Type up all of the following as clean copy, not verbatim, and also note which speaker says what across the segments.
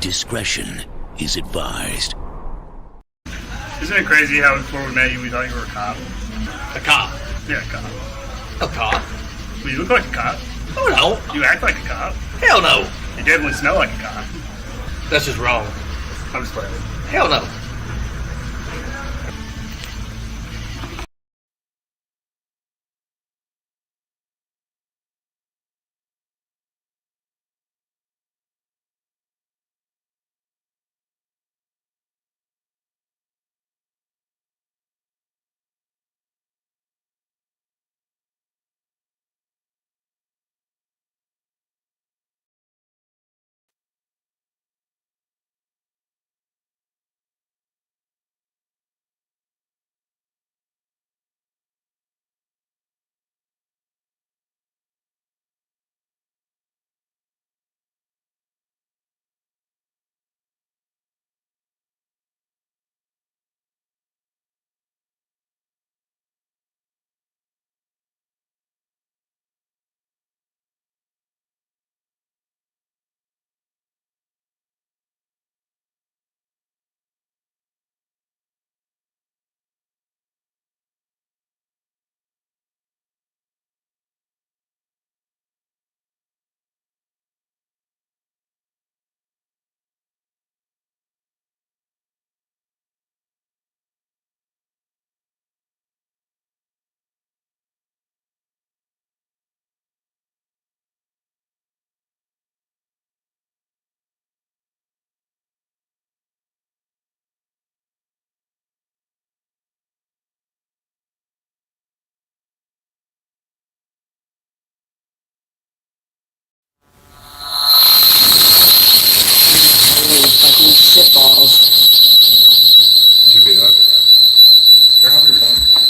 Speaker 1: Discretion is advised.
Speaker 2: Isn't it crazy how before we met you, we thought you were a cop?
Speaker 3: A cop?
Speaker 2: Yeah, a cop.
Speaker 3: A cop?
Speaker 2: Well, you look like a cop.
Speaker 3: Oh no.
Speaker 2: You act like a cop.
Speaker 3: Hell no.
Speaker 2: You definitely smell like a cop.
Speaker 3: That's just wrong.
Speaker 2: I'm just playing.
Speaker 3: Hell no.
Speaker 4: Fucking shitballs.
Speaker 5: You should be up. Turn off your phone.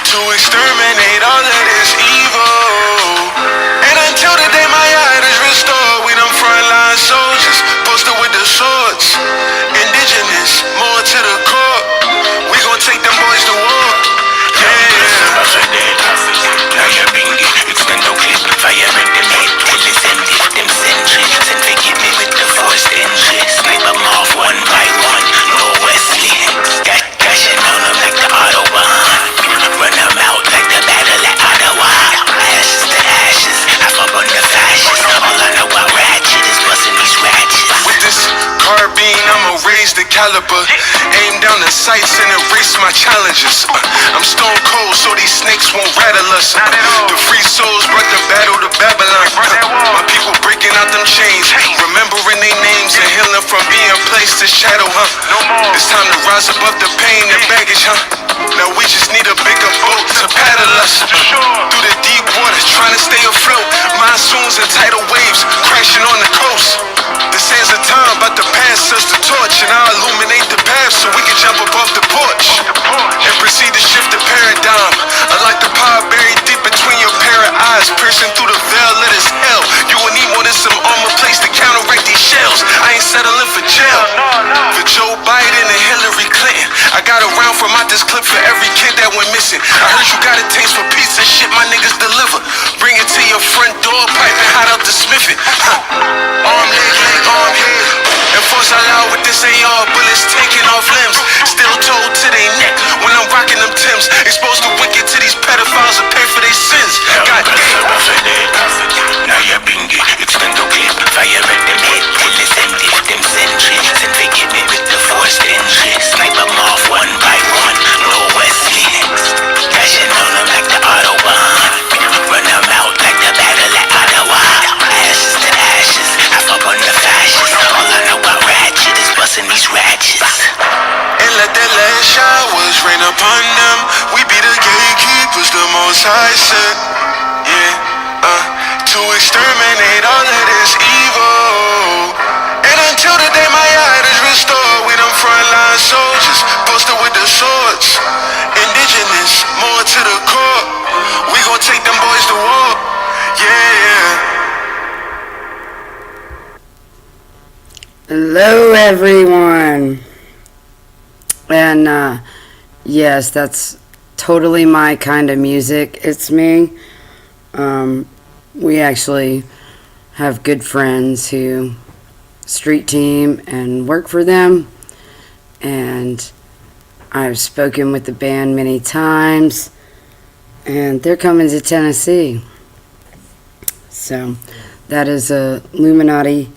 Speaker 6: To exterminate all of this evil. And until the day my eye is restored, we them frontline soldiers, posted with the swords. Indigenous, more to the core. We gon' take them boys to war. Yeah. raise the caliber. Aim down the sights and erase my challenges. I'm stone cold, so these snakes won't rattle us. The free souls brought the battle to Babylon. My people breaking out them chains, remembering their names and healing from being placed in shadow, It's time to rise above the pain and baggage, Now we just need a bigger boat to paddle us through the deep water, trying to stay afloat. Monsoons and tidal waves crashing on the coast. The sands of time about to pass us the torch, and I'll illuminate the path so we can jump above the porch and proceed to shift the paradigm. Unlike the power buried deep between your pair of eyes, piercing through the veil of this hell. You will need more than some armor placed to counteract these shells. I ain't settling for jail. For Joe Biden and Hillary Clinton, I got a round from out this clip for every kid that went missing. I heard you got a taste for pizza, shit my niggas deliver. Bring it to your front door, piping hot out the spiffin'. Arm, leg, arm, head. And force I loud with this AR, bullets taking off limbs. Still told to their neck when I'm rocking them Timbs. Exposed the wicked to these pedophiles and pay for their sins. God damn.
Speaker 1: Now you're bingy, extend the clip, fire at them head, till it's empty, let them sentries, and forgive me with the forced entry. Snipe them off one by one, no Wesley. Dashing on them like the Autobahn, run them out like the battle at Ottawa. Ashes to ashes, half up on the fascists. All I know about ratchet is busting these ratchets.
Speaker 6: And let the last showers rain upon them. We be the gatekeepers, the most high said. To exterminate all of this evil. And until the day my eye is restored, we them frontline soldiers, posted with the swords. Indigenous, more to the core. We gon' take them boys to war. Yeah.
Speaker 4: Hello, everyone. And, yes, that's totally my kind of music. It's me. We actually have good friends who street team and work for them. And I've spoken with the band many times. And they're coming to Tennessee. So, that is a Illuminati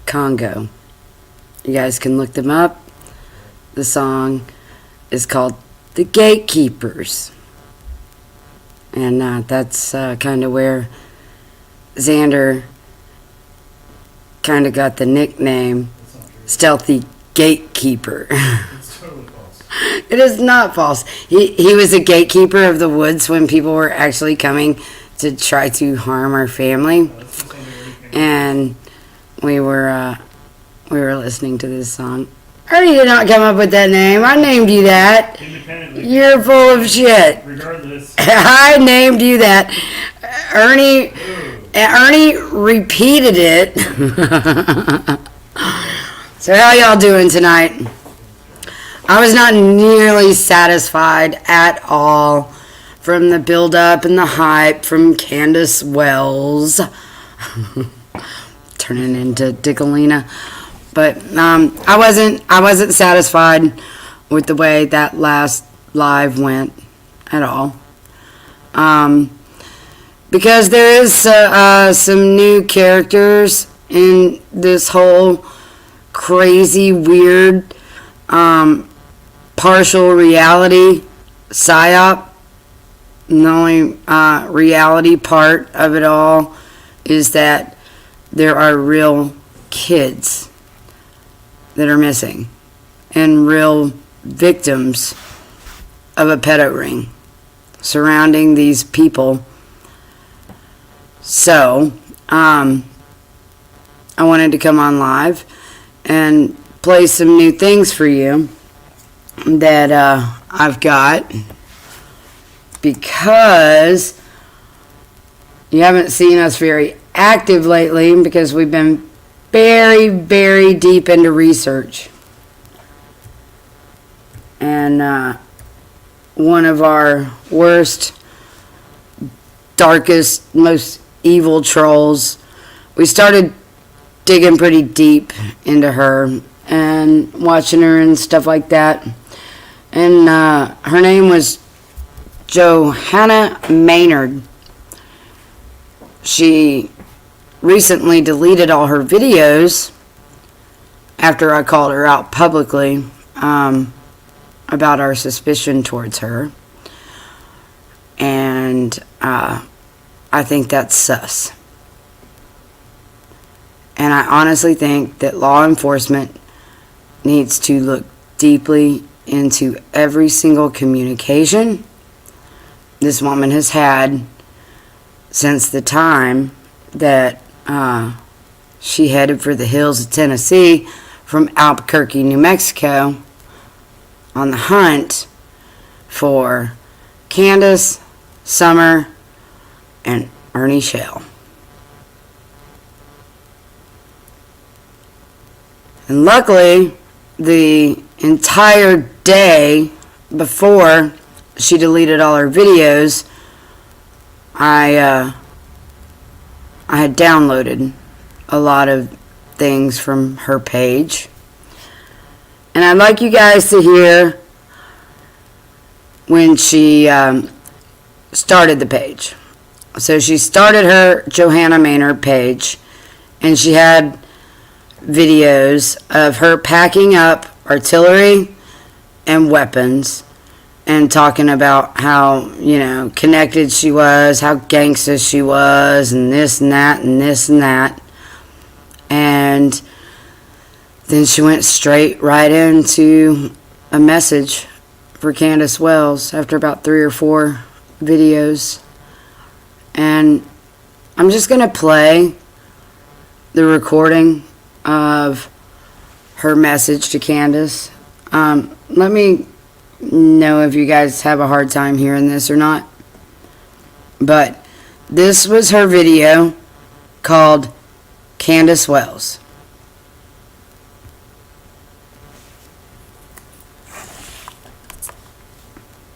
Speaker 4: Congo. You guys can look them up. The song is called The Gatekeepers. And that's kind of where Xander kind of got the nickname Stealthy Gatekeeper.
Speaker 2: It's totally false.
Speaker 4: It is not false. He was a gatekeeper of the woods when people were actually coming to try to harm our family. And we were listening to this song. Ernie did not come up with that name. I named you that.
Speaker 2: Independently.
Speaker 4: You're full of shit.
Speaker 2: Regardless.
Speaker 4: I named you that. Ernie repeated it. So how y'all doing tonight? I was not nearly satisfied at all from the build-up and the hype from Candace Wells. Turning into Dickalina. But I wasn't satisfied with the way that last live went at all. Because there is some new characters in this whole crazy, weird, partial reality psyop. And the only reality part of it all is that there are real kids that are missing and real victims of a pedo ring surrounding these people. So, I wanted to come on live and play some new things for you that I've got, because you haven't seen us very active lately because we've been very, very deep into research. And one of our worst, darkest, most evil trolls, we started digging pretty deep into her and watching her and stuff like that. And her name was Johanna Maynard. She recently deleted all her videos after I called her out publicly about our suspicion towards her. And I think that's sus. And I honestly think that law enforcement needs to look deeply into every single communication this woman has had since the time that she headed for the hills of Tennessee from Albuquerque, New Mexico, on the hunt for Candace, Summer, and Ernie Shell. And luckily, the entire day before she deleted all her videos, I had downloaded a lot of things from her page. And I'd like you guys to hear when she started the page. So she started her Johanna Maynard page, and she had videos of her packing up artillery and weapons and talking about how, connected she was, how gangsta she was, and this and that and this and that. And then she went straight right into a message for Candace Wells after about 3 or 4 videos. And I'm just going to play the recording of her message to Candace. Let me know if you guys have a hard time hearing this or not. But this was her video called Candace Wells.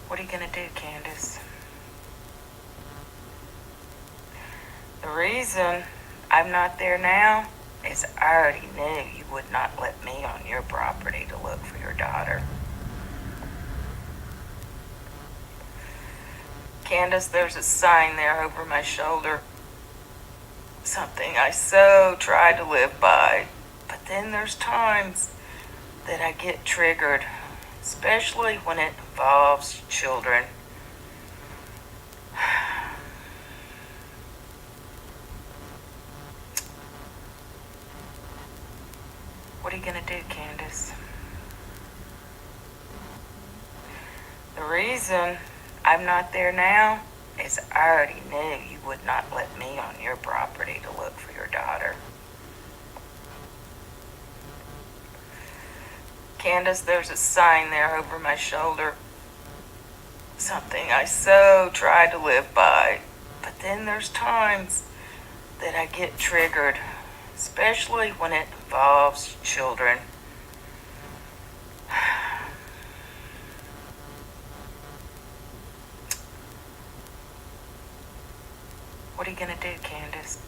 Speaker 7: What are you going to do, Candace? The reason I'm not there now is I already knew you would not let me on your property to look for your daughter. Candace, there's a sign there over my shoulder. Something I so try to live by. But then there's times that I get triggered, especially when it involves children. What are you going to do, Candace? The reason I'm not there now is I already knew you would not let me on your property to look for your daughter. Candace, there's a sign there over my shoulder. Something I so try to live by. But then there's times that I get triggered, especially when it involves children. What are you going to do, Candace?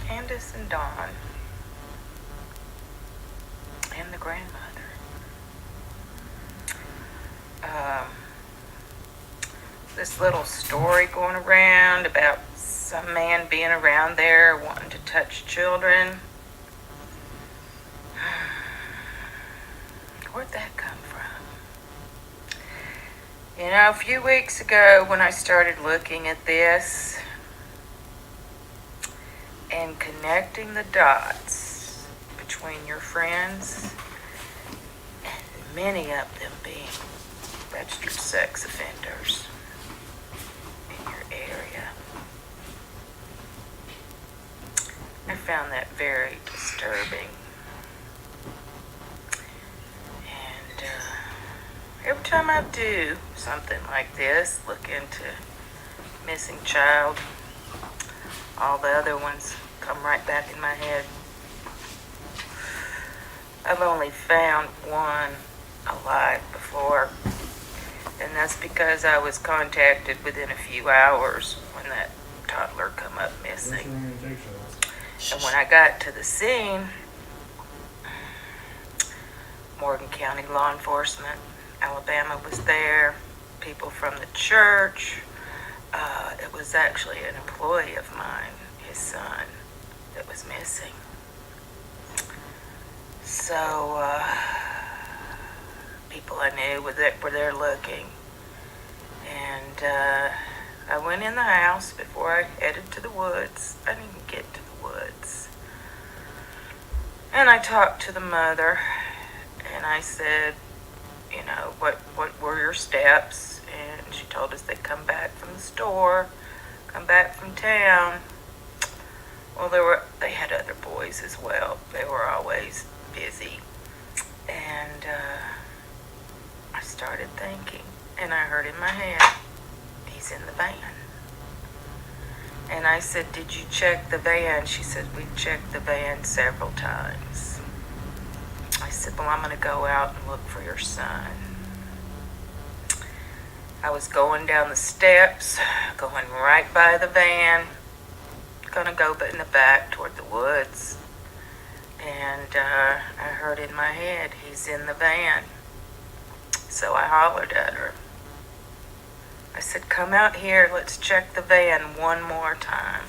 Speaker 7: Candace and Dawn and the grandmother. This little story going around about some man being around there wanting to touch children. Where'd that come from? A few weeks ago when I started looking at this and connecting the dots between your friends, and many of them being registered sex offenders in your area, I found that very disturbing. And every time I do something like this, look into missing child, all the other ones come right back in my head. I've only found one alive before, and that's because I was contacted within a few hours when that toddler come up missing. And when I got to the scene, Morgan County law enforcement, Alabama was there, people from the church, It was actually an employee of mine, his son, that was missing. So, people I knew were there looking. And I went in the house before I headed to the woods. I didn't even get to the woods. And I talked to the mother, and I said, you know, what were your steps? And she told us they'd come back from the store, come back from town. Well, they had other boys as well. They were always busy. And I started thinking, and I heard in my head, he's in the van. And I said, did you check the van? She said, we checked the van several times. I said, well, I'm going to go out and look for your son. I was going down the steps, going right by the van, going to go in the back toward the woods. And I heard in my head, he's in the van. So I hollered at her. I said, come out here, let's check the van one more time.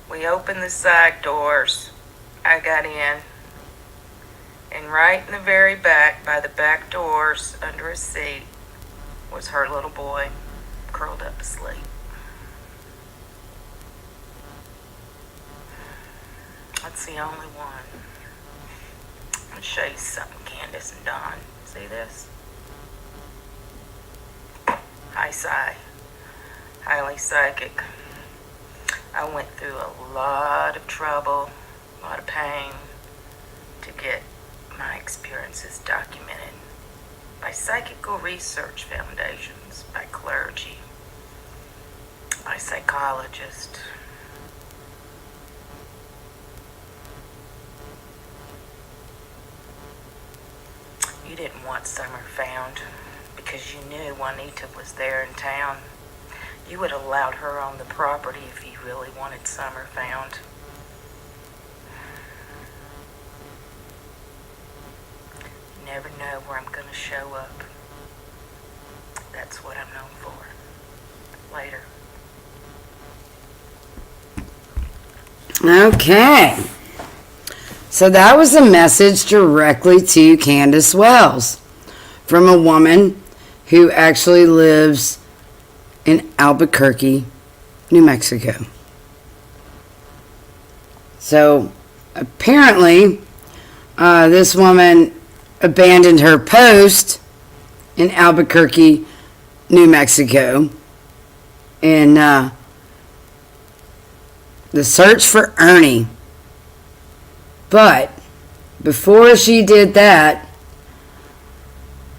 Speaker 7: We opened the side doors. I got in. And right in the very back, by the back doors, under a seat, was her little boy, curled up asleep. That's the only one. I'll show you something, Candace and Don. See this? High psi. Highly psychic. I went through a lot of trouble, a lot of pain to get my experiences documented by psychical research foundations, by clergy, by psychologists. You didn't want Summer found because you knew Juanita was there in town. You would have allowed her on the property if you really wanted Summer found. You never know where I'm going to show up. That's what I'm known for. Later.
Speaker 4: Okay. So that was a message directly to Candace Wells from a woman who actually lives in Albuquerque, New Mexico. So apparently, this woman abandoned her post in Albuquerque, New Mexico, in the search for Ernie. But before she did that,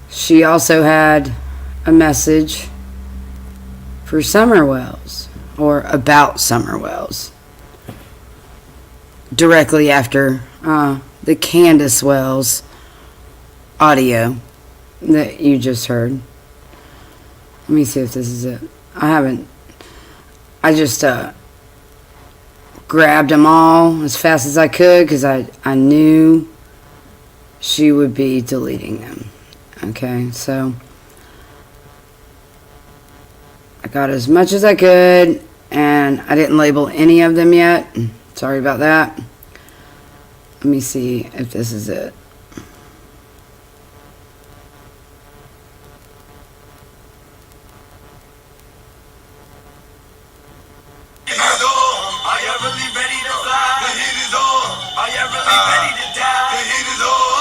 Speaker 4: she also had a message for Summer Wells, or about Summer Wells, directly after the Candace Wells audio that you just heard. Let me see if this is it. I just grabbed them all as fast as I could because I knew she would be deleting them. Okay, so I got as much as I could, and I didn't label any of them yet. Sorry about that. Let me see if this is it.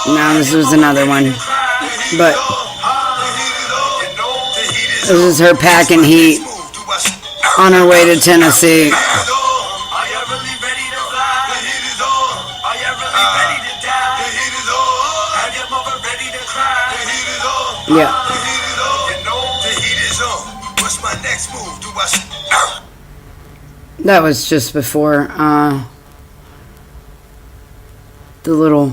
Speaker 4: No, this was another one. But this is her packing heat on her way to Tennessee. Yeah. That was just before the little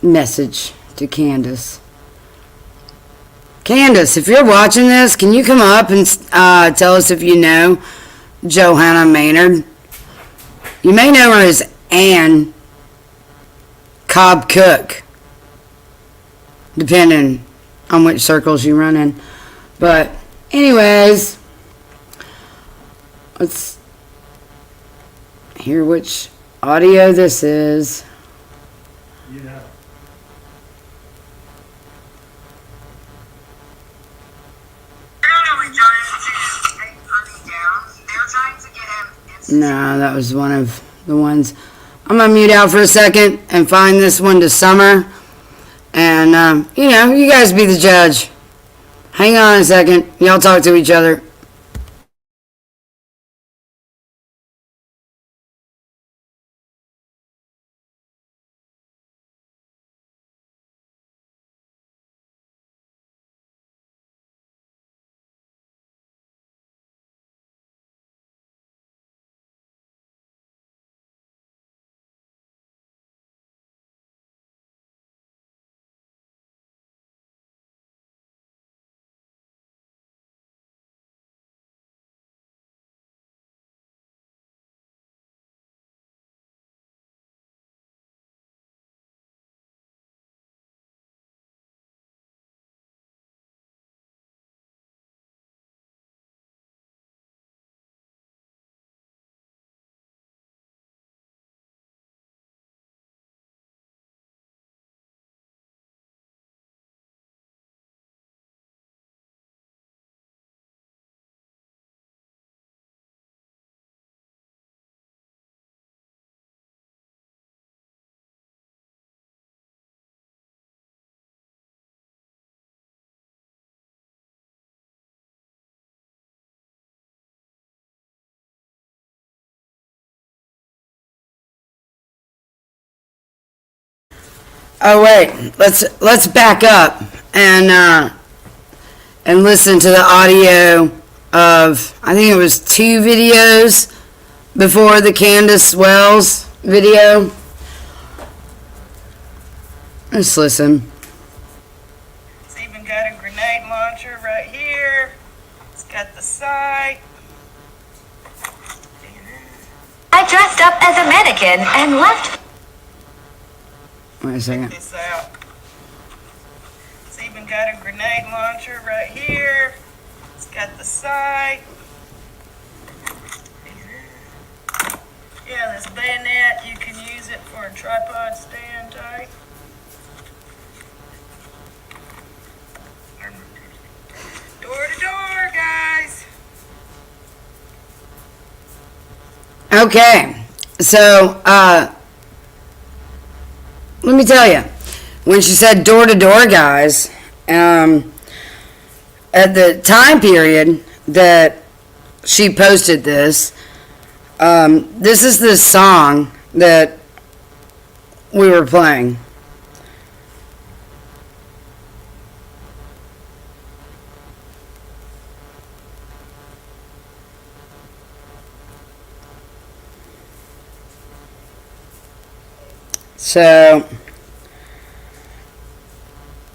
Speaker 4: message to Candace. Candace, if you're watching this, can you come up and tell us if you know Johanna Maynard? You may know her as Ann Cobb Cook, depending on which circles you run in. But anyways, let's hear which audio this is.
Speaker 2: Yeah.
Speaker 4: No, that was one of the ones. I'm going to mute out for a second and find this one to Summer. And, you guys be the judge. Hang on a second. Y'all talk to each other. Oh wait, let's back up and listen to the audio of, I think it was 2 videos before the Candace Wells video. Let's listen.
Speaker 7: It's even got a grenade launcher right here. It's got the sight.
Speaker 8: I dressed up as a mannequin and left.
Speaker 4: Wait a second.
Speaker 7: Check this out. It's even got a grenade launcher right here. It's got the sight. Yeah, this bayonet, you can use it for a tripod stand type. Door to door, guys.
Speaker 4: Okay, so let me tell you, when she said door to door, guys, at the time period that she posted this, this is the song that we were playing. So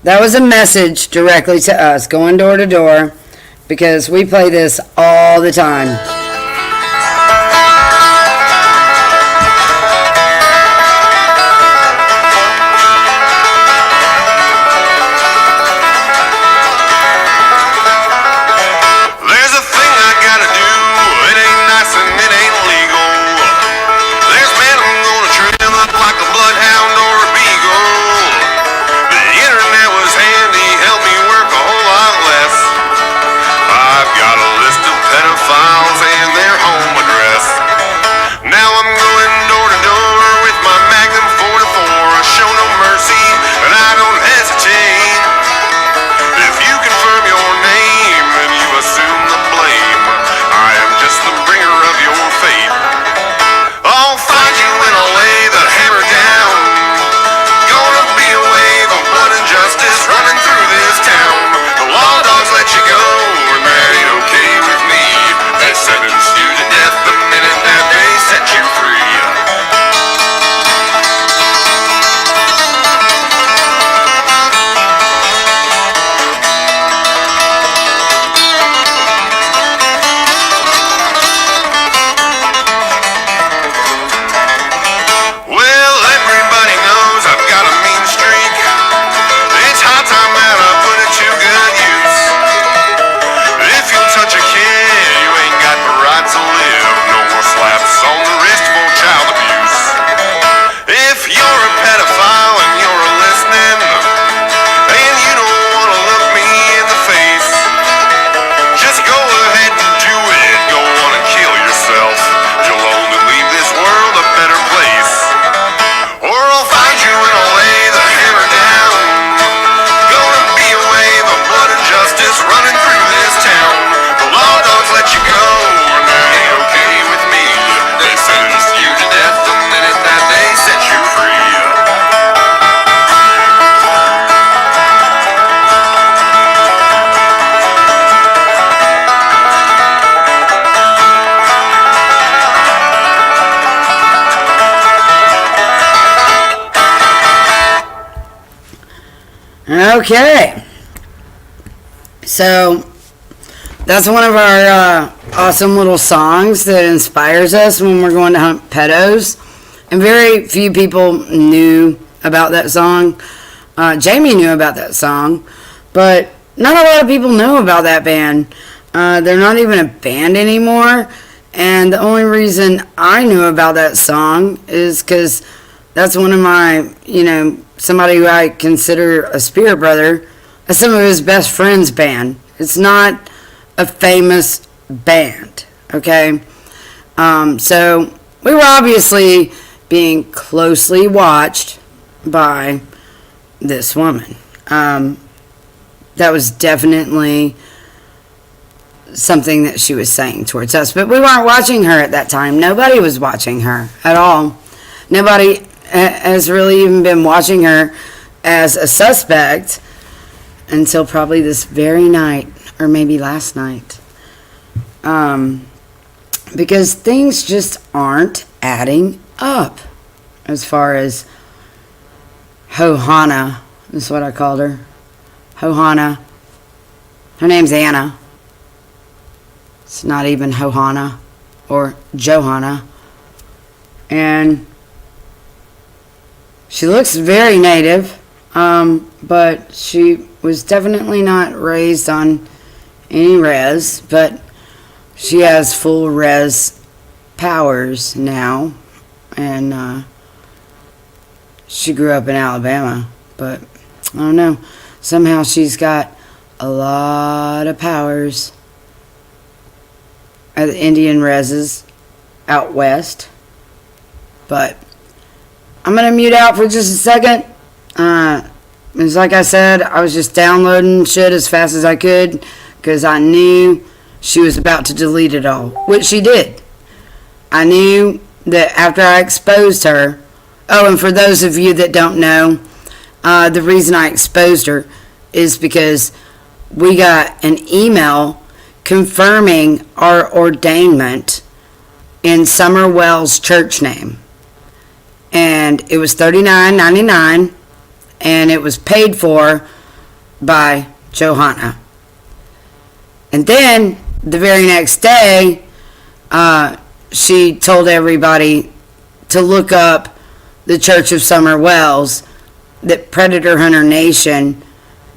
Speaker 4: that was a message directly to us, going door to door, because we play this all the time.
Speaker 6: There's a thing I gotta do. It ain't nice and it ain't legal. There's men I'm gonna trim up like a bloodhound or a beagle. The internet was handy, helped me work a whole lot less. I've got a list of pedophiles
Speaker 4: Okay. So, that's one of our awesome little songs that inspires us when we're going to hunt pedos. And very few people knew about that song. Jamie knew about that song, but not a lot of people know about that band. They're not even a band anymore. And the only reason I knew about that song is because that's one of my, somebody who I consider a spirit brother, that's some of his best friends' band. It's not a famous band, okay? So we were obviously being closely watched by this woman. That was definitely something that she was saying towards us, but we weren't watching her at that time. Nobody was watching her at all. Nobody has really even been watching her as a suspect until probably this very night, or maybe last night. Because things just aren't adding up as far as Johanna is what I called her. Johanna. Her name's Anna. It's not even Johanna or Johanna. And she looks very native, but she was definitely not raised on any res, but she has full res powers now, and she grew up in Alabama, but I don't know, somehow she's got a lot of powers at the Indian reses out west. But I'm gonna mute out for just a second. It's like I said, I was just downloading shit as fast as I could because I knew she was about to delete it all, which she did. I knew that after I exposed her. Oh, and for those of you that don't know, the reason I exposed her is because we got an email confirming our ordainment in Summer Wells' church name. And it was $39.99, and it was paid for by Johanna. And then the very next day, she told everybody to look up the Church of Summer Wells, that Predator Hunter Nation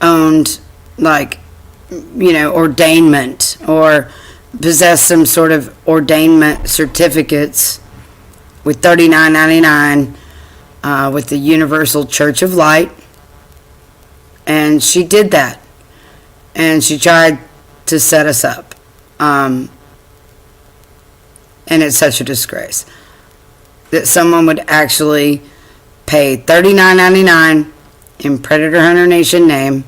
Speaker 4: owned, ordainment or possessed some sort of ordainment certificates with $39.99 with the Universal Church of Light. And she did that. And she tried to set us up. And it's such a disgrace that someone would actually pay $39.99 in Predator Hunter Nation name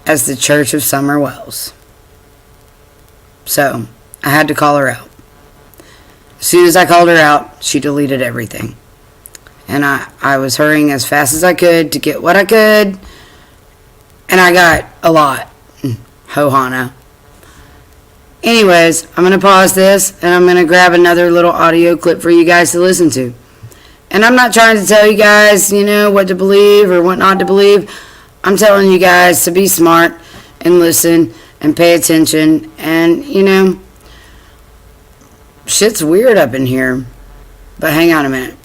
Speaker 4: as the Church of Summer Wells. So I had to call her out. As soon as I called her out, she deleted everything. And I was hurrying as fast as I could to get what I could. And I got a lot. Johanna. Anyways, I'm going to pause this and I'm going to grab another little audio clip for you guys to listen to. And I'm not trying to tell you guys, what to believe or what not to believe. I'm telling you guys to be smart and listen and pay attention. And, shit's weird up in here. But hang on a minute.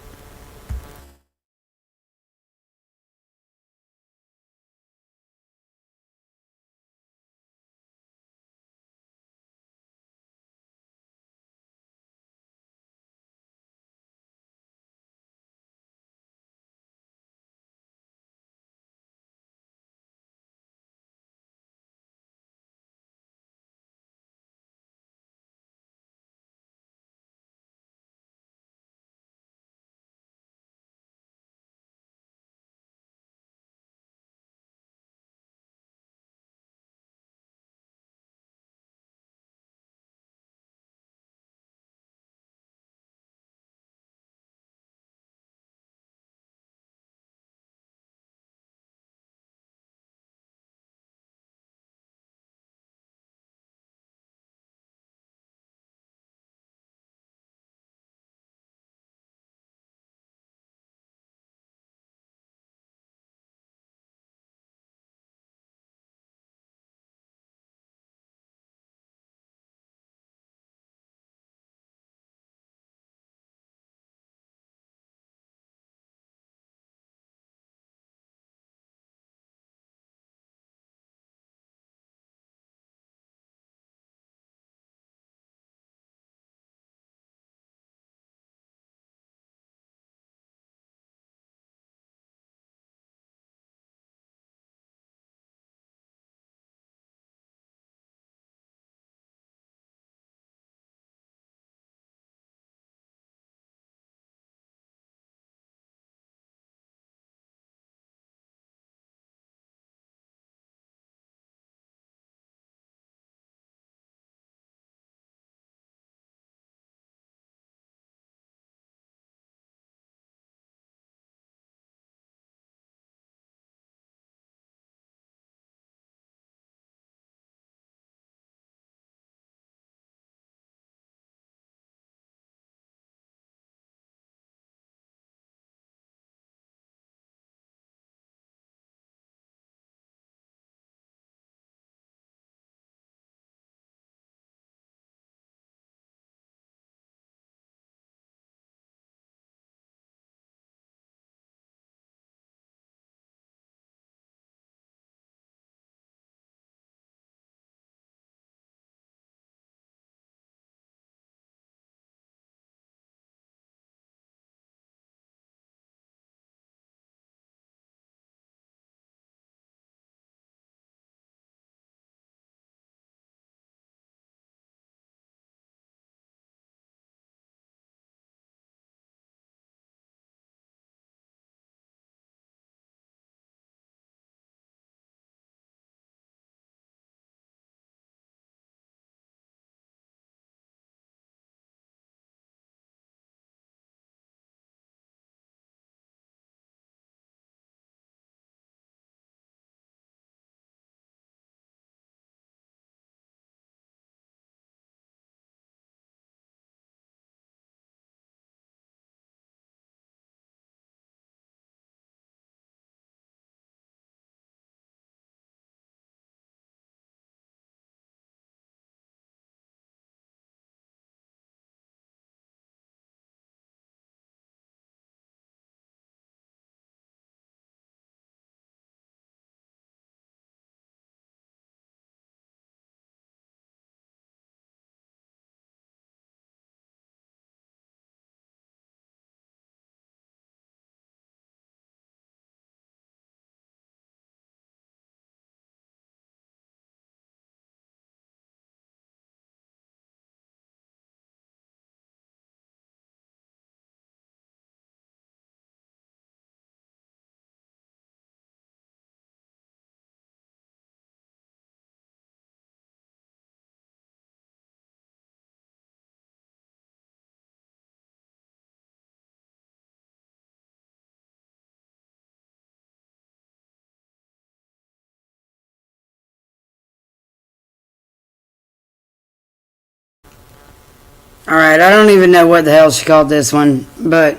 Speaker 4: Alright, I don't even know what the hell she called this one, but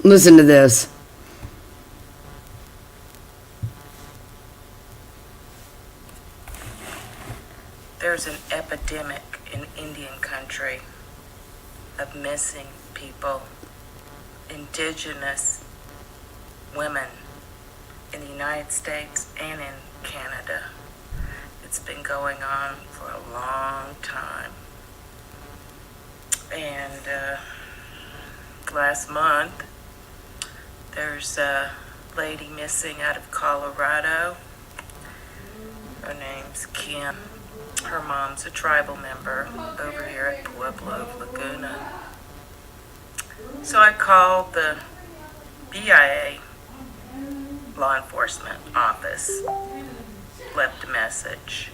Speaker 4: listen to this.
Speaker 7: There's an epidemic in Indian country of missing people, indigenous women in the United States and in Canada. It's been going on for a long time. And last month, there's a lady missing out of Colorado. Her name's Kim. Her mom's a tribal member over here at Pueblo, Laguna. So I called the BIA law enforcement office, left a message.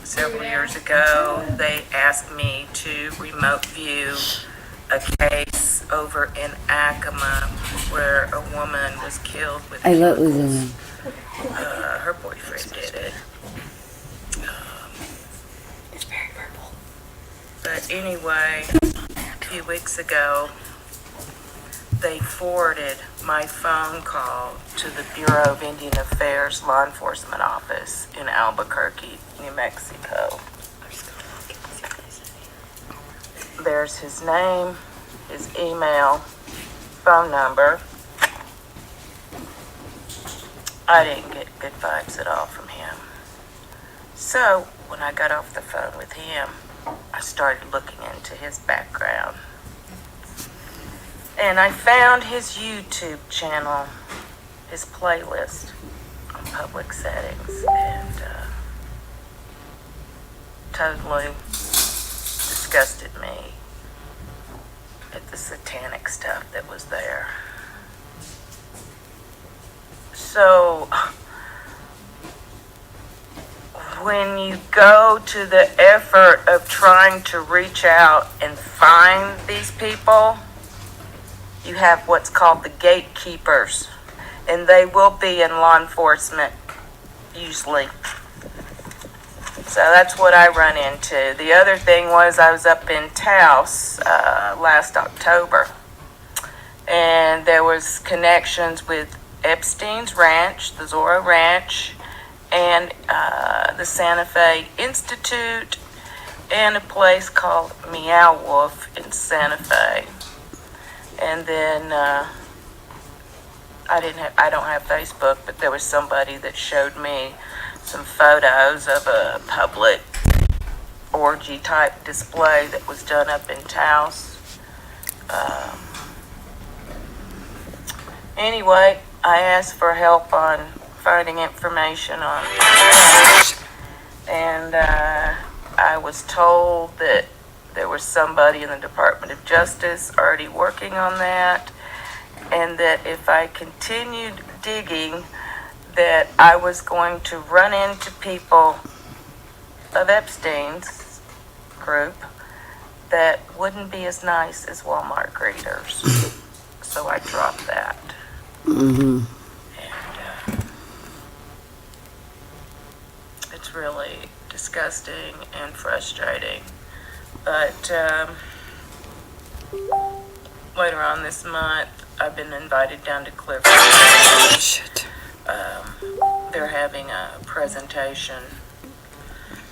Speaker 7: Several years ago, they asked me to remote view a case over in Acoma where a woman was killed with
Speaker 4: I love
Speaker 7: chemicals.
Speaker 4: Lulu.
Speaker 7: Her boyfriend did it.
Speaker 4: It's very purple.
Speaker 7: But anyway, a few weeks ago, they forwarded my phone call to the Bureau of Indian Affairs law enforcement office in Albuquerque, New Mexico. There's his name, his email, phone number. I didn't get good vibes at all from him. So when I got off the phone with him, I started looking into his background. And I found his YouTube channel, his playlist on public settings, and totally disgusted me at the satanic stuff that was there. So, when you go to the effort of trying to reach out and find these people, you have what's called the gatekeepers, and they will be in law enforcement usually. So that's what I run into. The other thing was I was up in Taos last October, and there was connections with Epstein's Ranch, the Zorro Ranch, and the Santa Fe Institute, and a place called Meow Wolf in Santa Fe. And then I don't have Facebook, but there was somebody that showed me some photos of a public orgy type display that was done up in Taos. Anyway, I asked for help on finding information on it, and I was told that there was somebody in the Department of Justice already working on that, and that if I continued digging, that I was going to run into people of Epstein's group that wouldn't be as nice as Walmart greeters. So I dropped that.
Speaker 4: Mm-hmm.
Speaker 7: And it's really disgusting and frustrating. But later on this month, I've been invited down to Clifford.
Speaker 4: Shit.
Speaker 7: They're having a presentation.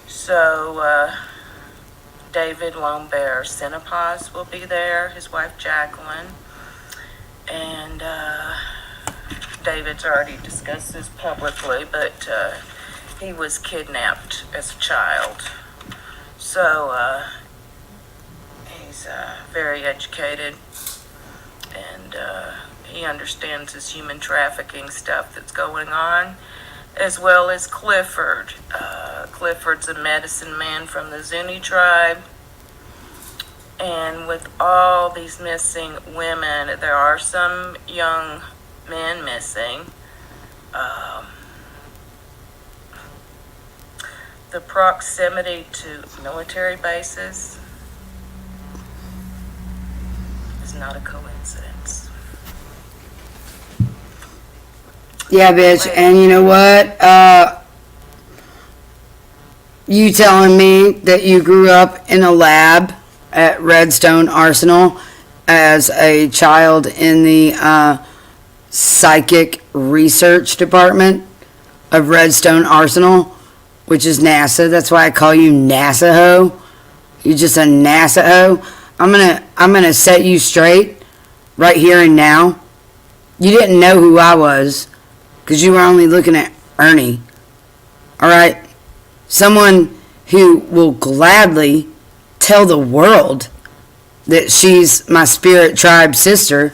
Speaker 7: So David Lombear Cinepas will be there, his wife Jacqueline. And David's already discussed this publicly, but he was kidnapped as a child. So he's very educated, and he understands this human trafficking stuff that's going on, as well as Clifford. Clifford's a medicine man from the Zuni tribe. And with all these missing women, there are some young men missing. The proximity to military bases is not a coincidence.
Speaker 4: Yeah, bitch. And you know what? You telling me that you grew up in a lab at Redstone Arsenal as a child in the psychic research department of Redstone Arsenal, which is NASA. That's why I call you NASA ho. You're just a NASA ho. I'm gonna set you straight right here and now. You didn't know who I was because you were only looking at Ernie. All right, someone who will gladly tell the world that she's my spirit tribe sister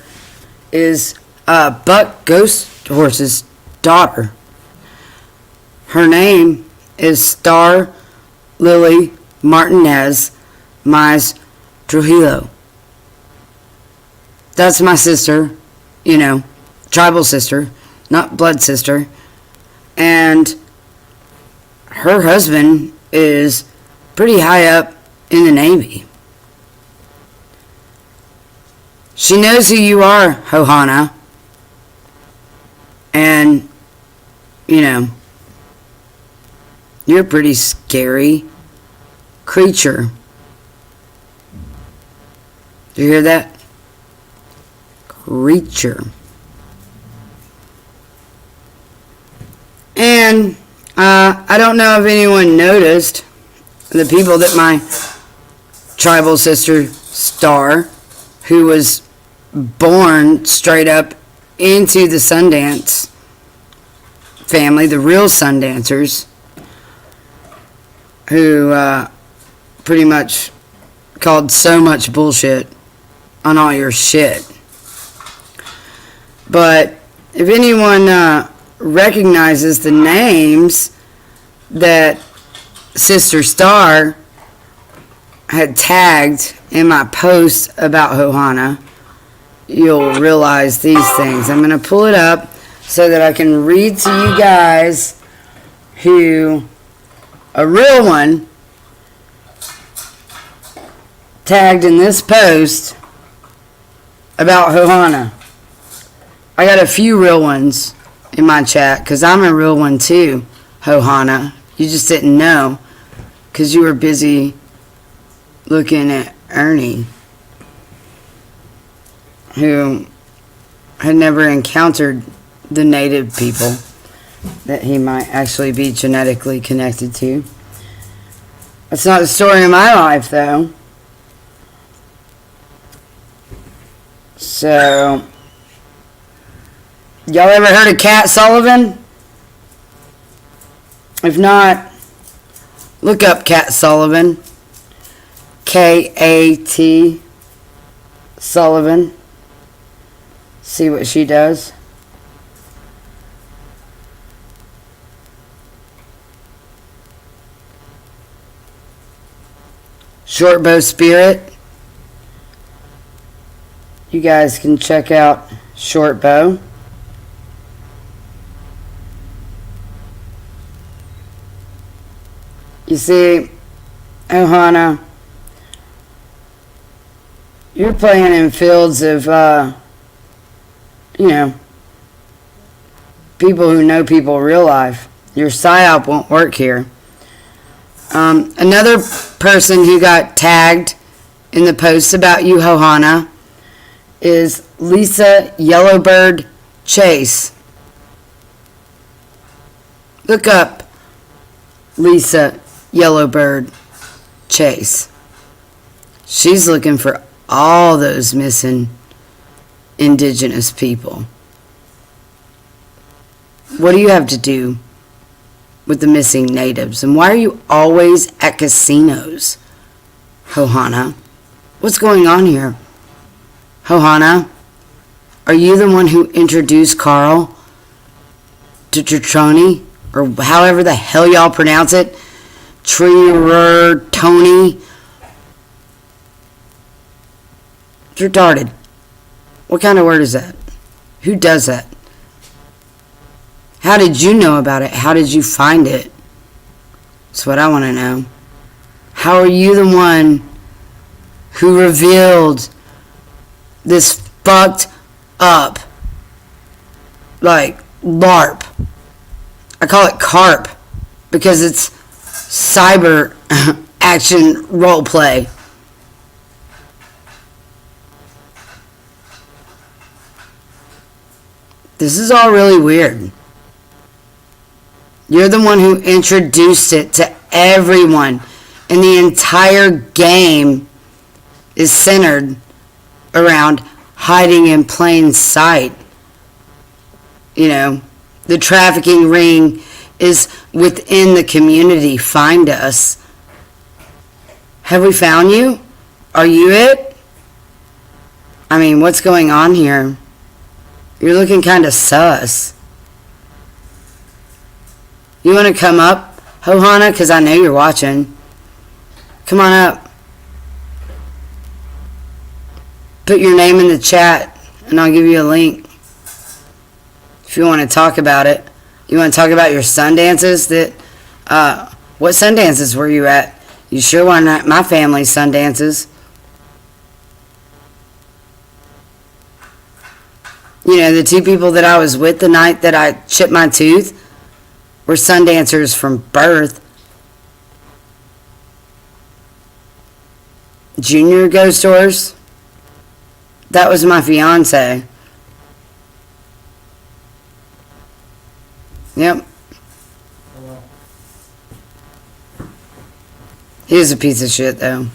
Speaker 4: is Buck Ghost Horse's daughter. Her name is Star Lily Martinez Mize Trujillo. That's my sister, you know, tribal sister, not blood sister. And her husband is pretty high up in the Navy. She knows who you are, Johanna. And, you know, you're a pretty scary creature. Do you hear that? Creature. And I don't know if anyone noticed the people that my tribal sister Star, who was born straight up into the Sundance family, the real Sundancers, who pretty much called so much bullshit on all your shit. But if anyone recognizes the names that Sister Star had tagged in my post about Johanna, you'll realize these things. I'm going to pull it up so that I can read to you guys who a real one tagged in this post about Johanna. I got a few real ones in my chat because I'm a real one too, Johanna. You just didn't know because you were busy looking at Ernie, who had never encountered the native people that he might actually be genetically connected to. That's not the story of my life, though. So, y'all ever heard of Cat Sullivan? If not, look up Cat Sullivan. K-A-T Sullivan. See what she does. Shortbow Spirit. You guys can check out Shortbow. You see, Johanna, you're playing in fields of, you know, people who know people real life. Your psyop won't work here. Another person who got tagged in the post about you, Johanna, is Lisa Yellowbird Chase. Look up Lisa Yellowbird Chase. She's looking for all those missing indigenous people. What do you have to do with the missing natives? And why are you always at casinos, Johanna? What's going on here? Johanna, are you the one who introduced Carl to Troni? Or however the hell y'all pronounce it? Tony? It's retarded. What kind of word is that? Who does that? How did you know about it? How did you find it? That's what I want to know. How are you the one who revealed this fucked up, like, LARP? I call it CARP because it's cyber action role play. This is all really weird. You're the one who introduced it to everyone. And the entire game is centered around hiding in plain sight. You know, the trafficking ring is within the community. Find us. Have we found you? Are you it? I mean, what's going on here? You're looking kind of sus. You want to come up, Johanna? Because I know you're watching. Come on up. Put your name in the chat, and I'll give you a link. If you want to talk about it. You want to talk about your Sundances? What Sundances were you at? You sure weren't at my family's Sundances. You know, the two people that I was with the night that I chipped my tooth were Sundancers from birth. Junior ghost horse. That was my fiance. Yep. He was a piece of shit, though.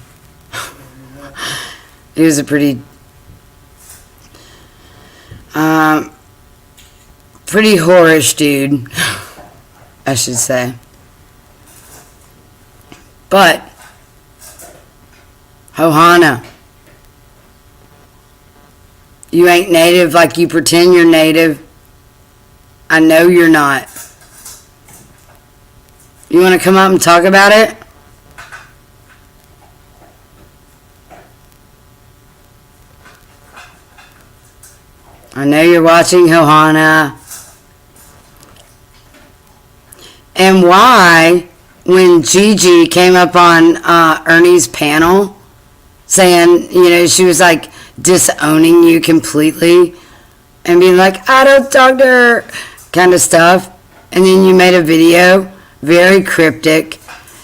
Speaker 4: He was a pretty whorish dude, I should say. But, Johanna, you ain't native like you pretend you're native. I know you're not. You want to come up and talk about it? I know you're watching, Johanna. And why, when Gigi came up on Ernie's panel, saying, you know, she was like disowning you completely and being like, I don't talk to her, kind of stuff. And then you made a video, very cryptic,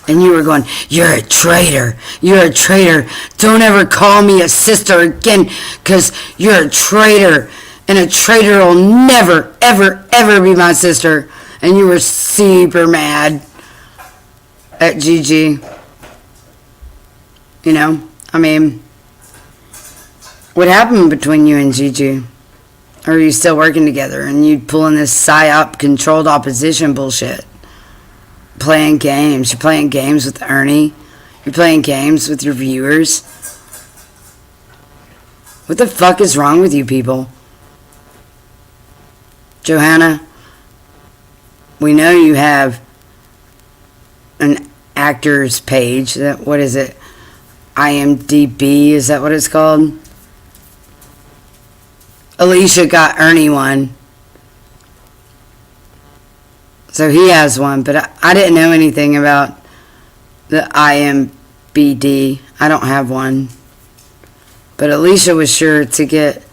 Speaker 4: and you were going, you're a traitor. You're a traitor. Don't ever call me a sister again, because you're a traitor. And a traitor will never, ever, ever be my sister. And you were super mad at Gigi. You know, I mean, what happened between you and Gigi? Or are you still working together and you pulling this psyop controlled opposition bullshit? Playing games. You're playing games with Ernie. You're playing games with your viewers. What the fuck is wrong with you people? Johanna, we know you have an actor's page. What is it? IMDb, is that what it's called? Alicia got Ernie one. So he has one, but I didn't know anything about the IMBD. I don't have one. But Alicia was sure to get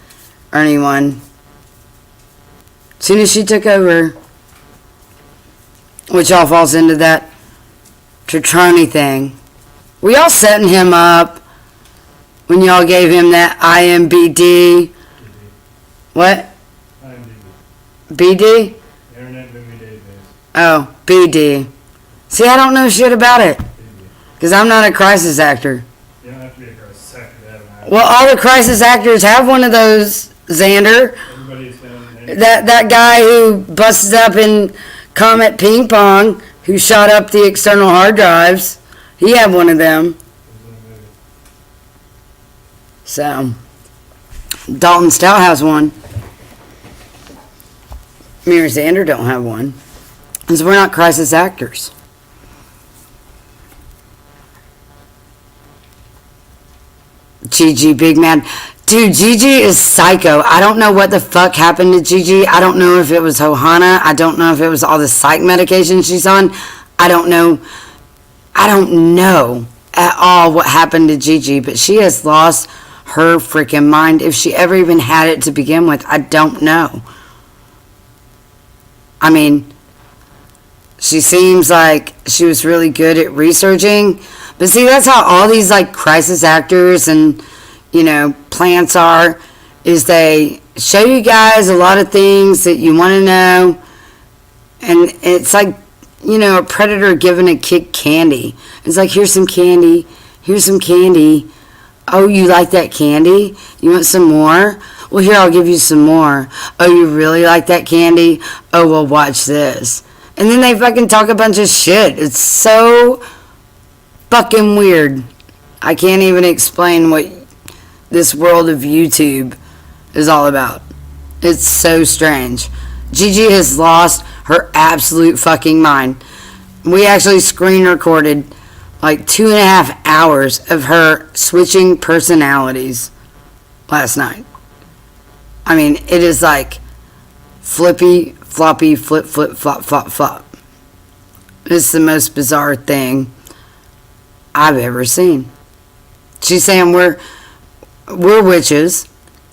Speaker 4: Ernie one. As soon as she took over, which all falls into that Tricrony thing. We all setting him up when y'all gave him that IMBD. What? BD?
Speaker 2: Internet Movie Database.
Speaker 4: Oh, BD. See, I don't know shit about it. Because I'm not a crisis actor.
Speaker 2: You don't have to be a crisis actor to have an actor.
Speaker 4: Well, all the crisis actors have one of those, Xander.
Speaker 2: Everybody's done
Speaker 4: That guy who busted up in Comet Ping Pong, who shot up the external hard drives, he had one of them. So, Dalton Stout has one. Me or Xander don't have one. Because we're not crisis actors. Gigi, big man. Dude, Gigi is psycho. I don't know what the fuck happened to Gigi. I don't know if it was Johanna. I don't know if it was all the psych medication she's on. I don't know at all what happened to Gigi, but she has lost her freaking mind. If she ever even had it to begin with, I don't know. I mean, she seems like she was really good at researching, but see, that's how all these like crisis actors and, you know, plants are, is they show you guys a lot of things that you want to know. And it's like, you know, a predator giving a kid candy. It's like, here's some candy. Here's some candy. Oh, you like that candy? You want some more? Well, here, I'll give you some more. Oh, you really like that candy? Oh, well, watch this. And then they fucking talk a bunch of shit. It's so fucking weird. I can't even explain what this world of YouTube is all about. It's so strange. Gigi has lost her absolute fucking mind. We actually screen recorded like 2.5 hours of her switching personalities last night. I mean, it is like flippy, floppy, flip, flip, flop, flop, flop. It's the most bizarre thing I've ever seen. She's saying we're witches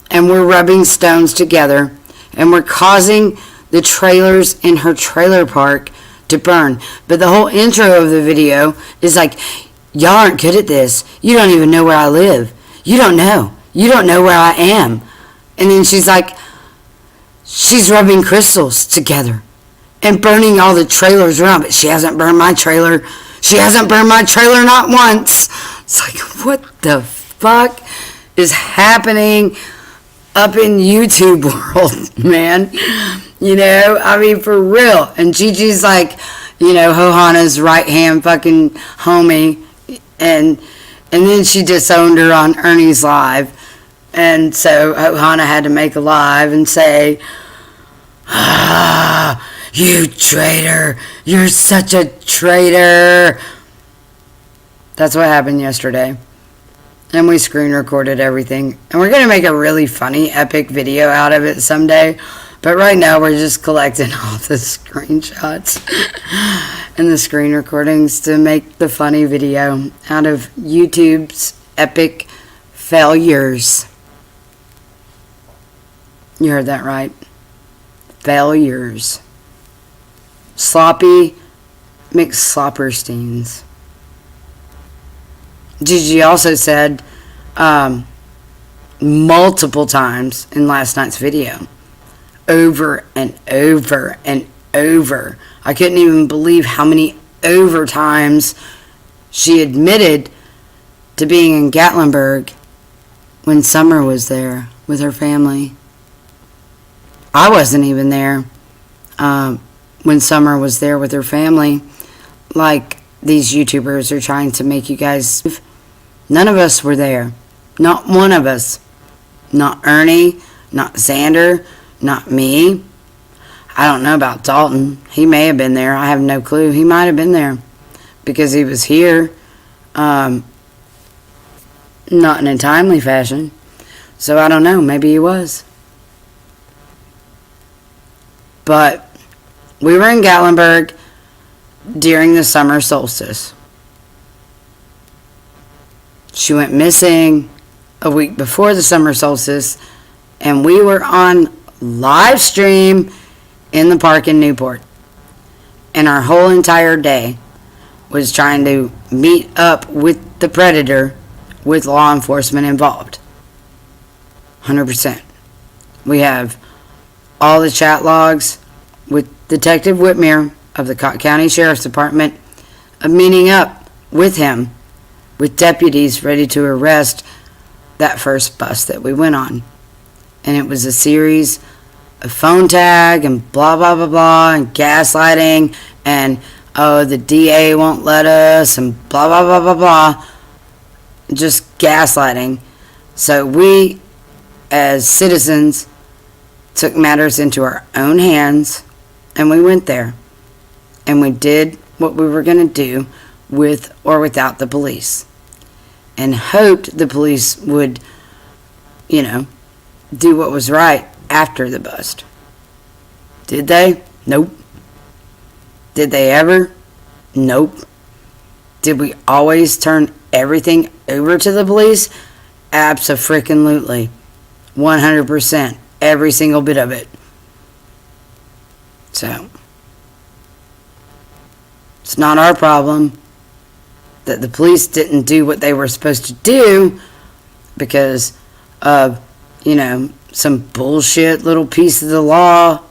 Speaker 4: and we're rubbing stones together and we're causing the trailers in her trailer park to burn. But the whole intro of the video is like, y'all aren't good at this. You don't even know where I live. You don't know. You don't know where I am. And then she's like, she's rubbing crystals together and burning all the trailers around. But she hasn't burned my trailer. She hasn't burned my trailer not once. It's like, what the fuck is happening up in YouTube world, man? You know, I mean, for real. And Gigi's like, you know, Johanna's right-hand fucking homie. And then she disowned her on Ernie's live. And so Johanna had to make a live and say, ah, you traitor. You're such a traitor. That's what happened yesterday. And we screen recorded everything. And we're going to make a really funny, epic video out of it someday. But right now, we're just collecting all the screenshots and the screen recordings to make the funny video out of YouTube's epic failures. You heard that right. Failures. Sloppy McSloppersteins. Gigi also said multiple times in last night's video, over and over and over. I couldn't even believe how many overtimes she admitted to being in Gatlinburg when Summer was there with her family. I wasn't even there when Summer was there with her family. Like these YouTubers are trying to make you guys. None of us were there. Not one of us. Not Ernie, not Xander, not me. I don't know about Dalton. He may have been there. I have no clue. He might have been there because he was here. Not in a timely fashion. So I don't know. Maybe he was. But we were in Gatlinburg during the summer solstice. She went missing a week before the summer solstice, and we were on live stream in the park in Newport. And our whole entire day was trying to meet up with the predator with law enforcement involved. 100%. We have all the chat logs with Detective Whitmere of the Cott County Sheriff's Department of meeting up with him with deputies ready to arrest that first bus that we went on. And it was a series of phone tag and blah, blah, blah, blah, and gaslighting, and, oh, the DA won't let us, and blah, blah, blah, blah, blah. Just gaslighting. So we, as citizens, took matters into our own hands, and we went there. And we did what we were going to do with or without the police. And hoped the police would, you know, do what was right after the bust. Did they? Nope. Did they ever? Nope. Did we always turn everything over to the police? Abso-freaking-lutely. 100%. Every single bit of it. So, it's not our problem that the police didn't do what they were supposed to do because of, you know, some bullshit little piece of the law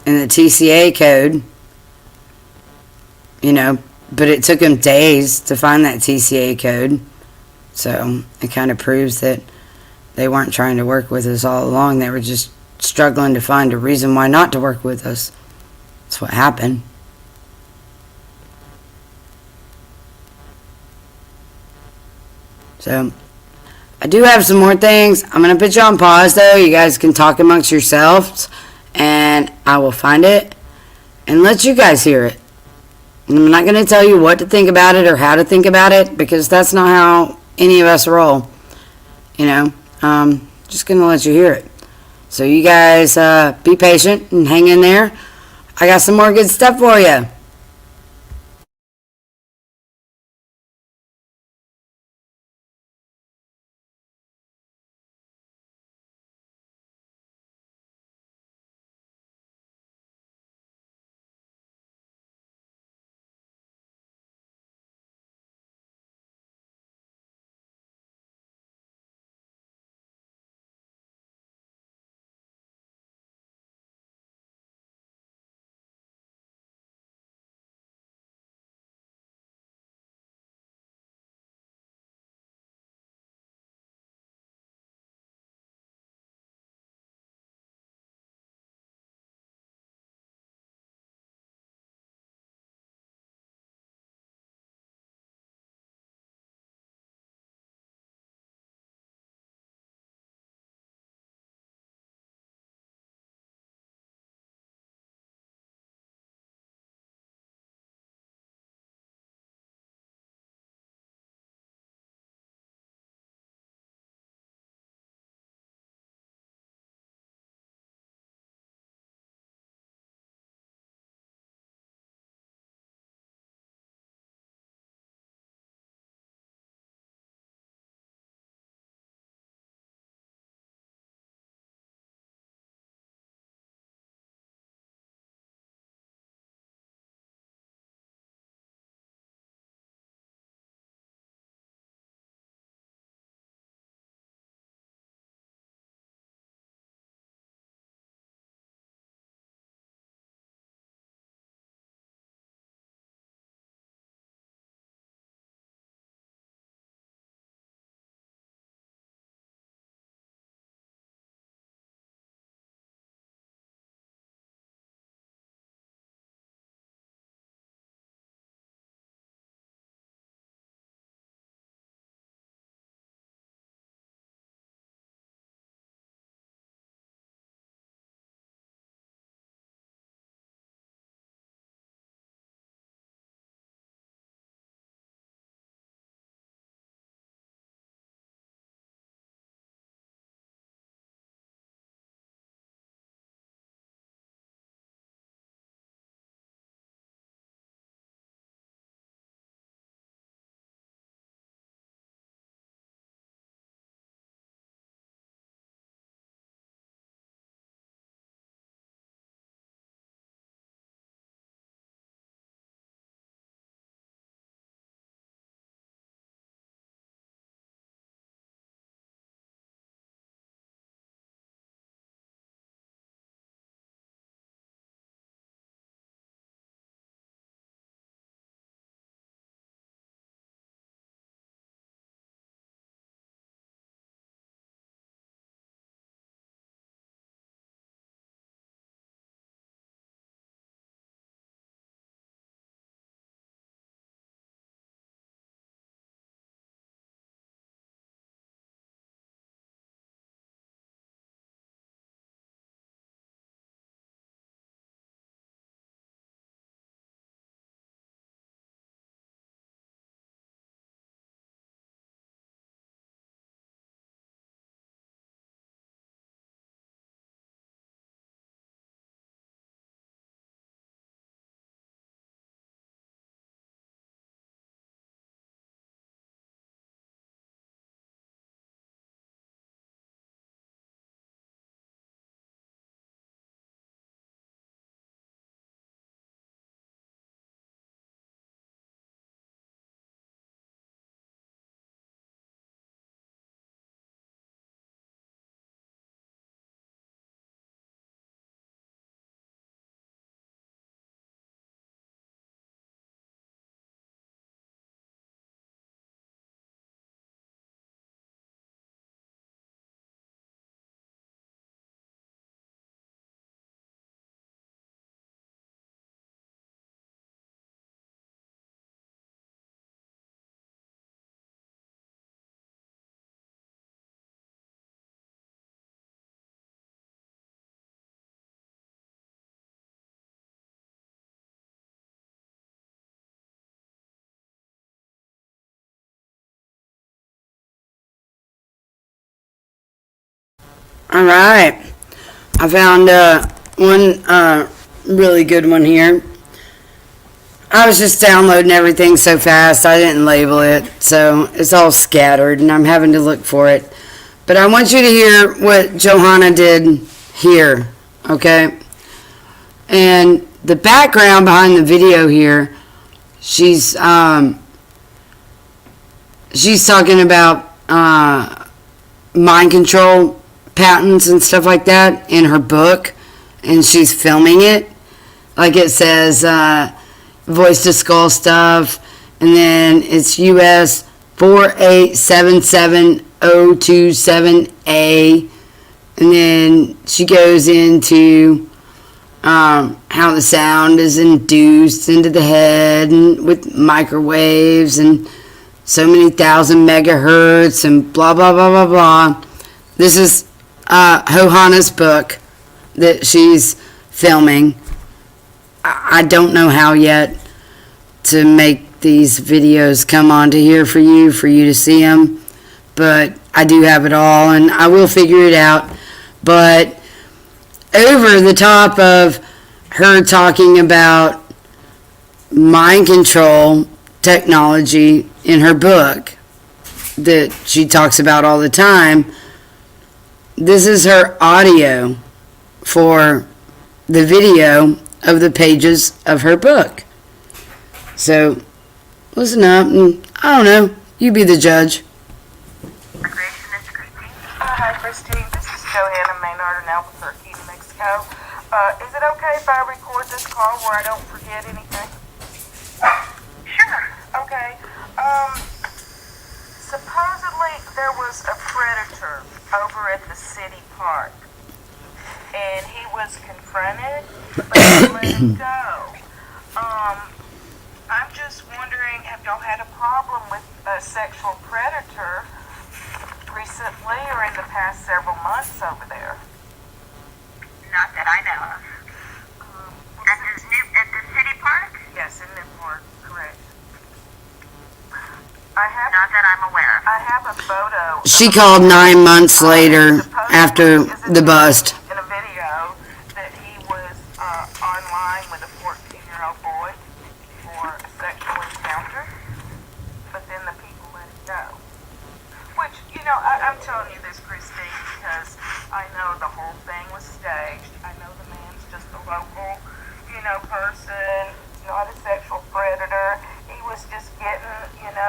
Speaker 4: in the TCA code, you know, but it took them days to find that TCA code. So it kind of proves that they weren't trying to work with us all along. They were just struggling to find a reason why not to work with us. That's what happened. So I do have some more things. I'm going to put you on pause, though. You guys can talk amongst yourselves, and I will find it and let you guys hear it. And I'm not going to tell you what to think about it or how to think about it, because that's not how any of us roll. You know, just going to let you hear it. So you guys be patient and hang in there. I got some more good stuff for you. All right. I found one really good one here. I was just downloading everything so fast, I didn't label it, so it's all scattered, and I'm having to look for it. But I want you to hear what Johanna did here, okay? And the background behind the video here, she's talking about mind control patents and stuff like that in her book, and she's filming it. Like it says, voice to skull stuff, and then it's US 4877027A, and then she goes into how the sound is induced into the head and with microwaves and so many thousand megahertz and blah blah blah blah blah. This is Johanna's book that she's filming. I don't know how yet to make these videos come onto here for you to see them, but I do have it all, and I will figure it out. But over the top of her talking about mind control technology in her book that she talks about all the time, this is her audio for the video of the pages of her book. So listen up, and I don't know, you be the judge.
Speaker 7: Hi, Christine. This is Johanna, Maynard in Albuquerque, New Mexico. Is it okay if I record this call where I don't forget anything? Sure. Okay. Supposedly there was a predator over at the city park, and he was confronted, but they let him go. I'm just wondering, have y'all had a problem with a sexual predator recently or in the past several months over there?
Speaker 8: Not that I know of. At the city park?
Speaker 7: Yes, in Newport, correct.
Speaker 8: Not that I'm aware of.
Speaker 7: I have a photo.
Speaker 4: She called 9 months later after the bust.
Speaker 7: In a video that he was online with a 14-year-old boy for a sexual encounter, but then the people let it go. Which, I'm telling you this, Christine, because I know the whole thing was staged. I know the man's just a local, person. He's not a sexual predator. He was just getting,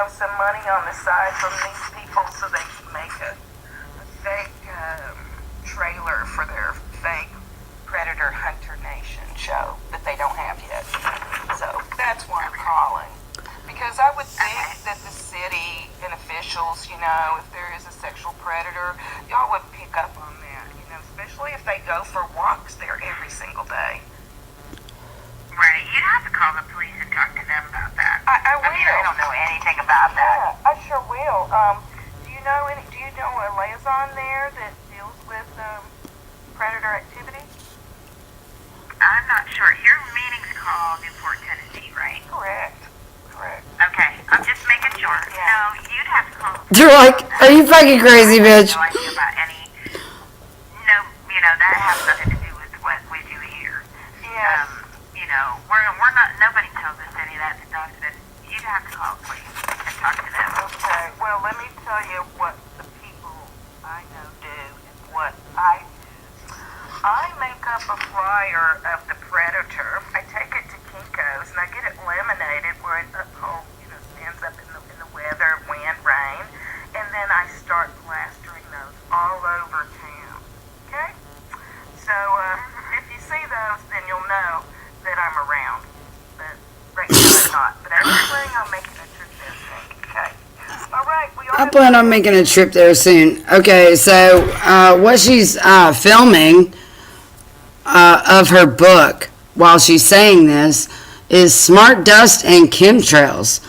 Speaker 7: some money on the side from these people so they could make a fake trailer for their fake Predator Hunter Nation show that they don't have yet. So that's why I'm calling. Because I would think that the city and officials, if there is a sexual predator, y'all would pick up on that, especially if they go for walks there every single day.
Speaker 8: Right, you'd have to call the police and talk to them about that.
Speaker 7: I will.
Speaker 8: I don't know anything about that.
Speaker 7: Yeah, I sure will. Do you know a liaison there that deals with predator activity?
Speaker 8: I'm not sure. Your meeting's called Newport, Tennessee, right?
Speaker 7: Correct.
Speaker 8: Okay, I'm just making sure.
Speaker 7: Yeah.
Speaker 8: No, you'd have to call.
Speaker 4: You're like, are you fucking crazy, bitch?
Speaker 8: No idea about any. No, that has nothing to do with what we do here.
Speaker 7: Yeah.
Speaker 8: We're not. Nobody tells us any of that stuff. That you'd have to call the police and talk to them.
Speaker 7: Okay. Well, let me tell you what the people I know do and what I do. I make up a flyer of the predator. I take it to Kinko's and I get it laminated where it stands up in the weather, wind, rain, and then I start plastering those all over town. Okay? So if you see those, then you'll know that I'm around. But right now I'm not. But I'm planning on making a trip there soon. Okay. All right.
Speaker 4: I plan on making a trip there soon. Okay, so what she's filming of her book while she's saying this is smart dust and chemtrails.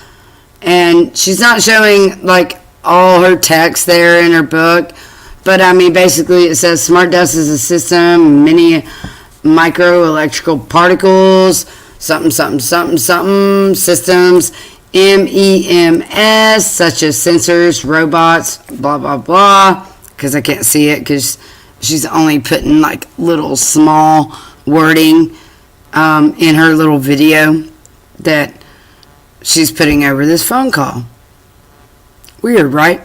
Speaker 4: And she's not showing like all her text there in her book, but I mean basically it says smart dust is a system, many microelectrical particles, something systems, MEMS, such as sensors, robots, blah blah blah, because I can't see it because she's only putting like little small wording in her little video that she's putting over this phone call. Weird, right?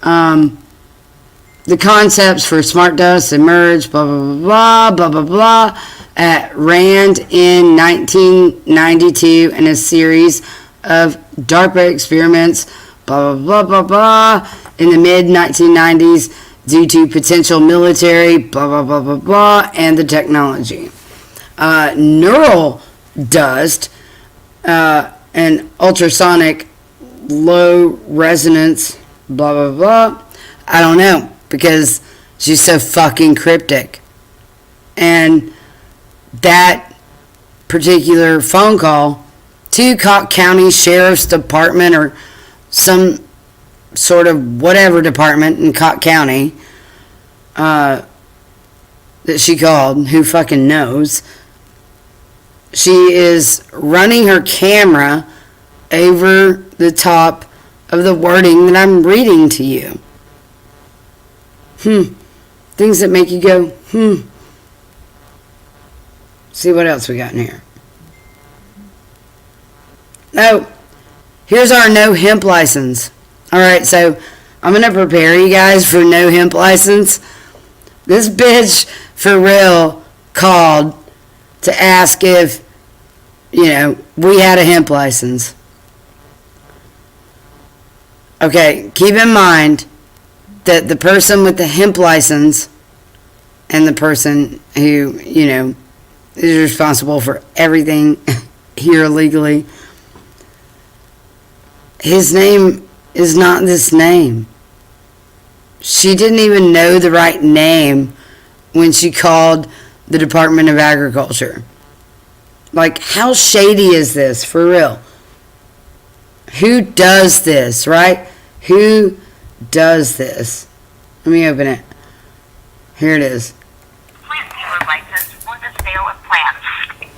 Speaker 4: The concepts for smart dust emerged, blah, blah, blah, blah, blah, blah, at RAND in 1992 in a series of DARPA experiments, blah, blah, blah, blah, blah, in the mid-1990s due to potential military, blah, blah, blah, blah, blah, and the technology. Neural dust, and ultrasonic low resonance, blah, blah, blah. I don't know, because she's so fucking cryptic. And that particular phone call to Cock County Sheriff's Department or some sort of whatever department in Cock County that she called, who fucking knows. She is running her camera over the top of the wording that I'm reading to you. Things that make you go, See what else we got in here. Oh, here's our no hemp license. Alright, so I'm going to prepare you guys for no hemp license. This bitch, for real, called to ask if, we had a hemp license. Okay, keep in mind that the person with the hemp license and the person who, is responsible for everything here legally, his name is not this name. She didn't even know the right name when she called the Department of Agriculture. Like, how shady is this, for real? Who does this, right? Who does this? Let me open it. Here it is.
Speaker 8: Plant dealer license for the sale of plants.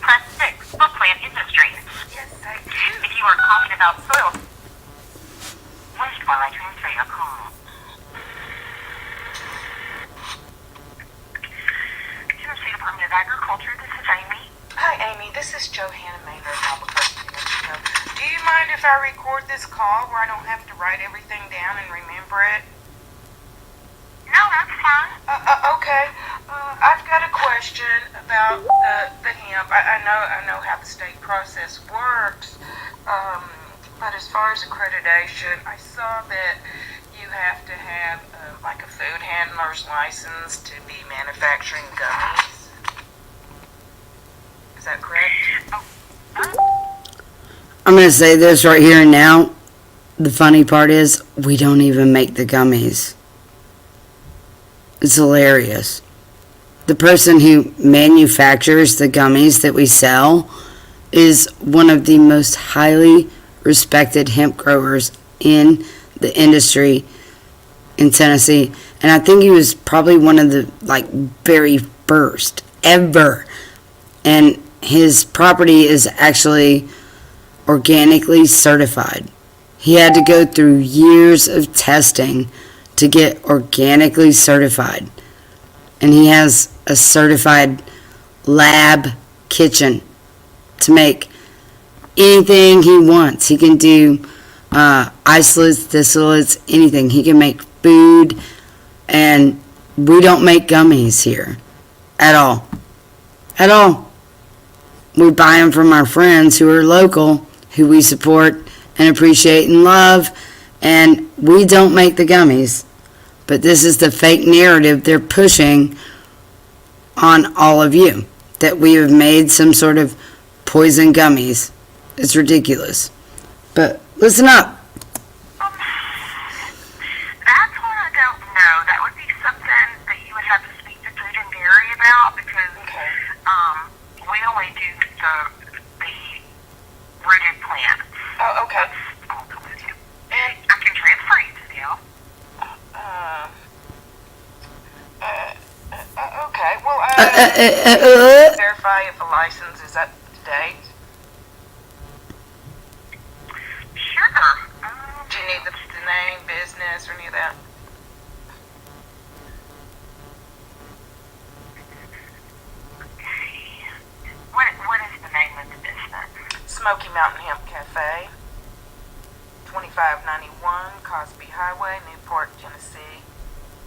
Speaker 8: Press 6 for plant industry. Yes, I do. If you are calling about soil, wait while I transfer your call. Tennessee Department of Agriculture, this is Amy.
Speaker 7: Hi, Amy. This is Johanna, Maynard, Albuquerque, New Mexico. Do you mind if I record this call where I don't have to write everything down and remember it?
Speaker 8: No, that's fine.
Speaker 7: Okay. I've got a question about the hemp. I know how the state process works, but as far as accreditation, I saw that you have to have like a food handler's license to be manufacturing gummies. Is that correct?
Speaker 4: I'm going to say this right here and now. The funny part is, we don't even make the gummies. It's hilarious. The person who manufactures the gummies that we sell is one of the most highly respected hemp growers in the industry in Tennessee. And I think he was probably one of the, very first ever. And his property is actually organically certified. He had to go through years of testing to get organically certified. And he has a certified lab kitchen to make anything he wants. He can do isolates, distillates, anything. He can make food, and we don't make gummies here at all. At all. We buy them from our friends who are local, who we support and appreciate and love, and we don't make the gummies. But this is the fake narrative they're pushing on all of you, that we have made some sort of poison gummies. It's ridiculous. But listen up.
Speaker 8: That's what I don't know. That would be something that you would have to speak to Food and Dairy about, because we only do the rooted plants.
Speaker 7: Oh, okay.
Speaker 8: And I can transfer you to them.
Speaker 7: Okay. Well, verify if a license is up to date.
Speaker 8: Sure.
Speaker 7: Do you need the name, business, or any of that? Smoky Mountain Hemp Cafe, 2591 Cosby Highway, Newport, Tennessee,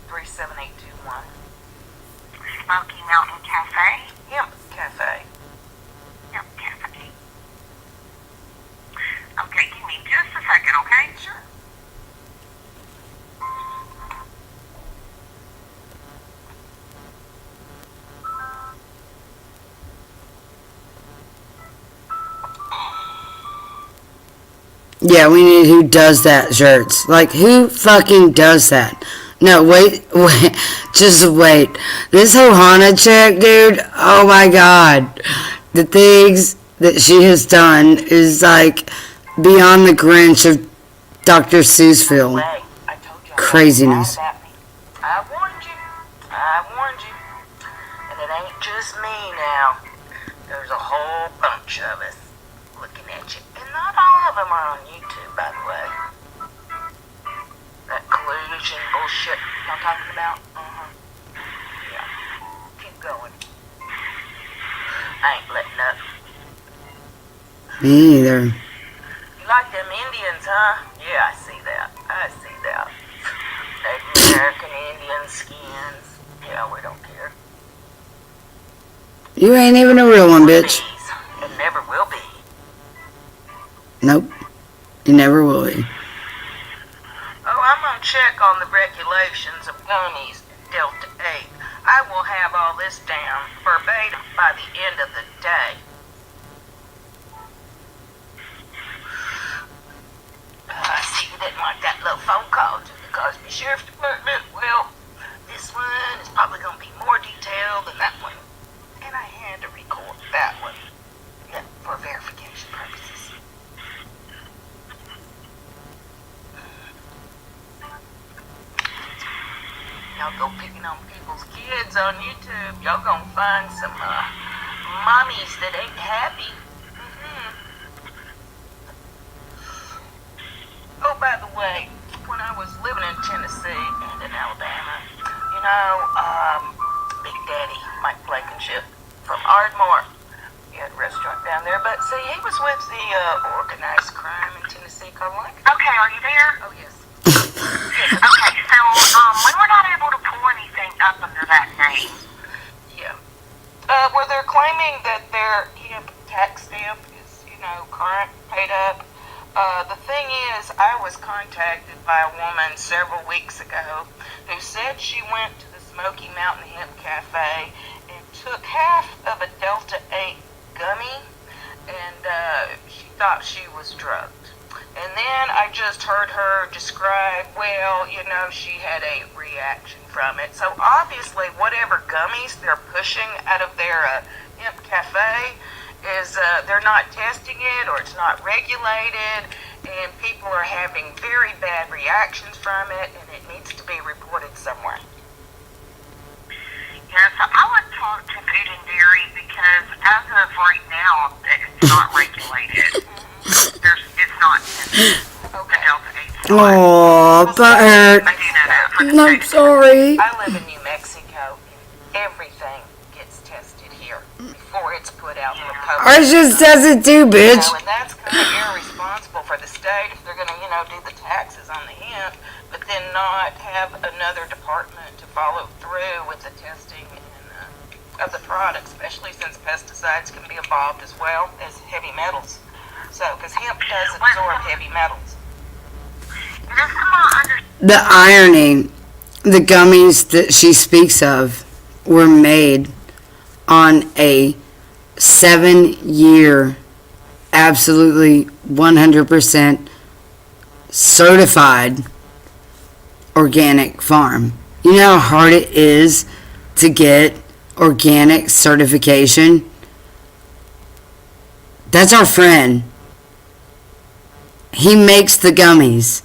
Speaker 7: 37821.
Speaker 8: Smoky Mountain Cafe?
Speaker 7: Hemp Cafe.
Speaker 8: Yep, cafe. Okay, give me just a second, okay?
Speaker 7: Sure.
Speaker 4: Yeah, we need who does that shirts. Like, who fucking does that? No, wait, just wait. This Johanna chick, dude, oh my god. The things that she has done is like beyond the Grinch of Dr. Seussville.
Speaker 7: I told you
Speaker 4: Craziness.
Speaker 7: I warned you. I warned you. And it ain't just me now. There's a whole bunch of us looking at you. And not all of them are on YouTube, by the way. That collusion bullshit y'all talking about? Yeah. Keep going. I ain't letting up.
Speaker 4: Me either.
Speaker 7: You like them Indians, huh? Yeah, I see that. I see that. Native American Indian skins. Yeah, we don't care.
Speaker 4: You ain't even a real one, bitch.
Speaker 7: It never will be.
Speaker 4: Nope. You never will be.
Speaker 7: Oh, I'm gonna check on the regulations of gummies and Delta 8. I will have all this down verbatim by the end of the day. I see you didn't like that little phone call to the Cosby Sheriff's Department. Well, this one is probably gonna be more detailed than that one. And I had to record that one. Yeah, for verification purposes. Y'all go picking on people's kids on YouTube. Y'all gonna find some mommies that ain't happy. Oh, by the way, when I was living in Tennessee and in Alabama, you know, Big Daddy Mike Blankenship from Ardmore, he had a restaurant down there. But see, he was with the organized crime in Tennessee called like.
Speaker 8: Okay, are you there?
Speaker 7: Oh yes.
Speaker 8: Okay, so we were not able to pull anything up under that name.
Speaker 7: Yeah. Where they're claiming that their hemp tax stamp is, you know, current, paid up. The thing is, I was contacted by a woman several weeks ago who said she went to the Smoky Mountain Hemp Cafe and took half of a Delta 8 gummy, and she thought she was drugged. And then I just heard her describe, well, you know, she had a reaction from it. So obviously, whatever gummies they're pushing out of their hemp cafe is they're not testing it, or it's not regulated, and people are having very bad reactions from it, and it needs to be reported somewhere.
Speaker 8: Yeah, so I would talk to Food and Dairy because as of right now, it's not regulated. It's not the Delta 8.
Speaker 4: Aw, butthurt.
Speaker 8: I do know that for the
Speaker 4: I'm
Speaker 8: state.
Speaker 4: sorry.
Speaker 7: I live in New Mexico, and everything gets tested here before it's put out in the public.
Speaker 4: Ours just does it too, bitch.
Speaker 7: You know, and that's kind of irresponsible for the state if they're going to, you know, do the taxes on the hemp, but then not have another department to follow through with the testing and, of the product, especially since pesticides can be involved as well as heavy metals. So, because hemp does absorb heavy metals.
Speaker 4: The irony, the gummies that she speaks of were made on a 7-year, absolutely 100% certified organic farm. You know how hard it is to get organic certification? That's our friend. He makes the gummies.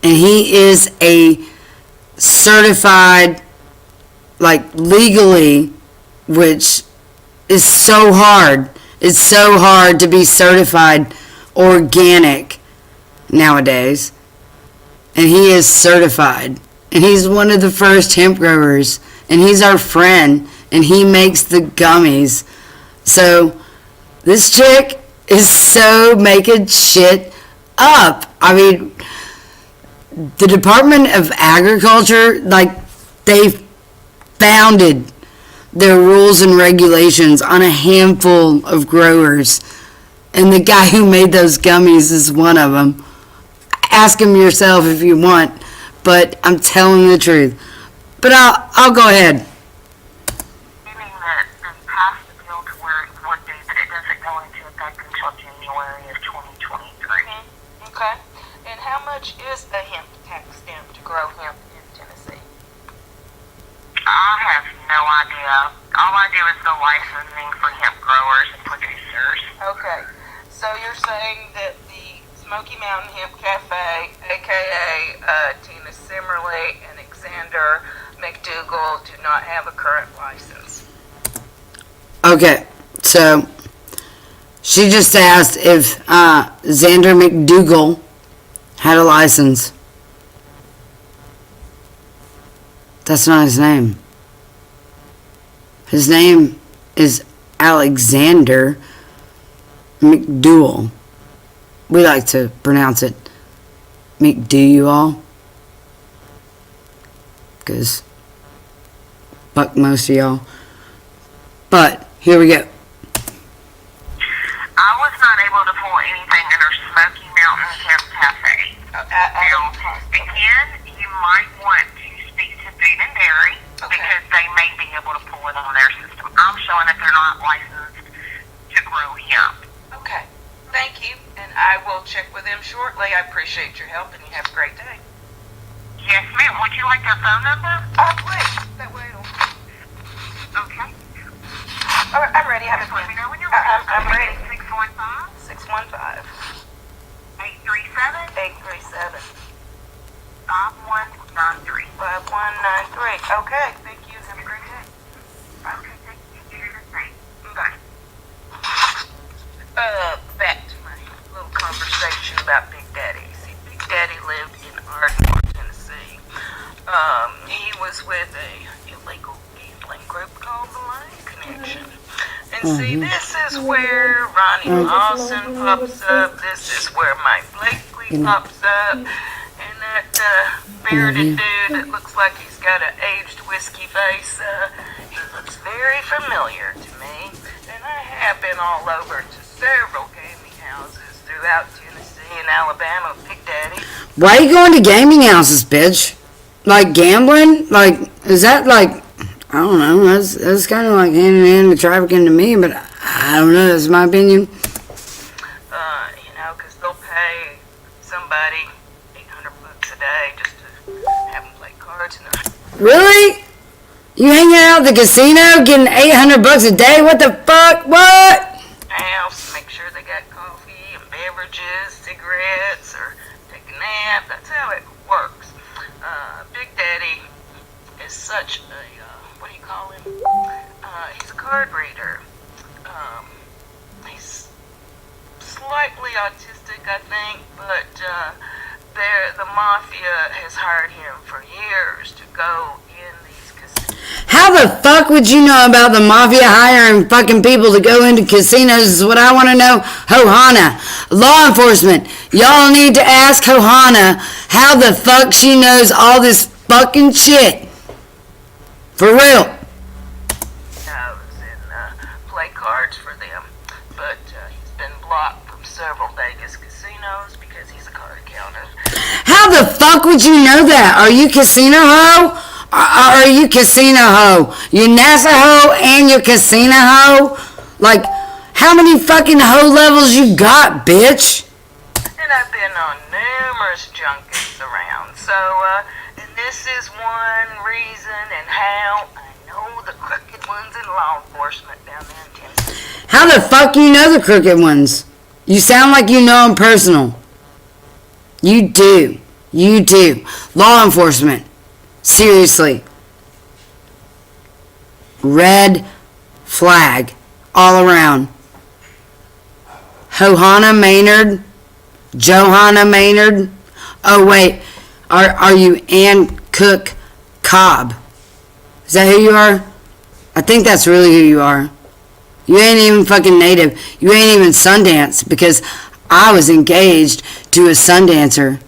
Speaker 4: And he is a certified, like legally, which is so hard. It's so hard to be certified organic nowadays. And he is certified. And he's one of the first hemp growers. And he's our friend. And he makes the gummies. So, this chick is so making shit up. I mean, the Department of Agriculture, like, they founded their rules and regulations on a handful of growers. And the guy who made those gummies is one of them. Ask him yourself if you want, but I'm telling the truth. But I'll go ahead.
Speaker 8: Meaning that they passed the bill to where it would be, but it doesn't go into effect until January of 2023.
Speaker 7: Okay. And how much is a hemp tax stamp to grow hemp in Tennessee?
Speaker 8: I have no idea. All I do is the licensing for hemp growers and producers.
Speaker 7: Okay. So you're saying that the Smoky Mountain Hemp Cafe, aka Tina Simmerly and Alexander McDougal, do not have a current license.
Speaker 4: Okay, so she just asked if Xander McDougal had a license. That's not his name. His name is Alexander McDougal. We like to pronounce it McDougal, because fuck most of y'all. But here we go.
Speaker 8: I was not able to pull anything under Smoky Mountain Hemp Cafe. Now, again, you might want to speak to Food and Dairy because they may be able to pull it on their system. I'm showing that they're not licensed to grow hemp.
Speaker 7: Okay. Thank you. And I will check with them shortly. I appreciate your help and you have a great day.
Speaker 8: Yes, ma'am. Would you like their phone number?
Speaker 7: Please. That way it'll...
Speaker 8: Okay.
Speaker 7: All right, I'm ready. I'm
Speaker 8: Let me know when you're ready.
Speaker 7: I'm ready.
Speaker 8: 615 837 5193.
Speaker 7: 5193. Okay. Thank you. Have a great day.
Speaker 8: Okay, thank you. You do the same.
Speaker 7: Bye. Back to my little conversation about Big Daddy. See, Big Daddy lived in Ardmore, Tennessee. He was with a illegal gambling group called the Lion Connection. And see, this is where Ronnie Lawson pops up. This is where Mike Blakely pops up. And that bearded dude that looks like he's got an aged whiskey face, he looks very familiar to me. And I have been all over to several gaming houses throughout Tennessee and Alabama, Big Daddy.
Speaker 4: Why are you going to gaming houses, bitch? Like gambling? Like, is that like, I don't know, that's kind of like hand in hand with trafficking to me, but I don't know, that's my opinion.
Speaker 7: You know, because they'll pay somebody $800 a day just to have them play cards.
Speaker 4: Really? You hanging out at the casino getting $800 a day? What the fuck? What?
Speaker 7: House, make sure they got coffee and beverages, cigarettes, or take a nap. That's how it works. Big Daddy is such a, what do you call him? He's a card reader. He's slightly autistic, I think, but the mafia has hired him for years to go in these casinos.
Speaker 4: How the fuck would you know about the mafia hiring fucking people to go into casinos is what I want to know. Johanna, law enforcement, y'all need to ask Johanna how the fuck she knows all this fucking shit. For real.
Speaker 7: Knows and play cards for them, but he's been blocked from several Vegas casinos because he's a card counter.
Speaker 4: How the fuck would you know that? Are you casino hoe? Are you casino hoe? You NASA hoe and you casino hoe? Like, how many fucking hoe levels you got, bitch?
Speaker 7: And I've been on numerous junkets around, so, and this is one reason and how I know the crooked ones in law enforcement down there in Tennessee.
Speaker 4: How the fuck you know the crooked ones? You sound like you know them personal. You do. You do. Law enforcement. Seriously. Red flag all around. Johanna Maynard. Oh wait, are you Ann Cook Cobb? Is that who you are? I think that's really who you are. You ain't even fucking native. You ain't even Sundance, because I was engaged to a Sundancer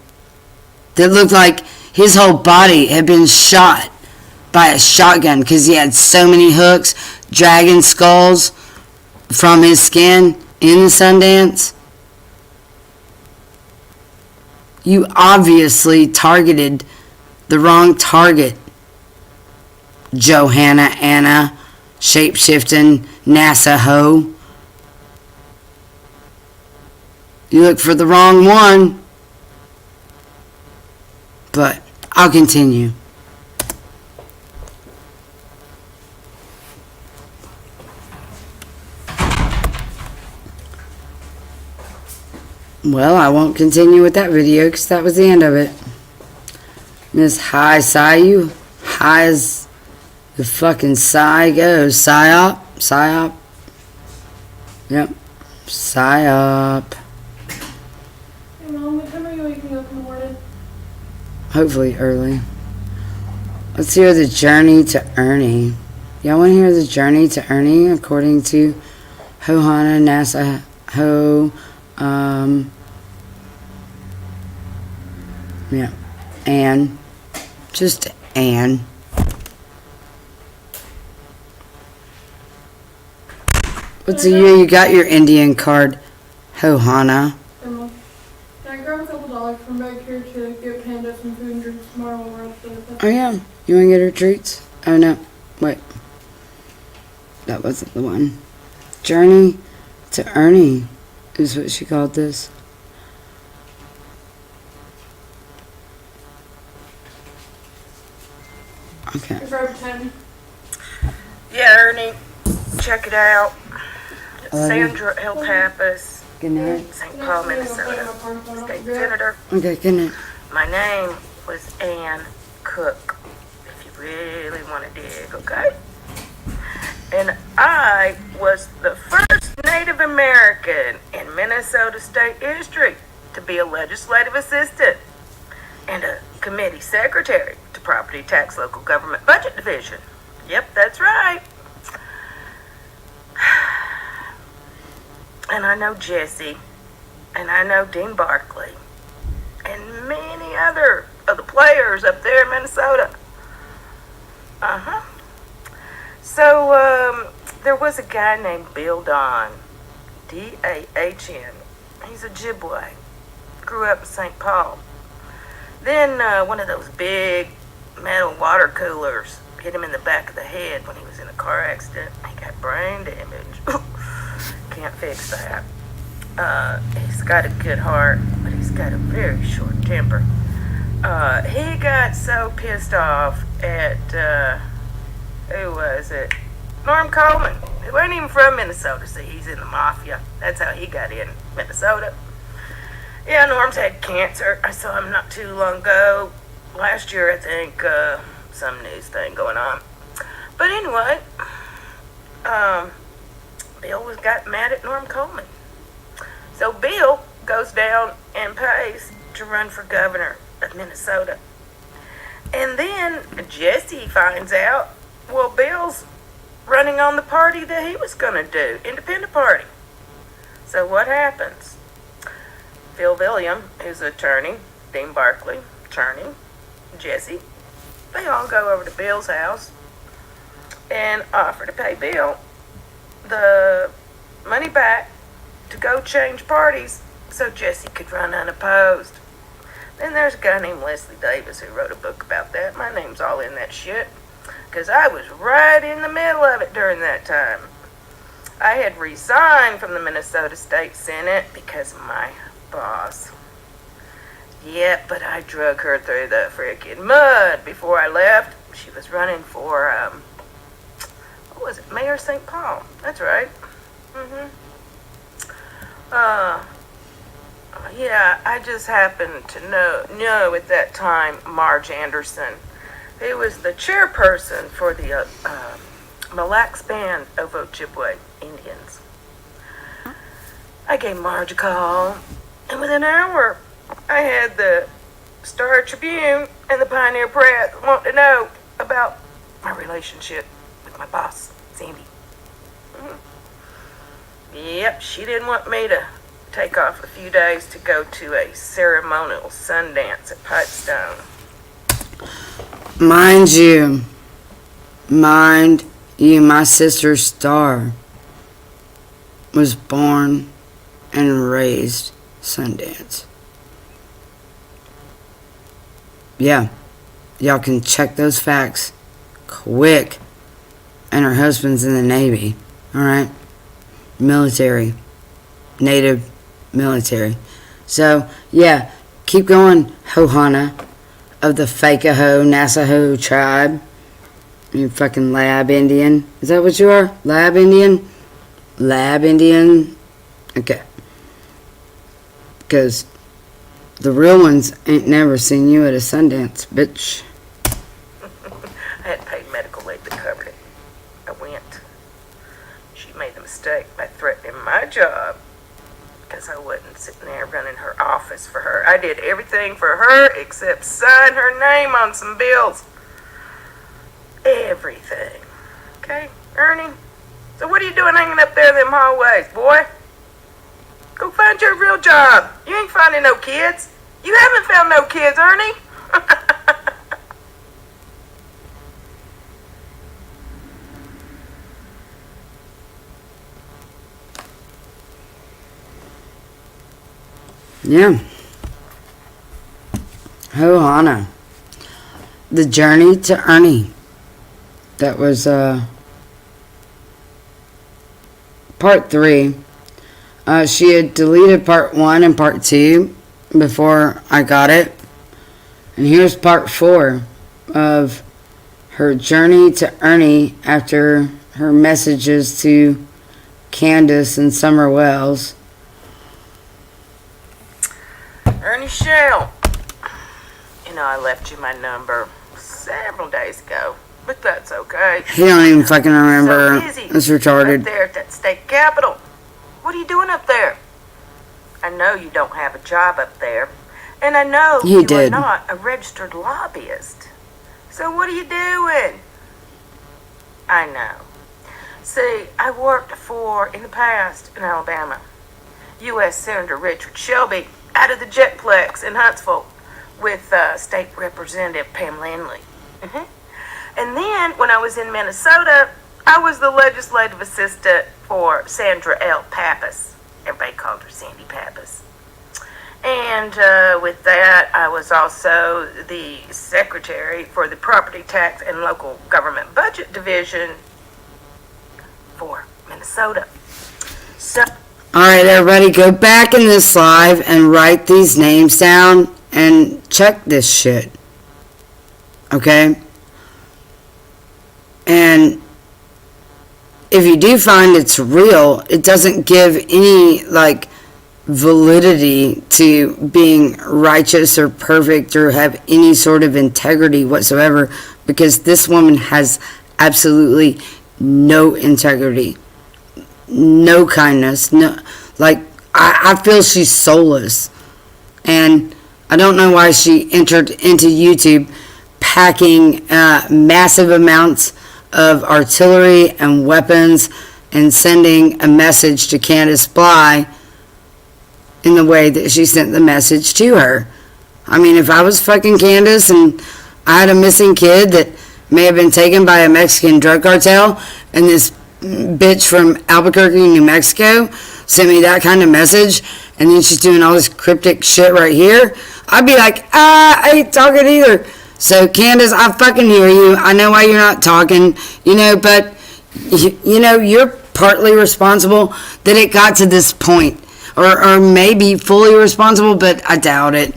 Speaker 4: that looked like his whole body had been shot by a shotgun because he had so many hooks, dragon skulls from his skin in the Sundance. You obviously targeted the wrong target, Johanna, Anna, shape-shifting NASA hoe. You look for the wrong one. But I'll continue. Well, I won't continue with that video because that was the end of it. Miss High Psyu, high as the fucking Psy goes. Psyop, psyop. Yep, psyop.
Speaker 9: Hey Mom, what time are you waking up in the morning?
Speaker 4: Hopefully early. Let's hear the journey to Ernie. Y'all want to hear the journey to Ernie according to Johanna, NASA, yeah, Anne. Just Anne. What's the year you got your Indian card, Johanna?
Speaker 9: Hey Mom, can I grab a couple dollars from back here to get Panda some food and drinks tomorrow when we're at the...
Speaker 4: Oh yeah, you want to get her treats? Oh no, wait. That wasn't the one. Journey to Ernie is what she called this. Okay.
Speaker 9: It's right 10.
Speaker 7: Yeah, Ernie, check it out. It's
Speaker 4: 11.
Speaker 7: Sandra L. Pappas,
Speaker 4: Good night.
Speaker 7: St. Paul, Minnesota, State Senator.
Speaker 4: Okay, good night.
Speaker 7: My name was Ann Cook, if you really want to dig, okay? And I was the first Native American in Minnesota state history to be a legislative assistant and a committee secretary to Property Tax Local Government Budget Division. Yep, that's right. And I know Jesse, and I know Dean Barkley, and many other of the players up there in Minnesota. Uh-huh. So, there was a guy named Bill Don, D-A-H-N. He's a Ojibwe. Grew up in St. Paul. Then, one of those big metal water coolers hit him in the back of the head when he was in a car accident. He got brain damage. Can't fix that. He's got a good heart, but he's got a very short temper. He got so pissed off at, who was it? Norm Coleman, who ain't even from Minnesota. See, he's in the mafia. That's how he got in Minnesota. Yeah, Norm's had cancer. I saw him not too long ago. Last year, I think, some news thing going on. But anyway, Bill got mad at Norm Coleman. So Bill goes down and pays to run for governor of Minnesota. And then Jesse finds out, well, Bill's running on the party that he was going to do, independent party. So what happens? Phil William, who's an attorney, Dean Barkley, attorney, Jesse, they all go over to Bill's house and offer to pay Bill the money back to go change parties so Jesse could run unopposed. Then there's a guy named Leslie Davis who wrote a book about that. My name's all in that shit because I was right in the middle of it during that time. I had resigned from the Minnesota State Senate because of my boss. Yep, but I drug her through the freaking mud before I left. She was running for, what was it, Mayor St. Paul. That's right. Yeah, I just happened to know at that time Marge Anderson, who was the chairperson for the Mille Lacs Band of Ojibwe Indians. I gave Marge a call, and within an hour, I had the Star Tribune and the Pioneer Press want to know about my relationship with my boss, Sandy. Yep, she didn't want me to take off a few days to go to a ceremonial Sundance at Pipestone.
Speaker 4: Mind you, my sister Star was born and raised Sundance. Yeah, y'all can check those facts quick. And her husband's in the Navy, alright? Military. Native military. So, yeah, keep going, Johanna, of the Fake-a-ho, NASA-ho tribe. You fucking lab Indian. Is that what you are? Lab Indian? Lab Indian? Okay. Because the real ones ain't never seen you at a Sundance, bitch.
Speaker 7: I hadn't paid medical leave that covered it. I went. She made the mistake by threatening my job because I wasn't sitting there running her office for her. I did everything for her except sign her name on some bills. Everything. Okay, Ernie? So what are you doing hanging up there in them hallways, boy? Go find your real job. You ain't finding no kids. You haven't found no kids, Ernie.
Speaker 4: Yeah. Johanna. The Journey to Ernie. That was part 3. She had deleted part 1 and part 2 before I got it. And here's part 4 of her journey to Ernie after her messages to Candace and Summer Wells.
Speaker 7: Ernie Shell. You know, I left you my number several days ago, but that's okay.
Speaker 4: He don't even fucking remember.
Speaker 7: So busy.
Speaker 4: It's retarded.
Speaker 7: Up there at that state capitol. What are you doing up there? I know you don't have a job up there, and I know you are not a registered lobbyist. So what are you doing? I know. See, I worked for, in the past, in Alabama, U.S. Senator Richard Shelby out of the Jetplex in Huntsville with State Representative Pam Lindley. And then, when I was in Minnesota, I was the legislative assistant for Sandra L. Pappas. Everybody called her Sandy Pappas. And with that, I was also the secretary for the Property Tax and Local Government Budget Division for Minnesota. So,
Speaker 4: alright, everybody, go back in this live and write these names down and check this shit. Okay? And if you do find it's real, it doesn't give any, like, validity to being righteous or perfect or have any sort of integrity whatsoever, because this woman has absolutely no integrity, no kindness, no, like, I feel she's soulless. And I don't know why she entered into YouTube packing massive amounts of artillery and weapons and sending a message to Candace Bly in the way that she sent the message to her. I mean, if I was fucking Candace and I had a missing kid that may have been taken by a Mexican drug cartel, and this bitch from Albuquerque, New Mexico sent me that kind of message, and then she's doing all this cryptic shit right here, I'd be like, I ain't talking either. So, Candace, I fucking hear you. I know why you're not talking, but, you're partly responsible that it got to this point. Or maybe fully responsible, but I doubt it,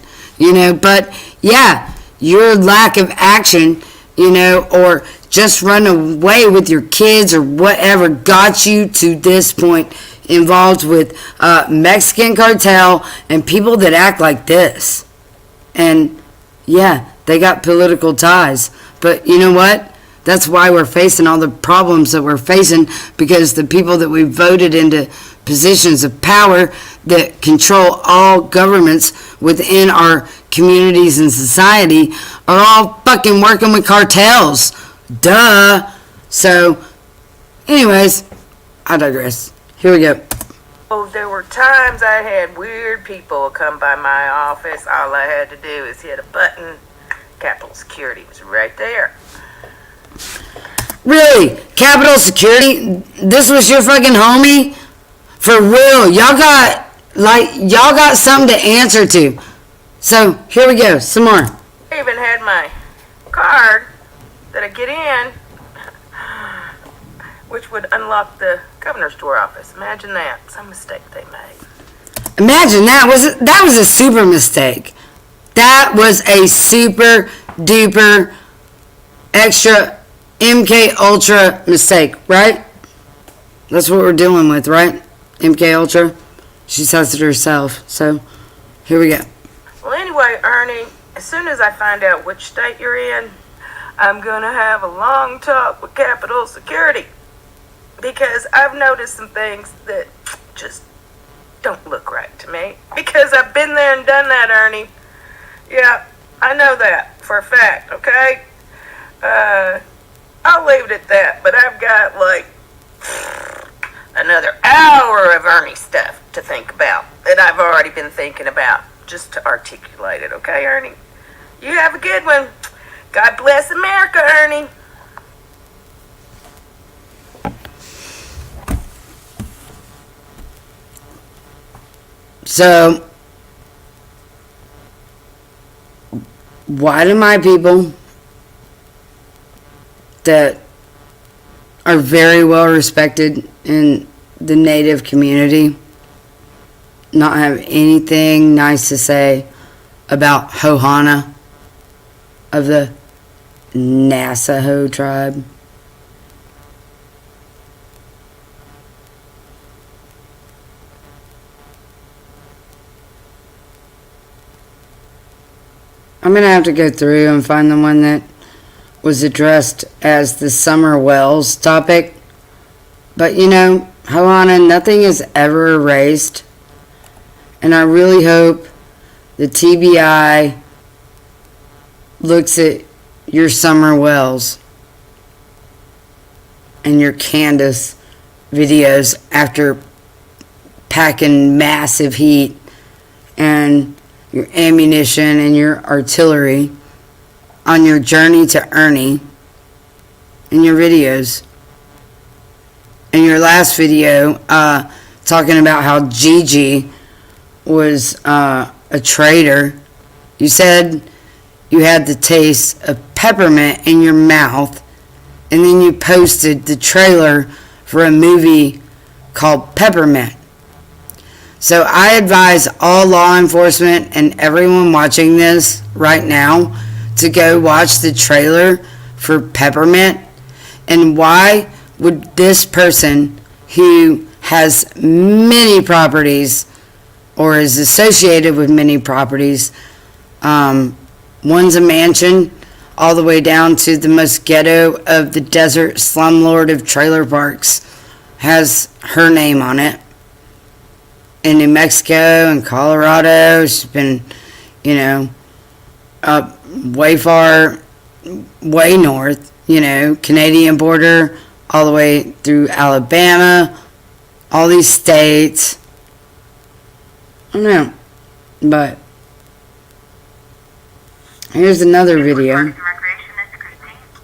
Speaker 4: But, yeah, your lack of action, or just run away with your kids or whatever got you to this point, involved with Mexican cartel and people that act like this. And, yeah, they got political ties. But you know what? That's why we're facing all the problems that we're facing, because the people that we voted into positions of power that control all governments within our communities and society are all fucking working with cartels. Duh. So, anyways, I digress. Here we go.
Speaker 7: Oh, there were times I had weird people come by my office. All I had to do is hit a button. Capitol Security was right there.
Speaker 4: Really? Capitol Security? This was your fucking homie? For real? Y'all got something to answer to. So, here we go. Some more.
Speaker 7: I even had my card that I get in, which would unlock the governor's door office. Imagine that. Some mistake they made.
Speaker 4: Imagine that. That was a super mistake. That was a super duper extra MK Ultra mistake, right? That's what we're dealing with, right? MK Ultra. She says it herself. So, here we go.
Speaker 7: Well, anyway, Ernie, as soon as I find out which state you're in, I'm gonna have a long talk with Capitol Security. Because I've noticed some things that just don't look right to me. Because I've been there and done that, Ernie. Yeah, I know that for a fact, okay? I'll leave it at that, but I've got like another hour of Ernie stuff to think about that I've already been thinking about, just to articulate it, okay, Ernie? You have a good one. God bless America, Ernie.
Speaker 4: So, why do my people that are very well respected in the Native community not have anything nice to say about Johanna of the Navajo tribe? I'm going to have to go through and find the one that was addressed as the summer wells topic. But you know, Johanna, nothing is ever erased. And I really hope the TBI looks at your summer wells and your Candace videos after packing massive heat and your ammunition and your artillery on your journey to Ernie in your videos. In your last video, talking about how Gigi was a traitor, you said you had the taste of peppermint in your mouth, and then you posted the trailer for a movie called Peppermint. So I advise all law enforcement and everyone watching this right now to go watch the trailer for Peppermint. And why would this person who has many properties or is associated with many properties, one's a mansion all the way down to the most ghetto of the desert slumlord of trailer parks, has her name on it. In New Mexico and Colorado, she's been, up way far, way north, Canadian border, all the way through Alabama, all these states. I don't know, but here's another video.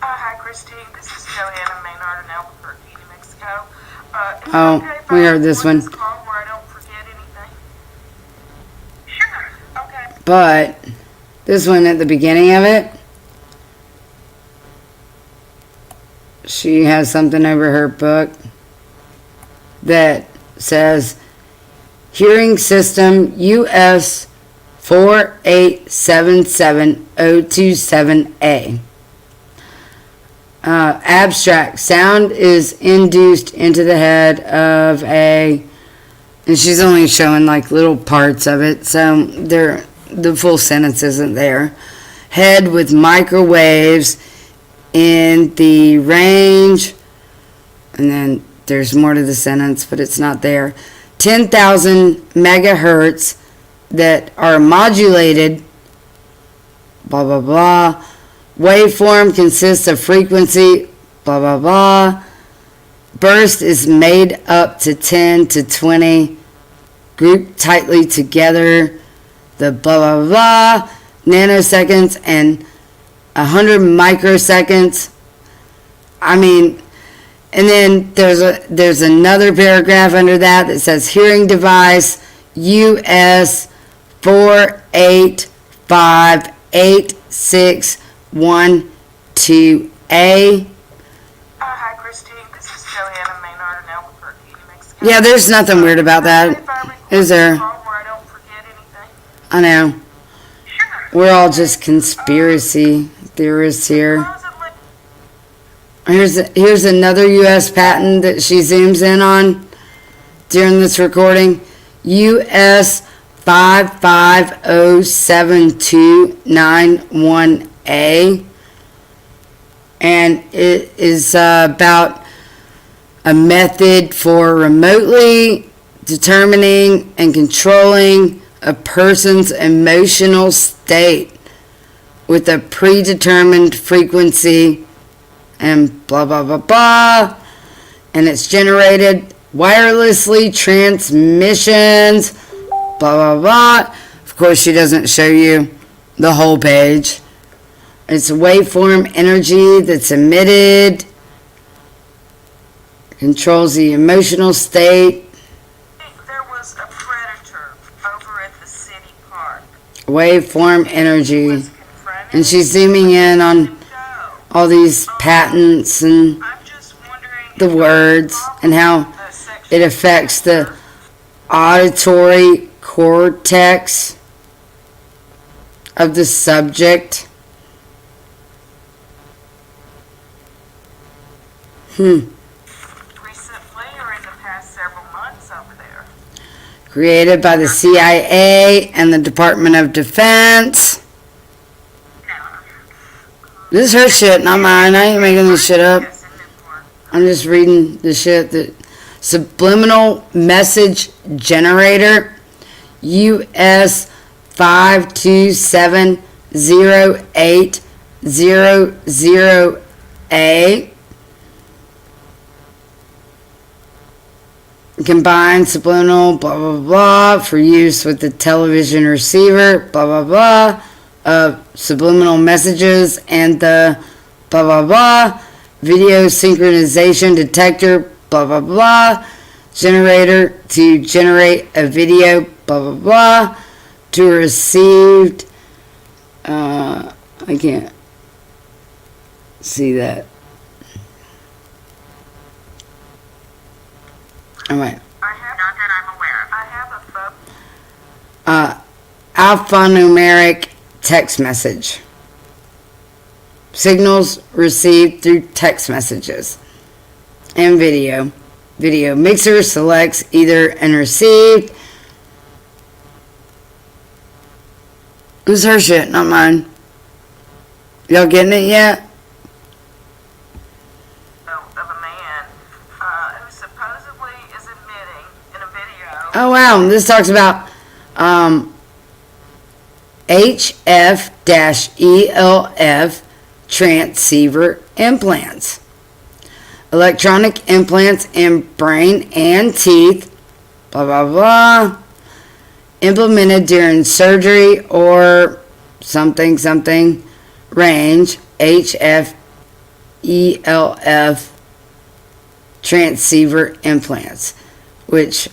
Speaker 7: Hi, Christine. This is Johanna, Maynard in Albuquerque, New Mexico.
Speaker 4: Oh, we heard this one. But this one at the beginning of it, she has something over her book that says Hearing System US 4877027A. Abstract. Sound is induced into the head of a... And she's only showing like little parts of it, so the full sentence isn't there. Head with microwaves in the range, and then there's more to the sentence, but it's not there. 10,000 megahertz that are modulated, blah, blah, blah. Waveform consists of frequency, blah, blah, blah. Burst is made up to 10 to 20 grouped tightly together, the blah blah blah, nanoseconds and 100 microseconds. I mean, and then there's another paragraph under that says hearing device US 4858612A.
Speaker 7: Hi, Christine. This is Johanna, Maynard, in Albuquerque, New Mexico.
Speaker 4: Yeah, there's nothing weird about that, is there?
Speaker 7: Where I don't forget anything.
Speaker 4: I know. We're all just conspiracy theorists here. Here's another U.S. patent that she zooms in on during this recording. US 5507291A. And it is about a method for remotely determining and controlling a person's emotional state with a predetermined frequency and blah blah blah blah, and it's generated wirelessly transmissions blah blah blah. Of course she doesn't show you the whole page. It's a waveform energy that's emitted, controls the emotional state.
Speaker 7: There was a predator over at the city park.
Speaker 4: Waveform energy. And she's zooming in on all these patents and the words and how it affects the auditory cortex of the subject.
Speaker 7: Recently, or in the past several months over there.
Speaker 4: Created by the CIA and the Department of Defense. This is her shit, not mine. I ain't making this shit up. I'm just reading the shit. The subliminal message generator, US 5270800A. Combined subliminal blah blah blah for use with the television receiver blah blah blah of subliminal messages and the blah blah blah video synchronization detector blah blah blah generator to generate a video blah blah blah to received I can't see that. All right.
Speaker 8: Not that I'm aware of. I have a
Speaker 4: alphanumeric text message. Signals received through text messages and video. Video mixer selects either and received. This is her shit, not mine. Y'all getting it yet? Oh wow, this talks about HF-ELF transceiver implants. Electronic implants in brain and teeth, blah blah blah, implemented during surgery or something range, HF-ELF transceiver implants, which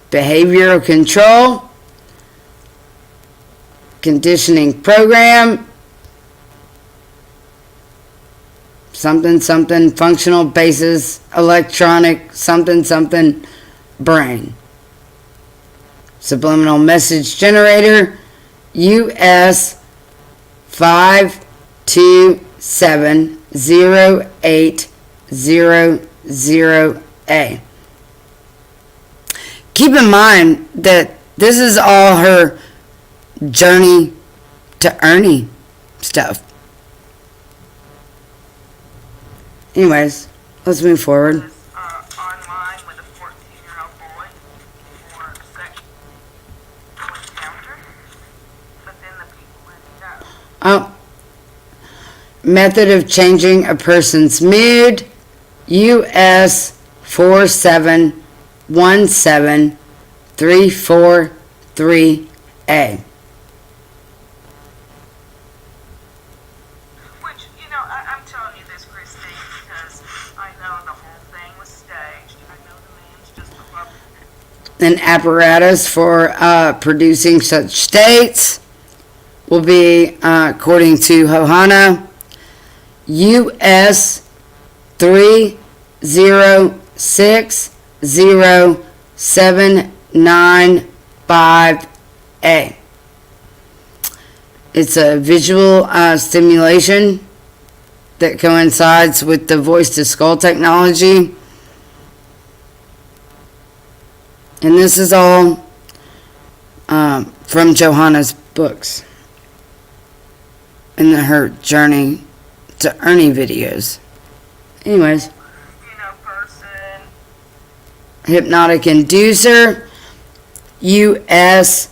Speaker 4: behavioral control, conditioning program, something functional basis, electronic something brain. Subliminal message generator, US 5270800A. Keep in mind that this is all her journey to Ernie stuff. Anyways, let's move forward.
Speaker 7: Online with a 14-year-old boy for sexual encounter, but then the people let it go.
Speaker 4: Oh. Method of changing a person's mood, US 4717 343A.
Speaker 7: Which, I'm telling you this, Christine, because I know the whole thing was staged. I know the man's just a love.
Speaker 4: An apparatus for producing such states will be, according to Johanna, US 3060795A. It's a visual stimulation that coincides with the voice-to-skull technology. And this is all from Johanna's books and her journey to Ernie videos. Anyways,
Speaker 7: Person.
Speaker 4: hypnotic inducer, US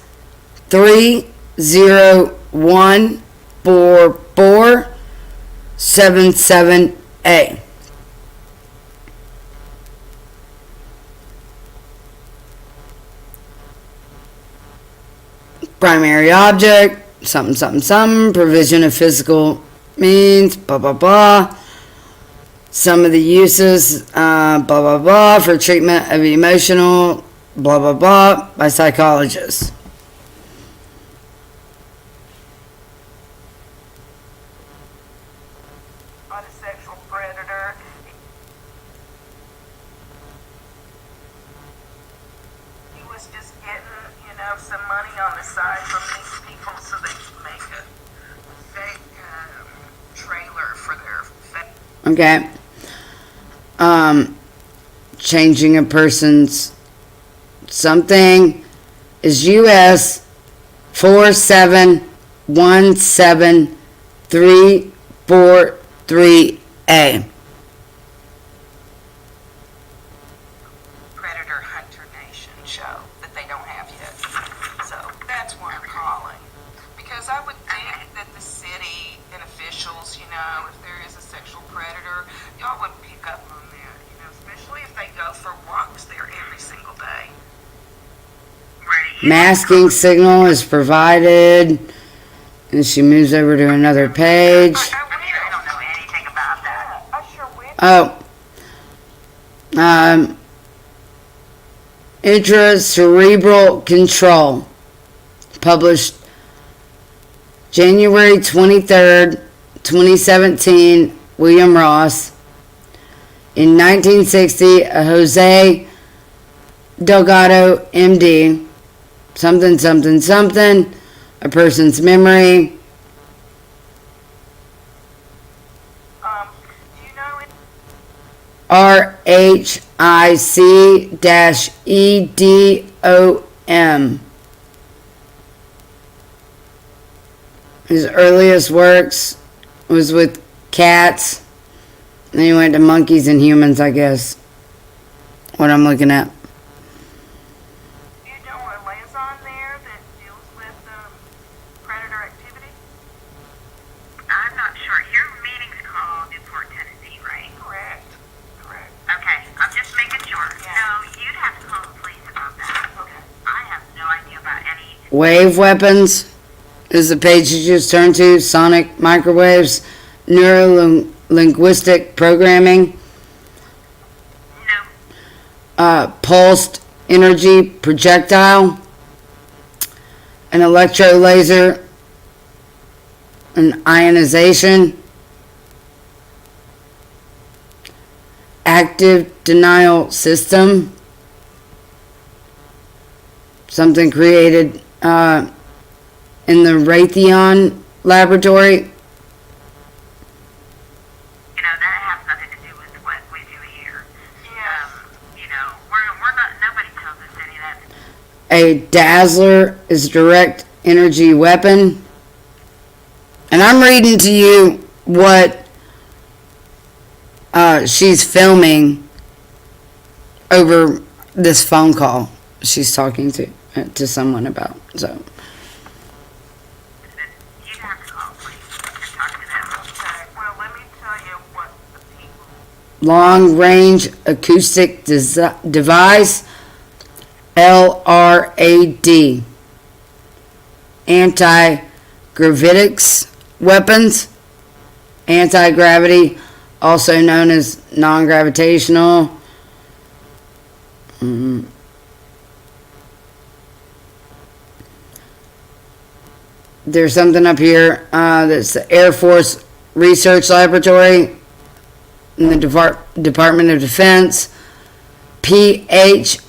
Speaker 4: 3014477A. Primary object, something, something, something, provision of physical means, blah, blah, blah. Some of the uses, blah, blah, blah, for treatment of emotional, blah, blah, blah, by psychologists.
Speaker 7: On a sexual predator. He was just getting, some money on the side from these people so they could make a fake trailer for their fake.
Speaker 4: Okay. Changing a person's something is US 4717343A.
Speaker 7: Predator Hunter Nation show that they don't have yet. So that's why I'm calling. Because I would think that the city and officials, if there is a sexual predator, y'all would pick up on that, especially if they go for walks there every single day.
Speaker 4: Masking signal is provided. And she moves over to another page.
Speaker 8: I don't know anything about that.
Speaker 7: I sure will.
Speaker 4: Intracerebral control. Published January 23rd, 2017, William Ross. In 1960, Jose Delgado, MD, something, something, something, a person's memory.
Speaker 7: Do you know it?
Speaker 4: RHIC-EDOM. His earliest works was with cats. Then he went to monkeys and humans, I guess. What I'm looking at.
Speaker 7: Do you know a liaison there that deals with predator activity?
Speaker 8: I'm not sure. Your meeting's called Newport, Tennessee, right?
Speaker 7: Correct.
Speaker 8: Okay, I'm just making sure. No, you'd have to call the police about that.
Speaker 7: Okay.
Speaker 8: I have no idea about any.
Speaker 4: Wave weapons is the page you just turned to. Sonic microwaves, neuro-linguistic programming,
Speaker 8: No.
Speaker 4: pulsed energy projectile, an electro laser, an ionization, active denial system, something created in the Raytheon laboratory.
Speaker 8: That has nothing to do with what we do here.
Speaker 7: Yeah.
Speaker 8: We're not, nobody tells us any of that.
Speaker 4: A dazzler is a direct energy weapon. And I'm reading to you what she's filming over this phone call she's talking to someone about. So
Speaker 8: You'd have to call the police and talk to them.
Speaker 7: Okay. Well, let me tell you what the people.
Speaker 4: long range acoustic device, LRAD. Anti-gravitics weapons. Anti-gravity, also known as non-gravitational. There's something up here that's the Air Force Research Laboratory in the Department of Defense. PHASR.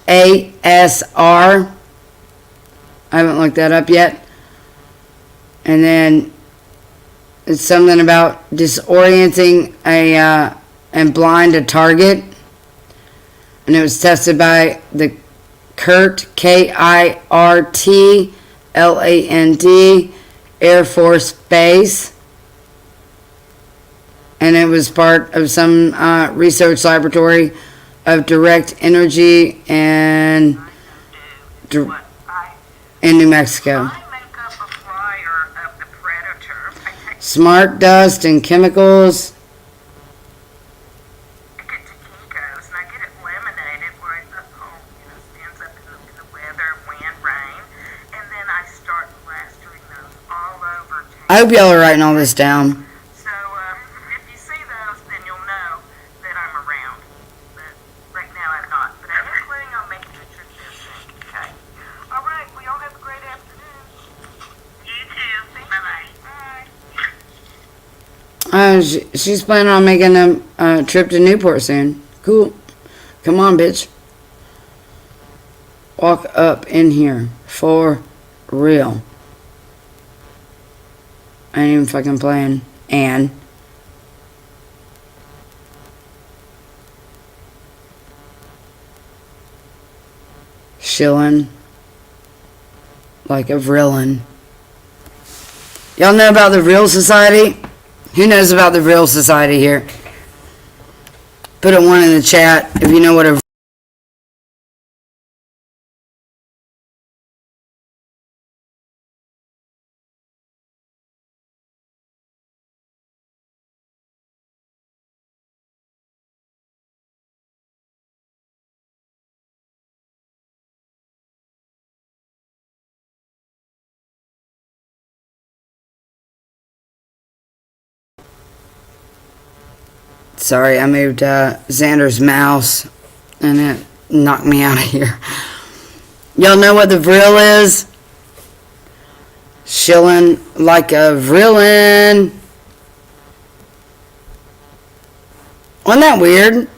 Speaker 4: I haven't looked that up yet. And then it's something about disorienting and blind a target. And it was tested by the KIRT, KIRTLAND, Air Force Base. And it was part of some research laboratory of direct energy and in New Mexico. Smart dust and chemicals.
Speaker 8: I get taquitos and I get it laminated where it stands up in the weather, wind, rain, and then I start plastering those all over.
Speaker 4: I hope y'all are writing all this down.
Speaker 8: So if you see those, then you'll know that I'm around. But right now I'm not. But I'm planning on making a trip this week. Okay. All right. Well, y'all have a great afternoon. You too. Bye-bye. Bye.
Speaker 4: She's planning on making a trip to Newport soon. Cool. Come on, bitch. Walk up in here. For real. I ain't even fucking playing. And shilling like a vrillin. Y'all know about the Vril Society? Who knows about the Vril Society here? Put a 1 in the chat if you know what a Sorry, I moved Xander's mouse and it knocked me out of here. Y'all know what the Vril is? Shilling like a vrillin. Wasn't that weird?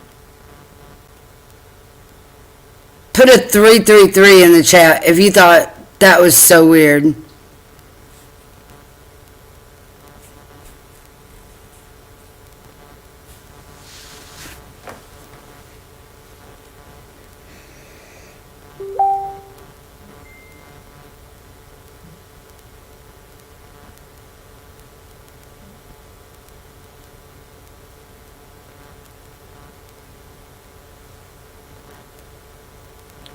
Speaker 4: Put a 333 in the chat if you thought that was so weird.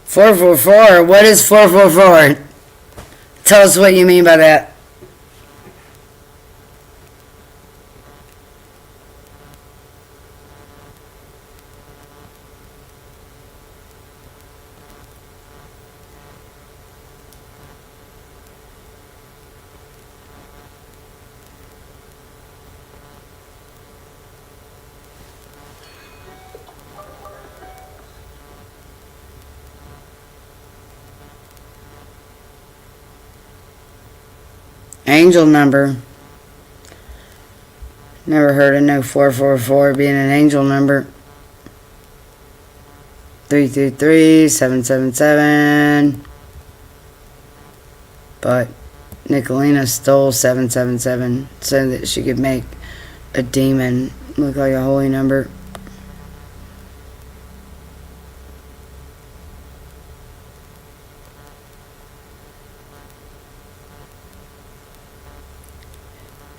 Speaker 4: "444? What is 444? Tell us what you mean by that." Angel number. Never heard of no 444 being an angel number. 333-777. But Nicolina stole 777 so that she could make a demon look like a holy number.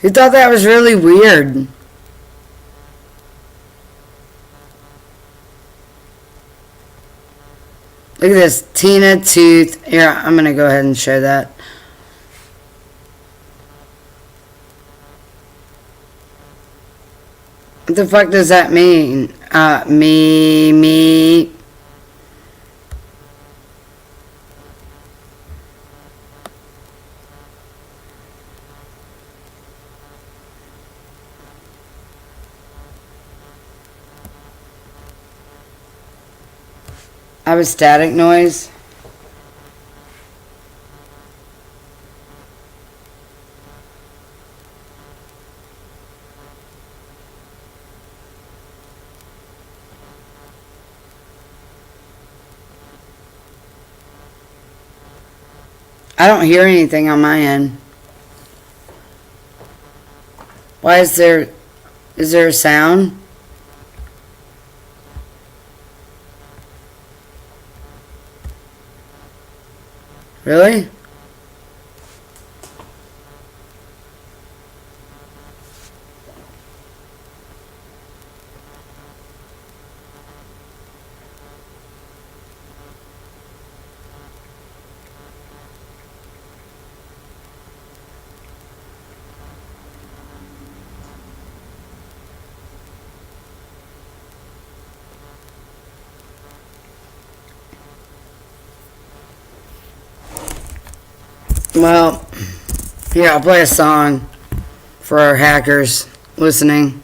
Speaker 4: Who thought that was really weird? Look at this. Tina Tooth. Here, I'm going to go ahead and show that. What the fuck does that mean? Me. I have a static noise. I don't hear anything on my end. Why is there a sound? Really? Well, here, I'll play a song for our hackers listening.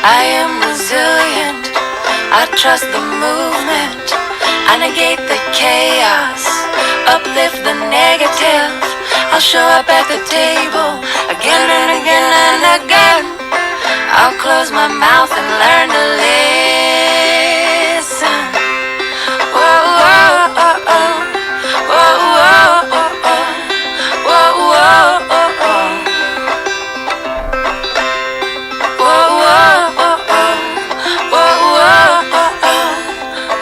Speaker 1: I am resilient, I trust the movement, I negate the chaos, uplift the negative. I'll show up at the table again and again and again. I'll close my mouth and learn to listen. Whoa, whoa, oh, oh. Whoa, whoa, oh, oh. Whoa, whoa, oh, oh. Whoa, whoa, oh, oh. Whoa, whoa, oh, oh.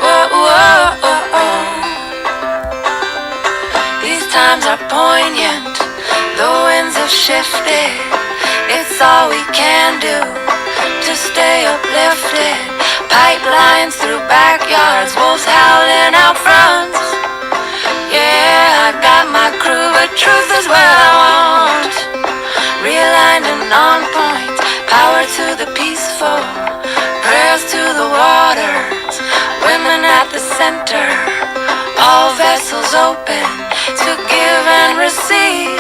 Speaker 1: Whoa, whoa, oh, oh. These times are poignant, the winds have shifted. It's all we can do to stay uplifted. Pipelines through backyards, wolves howling out fronts. Yeah, I got my crew, but truth is what I want. Realigned and on point, power to the peaceful, prayers to the waters, women at the center, all vessels open to give and receive.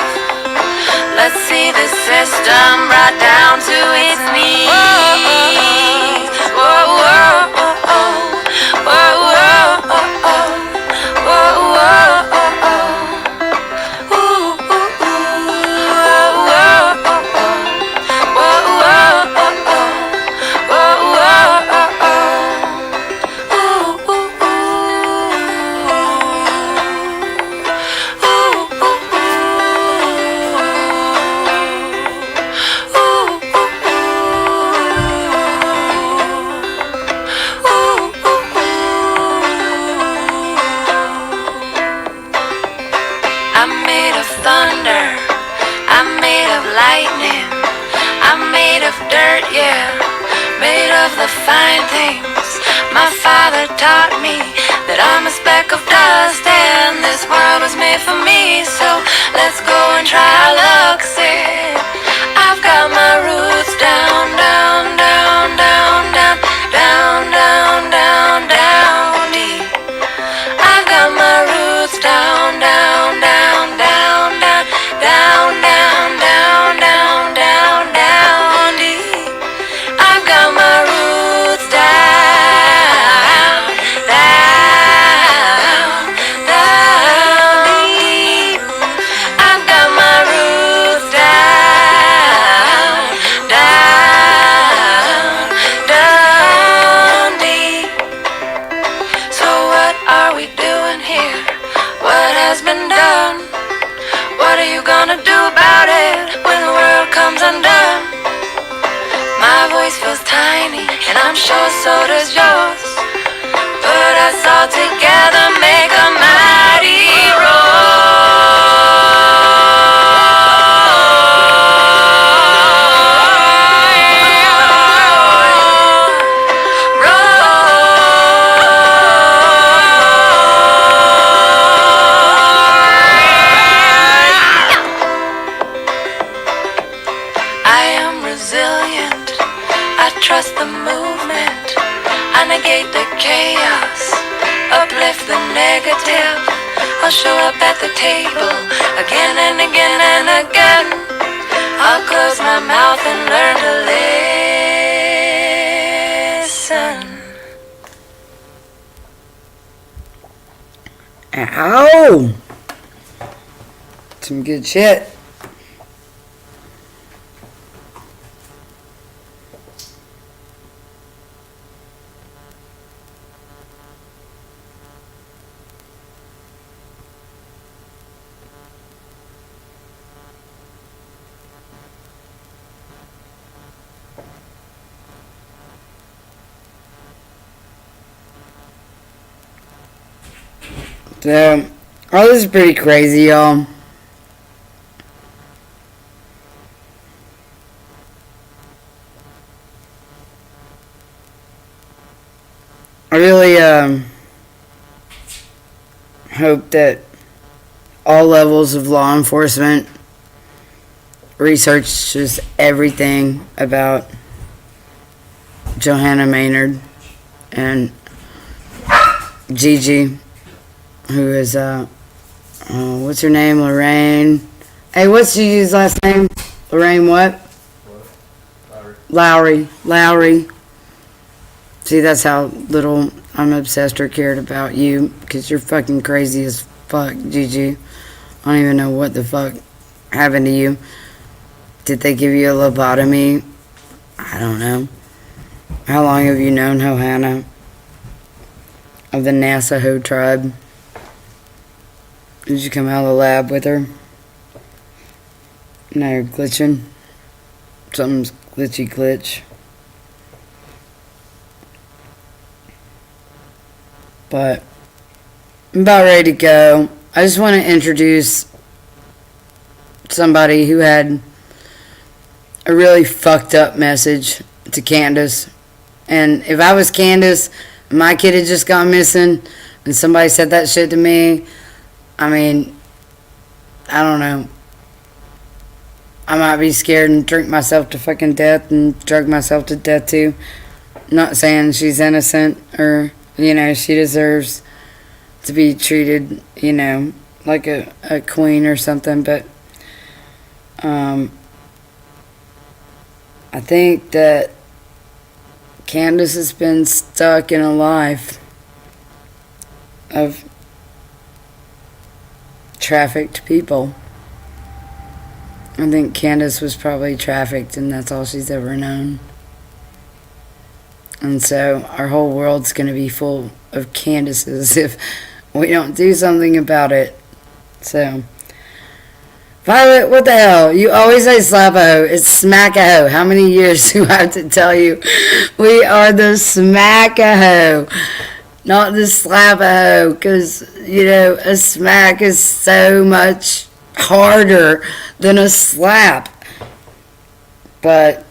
Speaker 1: Let's see the system brought down to its knees. Whoa, whoa, oh, oh. Whoa, whoa, oh, oh. Whoa, whoa, oh, oh. Ooh, ooh, ooh. Whoa, whoa, oh, oh. Whoa, whoa, oh, oh. Whoa, whoa, oh, oh. Ooh, ooh, ooh. Ooh, ooh, ooh. I'm made of thunder, I'm made of lightning, I'm made of dirt, yeah, made of the fine things. My father taught me that I'm a speck of dust and this world was made for me. So let's go and try our luck, see. I've got my roots down, down, down, down, down, down, down, down, down deep. I've got my roots down, down, down, down, down, down, down, down, down, down, down deep. I've got my roots down, down, down deep. I've got my roots down, down, down deep. So what are we doing here? What has been done? What are you gonna do about it when the world comes undone? My voice feels tiny, and I'm sure so does yours. Put us all together, make a mighty I am resilient, I trust the movement, I negate the chaos, uplift the negative. I'll show up at the table again and again and again. I'll close my mouth and learn to listen.
Speaker 4: Ow! Some good shit. So, all this is pretty crazy, y'all. I really hope that all levels of law enforcement researches everything about Johanna Maynard and Gigi, who is, what's her name? Lorraine. Hey, what's Gigi's last name? Lorraine what? Lowry. See, that's how little I'm obsessed or cared about you, because you're fucking crazy as fuck, Gigi. I don't even know what the fuck happened to you. Did they give you a lobotomy? I don't know. How long have you known Johanna of the Navajo tribe? Did you come out of the lab with her? Now you're glitching. Something's glitch. But I'm about ready to go. I just want to introduce somebody who had a really fucked up message to Candace. And if I was Candace, and my kid had just gone missing, and somebody said that shit to me, I mean, I don't know. I might be scared and drink myself to fucking death and drug myself to death too. Not saying she's innocent or, she deserves to be treated, like a queen or something, but I think that Candace has been stuck in a life of trafficked people. I think Candace was probably trafficked, and that's all she's ever known. And so our whole world's going to be full of Candaces if we don't do something about it. So, Violet, what the hell? You always say slap a hoe. It's smack a hoe. How many years do I have to tell you? We are the smack a hoe, not the slap a hoe. Because, a smack is so much harder than a slap. But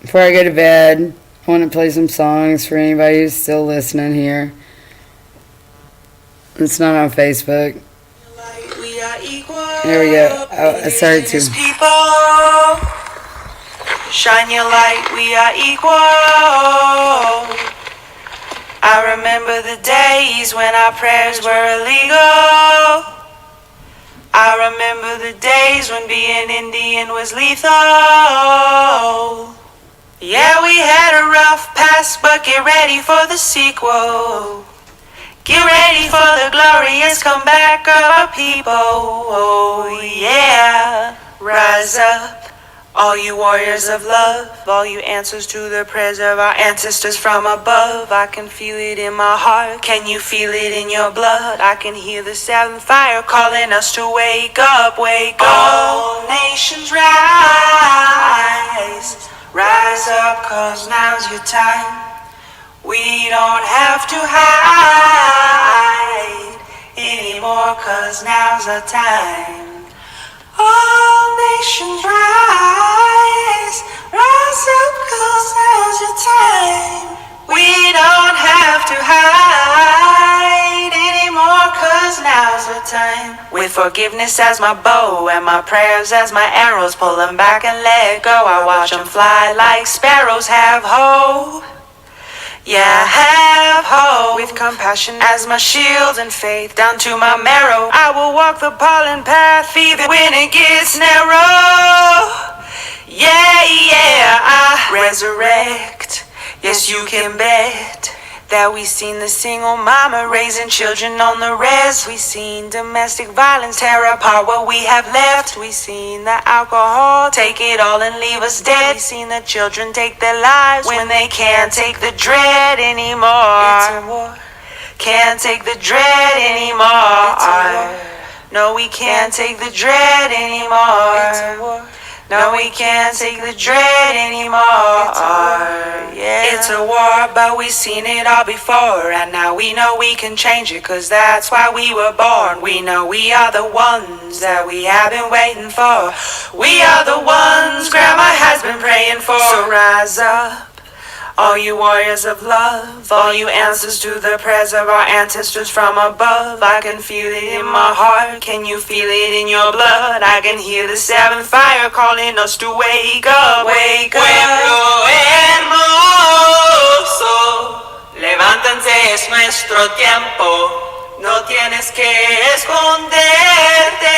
Speaker 4: before I go to bed, I want to play some songs for anybody who's still listening here. It's not on Facebook. Here we go. I started to.
Speaker 1: People, shine your light, we are equal. I remember the days when our prayers were illegal. I remember the days when being Indian was lethal. Yeah, we had a rough past, but get ready for the sequel. Get ready for the glorious comeback of our people. Oh yeah, rise up, all you warriors of love, all you answers to the prayers of our ancestors from above. I can feel it in my heart, can you feel it in your blood? I can hear the seventh fire calling us to wake up, wake up. All nations rise, rise up, cause now's your time. We don't have to hide anymore, cause now's the time. All nations rise, rise up, cause now's your time. We don't have to hide anymore, cause now's the time. With forgiveness as my bow and my prayers as my arrows, pull them back and let go. I watch them fly like sparrows, have hope.
Speaker 10: Yeah, I have hope with compassion as my shield and faith down to my marrow. I will walk the pollen path even when it gets narrow. Yeah, yeah, I resurrect. Yes, you can bet that we seen the single mama raising children on the res. We seen domestic violence tear apart what we have left. We seen the alcohol take it all and leave us dead. We seen the children take their lives when they can't take the dread anymore. It's a war. Can't take the dread anymore. It's a war. No, we can't take the dread anymore. It's a war. No, we can't take the dread anymore. It's a war, but we've seen it all before. And now we know we can change it, cause that's why we were born. We know we are the ones that we have been waiting for. We are the ones Grandma has been praying for. So rise up, all you warriors of love, all you answers to the prayers of our ancestors from above. I can feel it in my heart, can you feel it in your blood? I can hear the seventh fire calling us to wake up. Wake up. Pueblo hermoso, levántense, es nuestro tiempo. No tienes que esconderte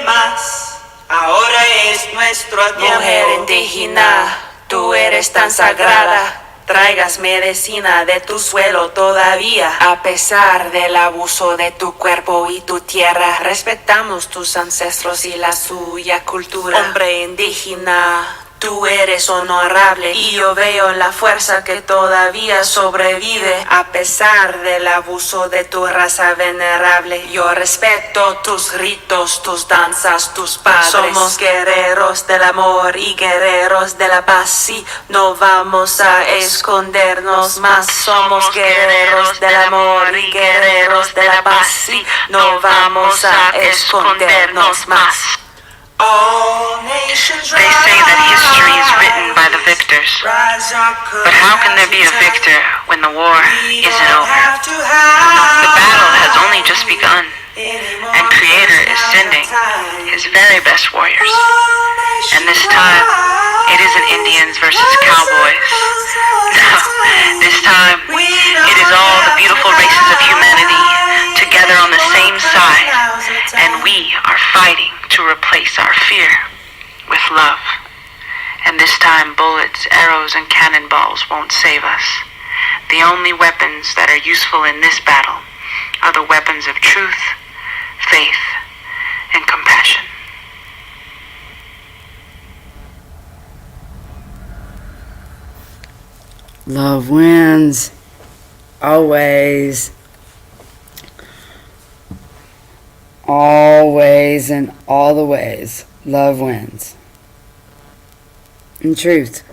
Speaker 10: más, ahora es nuestro tiempo. Mujer indígena, tú eres tan sagrada. Traigas medicina de tu suelo todavía. A pesar del abuso de tu cuerpo y tu tierra, respetamos tus ancestros y la suya cultura. Hombre indígena, tú eres honorable y yo veo la fuerza que todavía sobrevive. A pesar del abuso de tu raza venerable, yo respeto tus ritos, tus danzas, tus padres. Somos guerreros del amor y guerreros de la paz. Sí, no vamos a escondernos más. Somos guerreros del amor y guerreros de la paz. Sí, no vamos a escondernos más.
Speaker 11: They say that history is written by the victors. But how can there be a victor when the war isn't over? The battle has only just begun, and Creator is sending His very best warriors. And this time, it isn't Indians versus cowboys. No, this time, it is all the beautiful races of humanity together on the same side, and we are fighting to replace our fear with love. And this time bullets, arrows, and cannonballs won't save us. The only weapons that are useful in this battle are the weapons of truth, faith, and compassion.
Speaker 4: Love wins. Always. Always and all the ways. Love wins. In truth.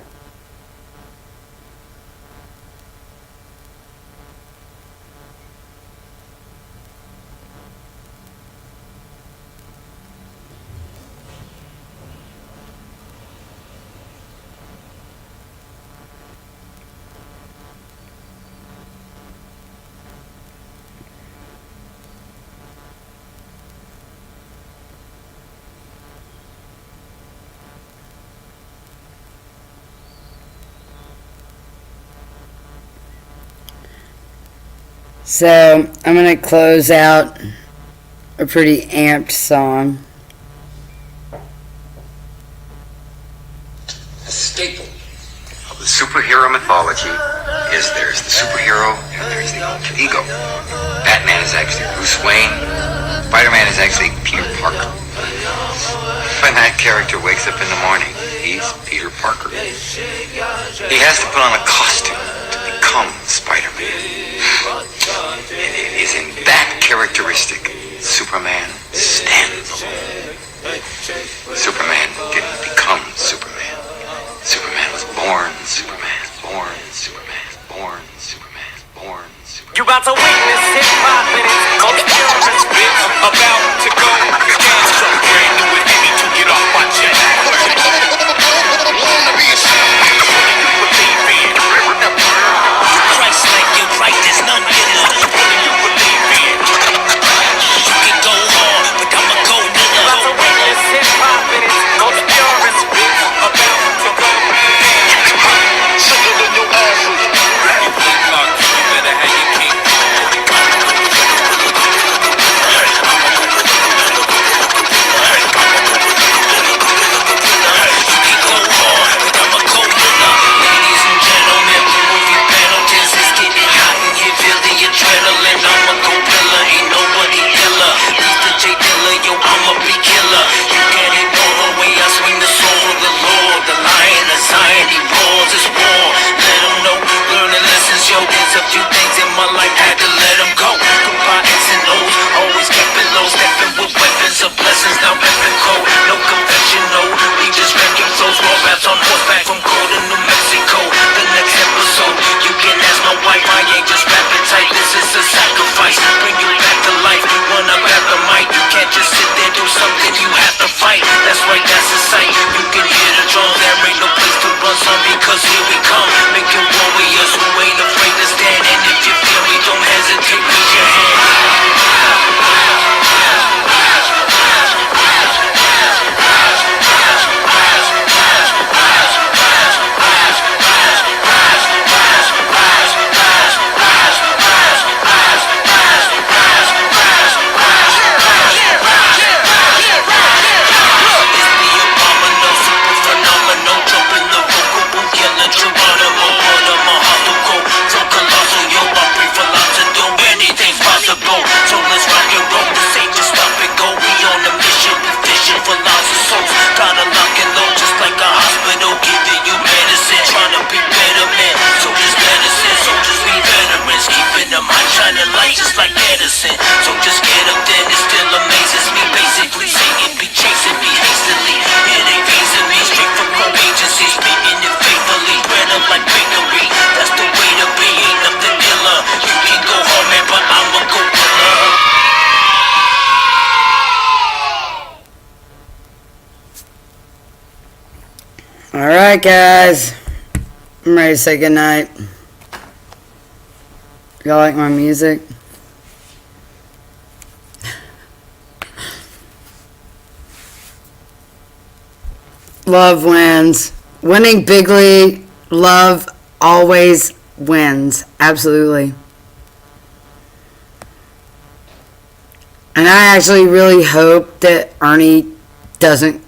Speaker 4: So, I'm going to close out a pretty amped song.
Speaker 12: A staple of the superhero mythology is there's the superhero and there's the alter ego. Batman is actually Bruce Wayne. Spider-Man is actually Peter Parker. When that character wakes up in the morning, he's Peter Parker. He has to put on a costume to become Spider-Man. And it is in that characteristic Superman stands. Superman didn't become Superman. Superman was born. Superman is born. Superman is born. Superman is born.
Speaker 1: You about to witness hip-hop and its most purest bits about to go down. Something brand new with me to get off my chest. Wanna be a champion? You believe in Christ-like and right, there's none better. What do you believe in? You can go hard, but I'ma go nigga. You about to witness hip-hop and its most purest
Speaker 4: Alright, guys. I'm ready to say goodnight. Y'all like my music? Love wins. Winning bigly, love always wins. Absolutely. And I actually really hope that Ernie doesn't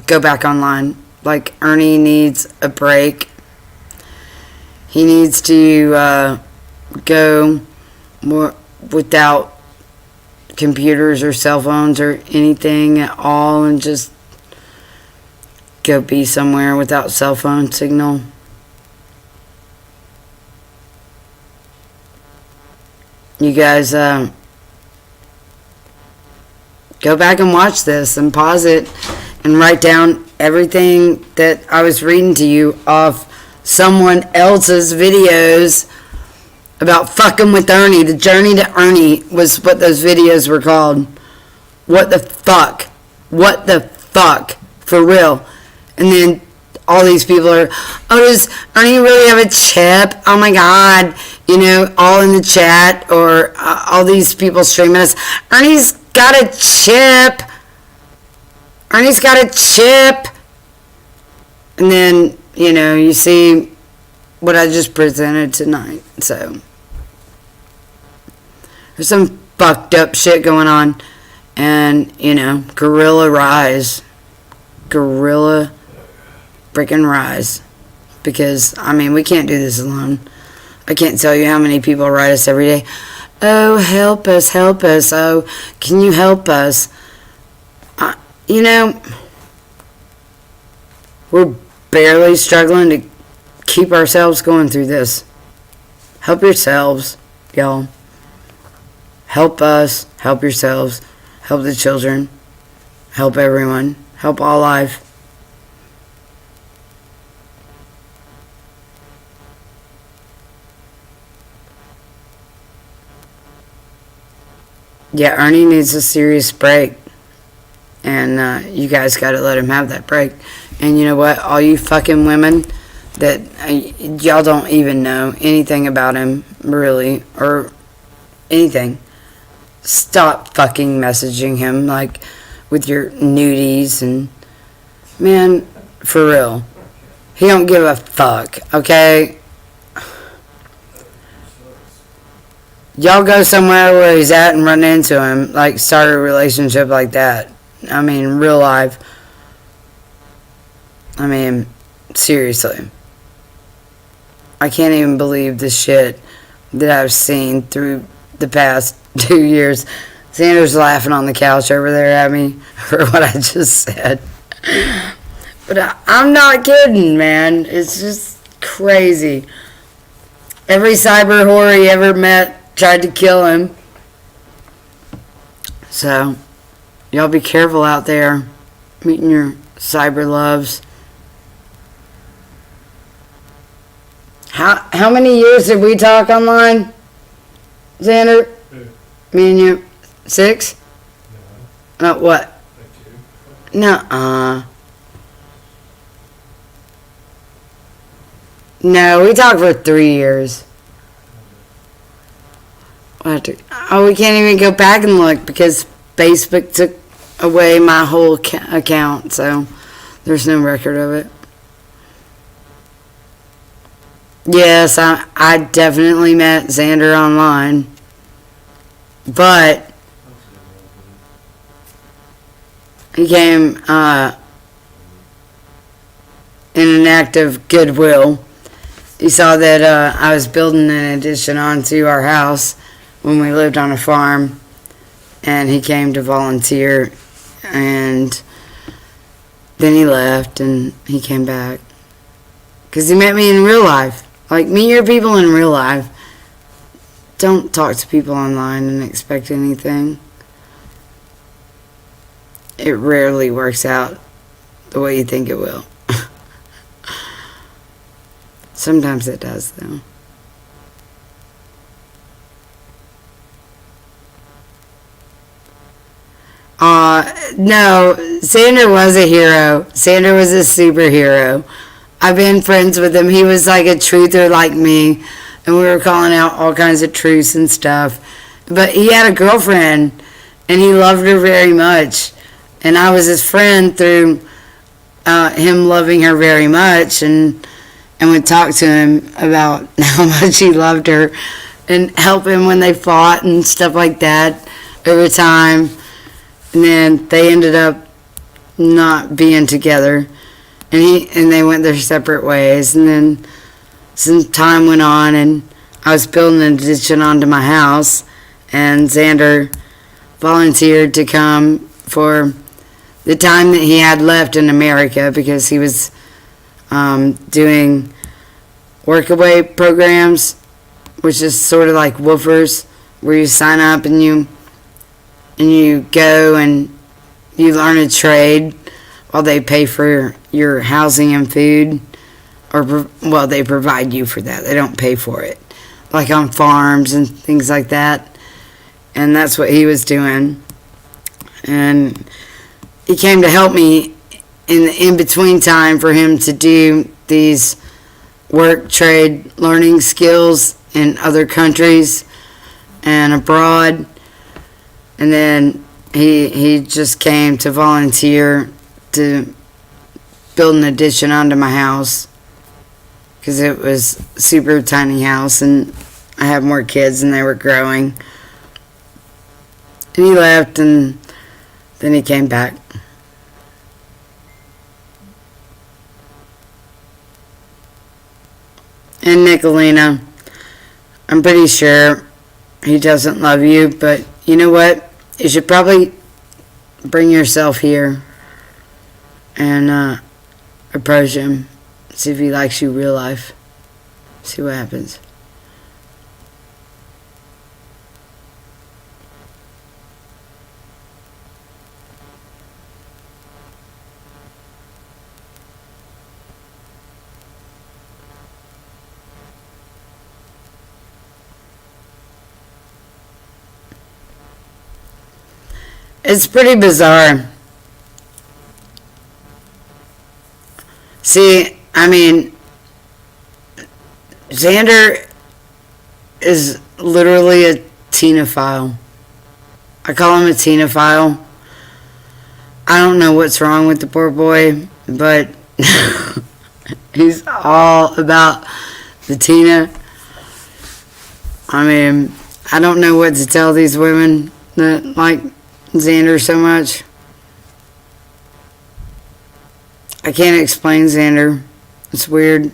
Speaker 4: go back online. Like, Ernie needs a break. He needs to go more without computers or cell phones or anything at all, and just go be somewhere without cell phone signal. You guys go back and watch this and pause it and write down everything that I was reading to you off someone else's videos about fucking with Ernie. The Journey to Ernie was what those videos were called. What the fuck? What the fuck? For real. And then all these people are, oh, does Ernie really have a chip? Oh my God. You know, all in the chat, or all these people streaming us. Ernie's got a chip. Ernie's got a chip. And then, you know, you see what I just presented tonight. So, there's some fucked up shit going on. And, you know, Gorilla Rise. Gorilla freaking Rise. Because, I mean, we can't do this alone. I can't tell you how many people write us every day. Oh, help us, help us. Oh, can you help us? You know, we're barely struggling to keep ourselves going through this. Help yourselves, y'all. Help us. Help yourselves. Help the children. Help everyone. Help all life. Yeah, Ernie needs a serious break. And you guys got to let him have that break. And you know what? All you fucking women that y'all don't even know anything about him, really, or anything. Stop fucking messaging him, like, with your nudies. And, man, for real. He don't give a fuck, okay? Y'all go somewhere where he's at and run into him. Like, start a relationship like that. I mean, real life. I mean, seriously. I can't even believe the shit that I've seen through the past 2 years. Xander's laughing on the couch over there at me for what I just said. But I'm not kidding, man. It's just crazy. Every cyber whore he ever met tried to kill him. So, y'all be careful out there meeting your cyber loves. How many years did we talk online, Xander? Me and you? 6? No. What? Nuh-uh. No, we talked for 3 years. Oh, we can't even go back and look because Facebook took away my whole account, so there's no record of it. Yes, I definitely met Xander online, but he came in an act of goodwill. He saw that I was building an addition onto our house when we lived on a farm, and he came to volunteer, and then he left and he came back because he met me in real life. Like, meet your people in real life. Don't talk to people online and expect anything. It rarely works out the way you think it will. Sometimes it does, though. No, Xander was a hero. Xander was a superhero. I've been friends with him. He was like a truther like me, and we were calling out all kinds of truths and stuff. But he had a girlfriend, and he loved her very much. And I was his friend through him loving her very much, and would talk to him about how much he loved her and help him when they fought and stuff like that over time. And then they ended up not being together, and they went their separate ways. And then some time went on, and I was building an addition onto my house, and Xander volunteered to come for the time that he had left in America, because he was doing workaway programs, which is sort of like woofers, where you sign up and you go and you learn a trade while they pay for your housing and food, or well, they provide you for that. They don't pay for it, like on farms and things like that. And that's what he was doing. And he came to help me in the in-between time for him to do these work, trade, learning skills in other countries and abroad. And then he just came to volunteer to build an addition onto my house, because it was a super tiny house and I had more kids and they were growing. And he left, and then he came back. And Nicolina, I'm pretty sure he doesn't love you, but you know what? You should probably bring yourself here and approach him. See if he likes you real life. See what happens. It's pretty bizarre. See, I mean, Xander is literally a tenophile. I call him a tenophile. I don't know what's wrong with the poor boy, but he's all about the Tina. I mean, I don't know what to tell these women that like Xander so much. I can't explain Xander. It's weird.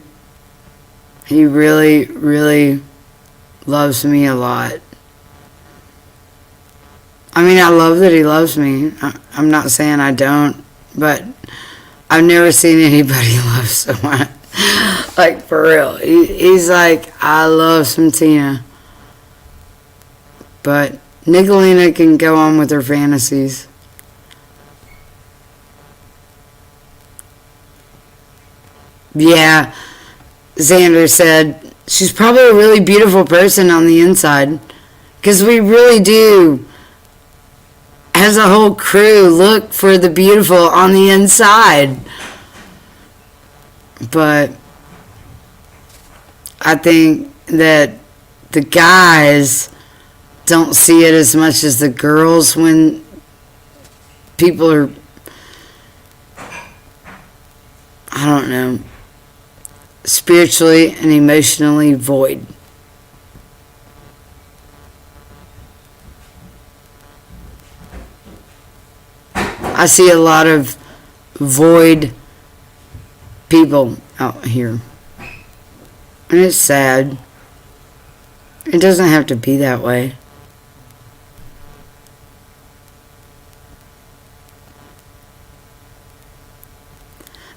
Speaker 4: He really, really loves me a lot. I mean, I love that he loves me. I'm not saying I don't, but I've never seen anybody love someone. Like, for real. He's like, I love some Tina. But Nicolina can go on with her fantasies. Yeah, Xander said, she's probably a really beautiful person on the inside. Because we really do, as a whole crew, look for the beautiful on the inside. But I think that the guys don't see it as much as the girls when people are, I don't know, spiritually and emotionally void. I see a lot of void people out here. And it's sad. It doesn't have to be that way.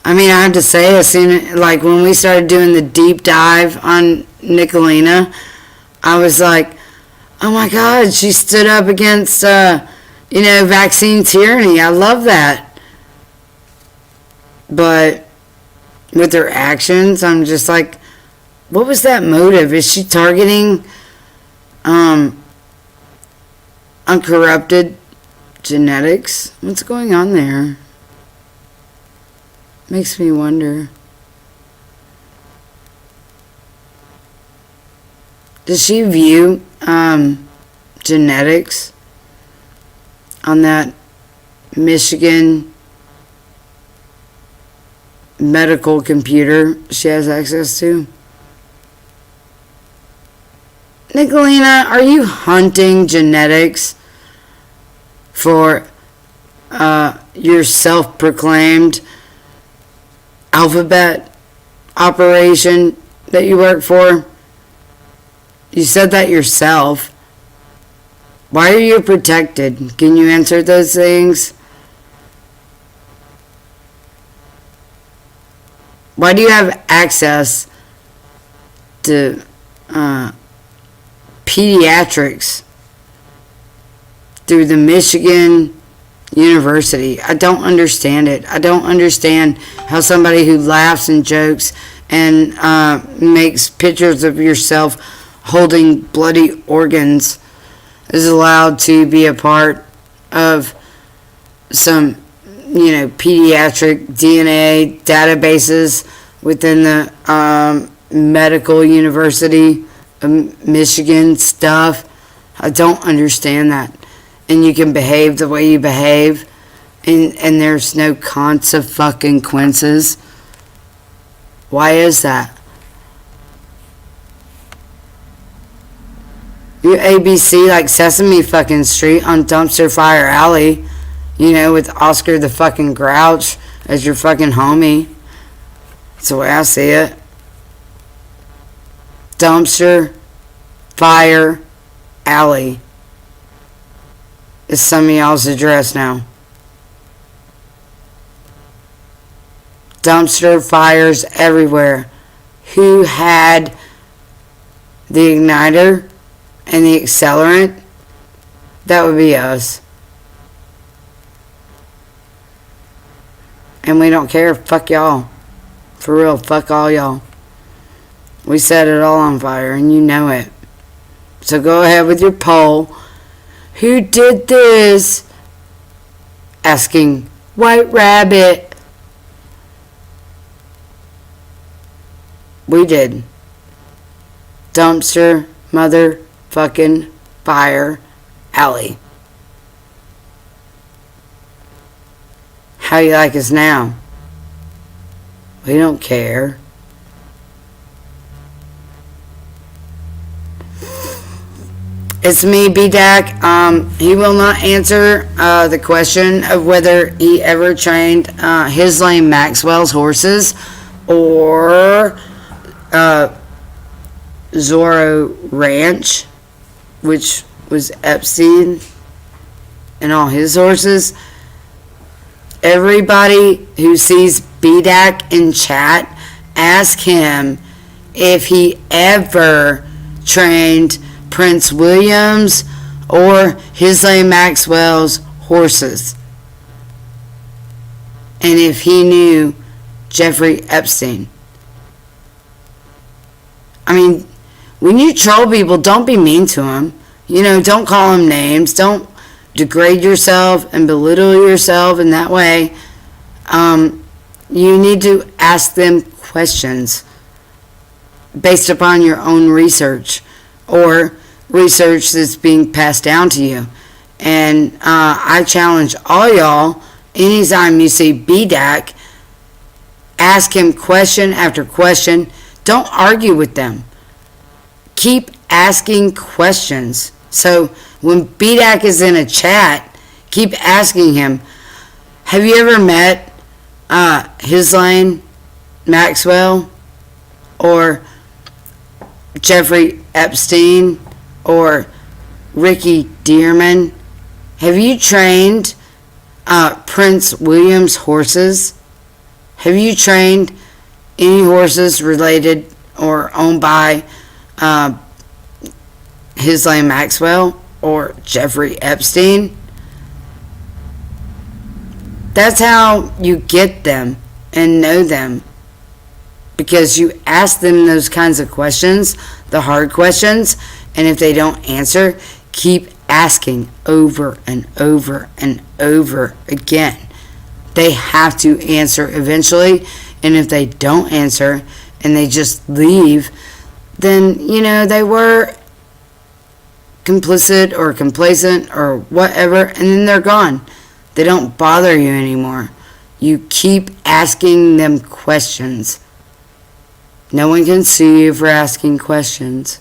Speaker 4: I mean, I have to say, as soon, like, when we started doing the deep dive on Nicolina, I was like, oh my God, she stood up against, vaccine tyranny. I love that. But with her actions, I'm just like, what was that motive? Is she targeting uncorrupted Genetics? What's going on there? Makes me wonder. Does she view genetics on that Michigan medical computer she has access to? Nicolina, are you hunting genetics for your self-proclaimed alphabet operation that you work for? You said that yourself. Why are you protected? Can you answer those things? Why do you have access to pediatrics through the Michigan University? I don't understand it. I don't understand how somebody who laughs and jokes and makes pictures of yourself holding bloody organs is allowed to be a part of some, pediatric DNA databases within the medical university of Michigan stuff. I don't understand that. And you can behave the way you behave, and there's no consequences. Why is that? You ABC like Sesame fucking Street on Dumpster Fire Alley, with Oscar the fucking Grouch as your fucking homie. That's the way I see it. Dumpster Fire Alley is some of y'all's address now. Dumpster fires everywhere. Who had the igniter and the accelerant? That would be us. And we don't care. Fuck y'all. For real, fuck all y'all. We set it all on fire, and you know it. So go ahead with your poll. Who did this? Asking White Rabbit. We did. Dumpster motherfucking fire alley. How you like us now? We don't care. It's me, B-Dak. He will not answer the question of whether he ever trained Hislane Maxwell's horses or Zorro Ranch, which was Epstein and all his horses. Everybody who sees B-Dak in chat, ask him if he ever trained Prince William's or Hislane Maxwell's horses, and if he knew Jeffrey Epstein. I mean, when you troll people, don't be mean to them. Don't call them names. Don't degrade yourself and belittle yourself in that way. You need to ask them questions based upon your own research or research that's being passed down to you. And I challenge all y'all, anytime you see B-Dak, ask him question after question. Don't argue with them. Keep asking questions. So when B-Dak is in a chat, keep asking him, have you ever met Hislane Maxwell or Jeffrey Epstein or Ricky Dearman? Have you trained Prince William's horses? Have you trained any horses related or owned by Hislane Maxwell or Jeffrey Epstein? That's how you get them and know them, because you ask them those kinds of questions, the hard questions, and if they don't answer, keep asking over and over and over again. They have to answer eventually, and if they don't answer and they just leave, then, they were complicit or complacent or whatever, and then they're gone. They don't bother you anymore. You keep asking them questions. No one can sue you for asking questions.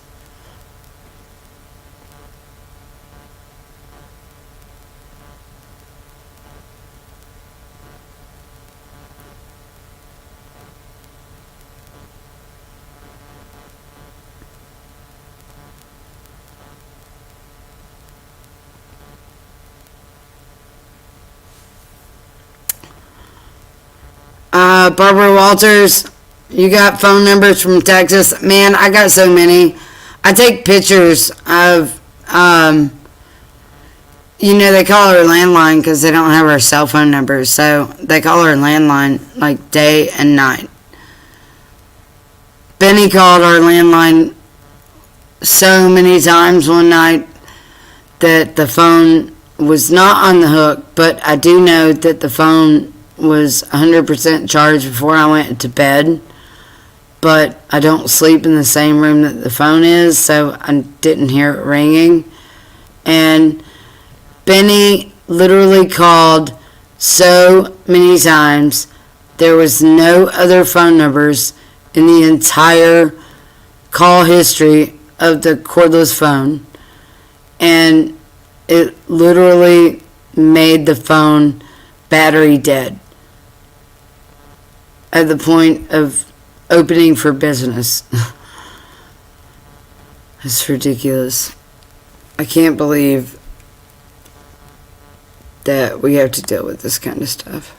Speaker 4: Barbara Walters, you got phone numbers from Texas? Man, I got so many. I take pictures of, they call her landline because they don't have her cell phone numbers, so they call her landline like day and night. Benny called our landline so many times one night that the phone was not on the hook, but I do know that the phone was 100% charged before I went to bed, but I don't sleep in the same room that the phone is, so I didn't hear it ringing. And Benny literally called so many times. There was no other phone numbers in the entire call history of the cordless phone, and it literally made the phone battery dead at the point of opening for business. It's ridiculous. I can't believe that we have to deal with this kind of stuff.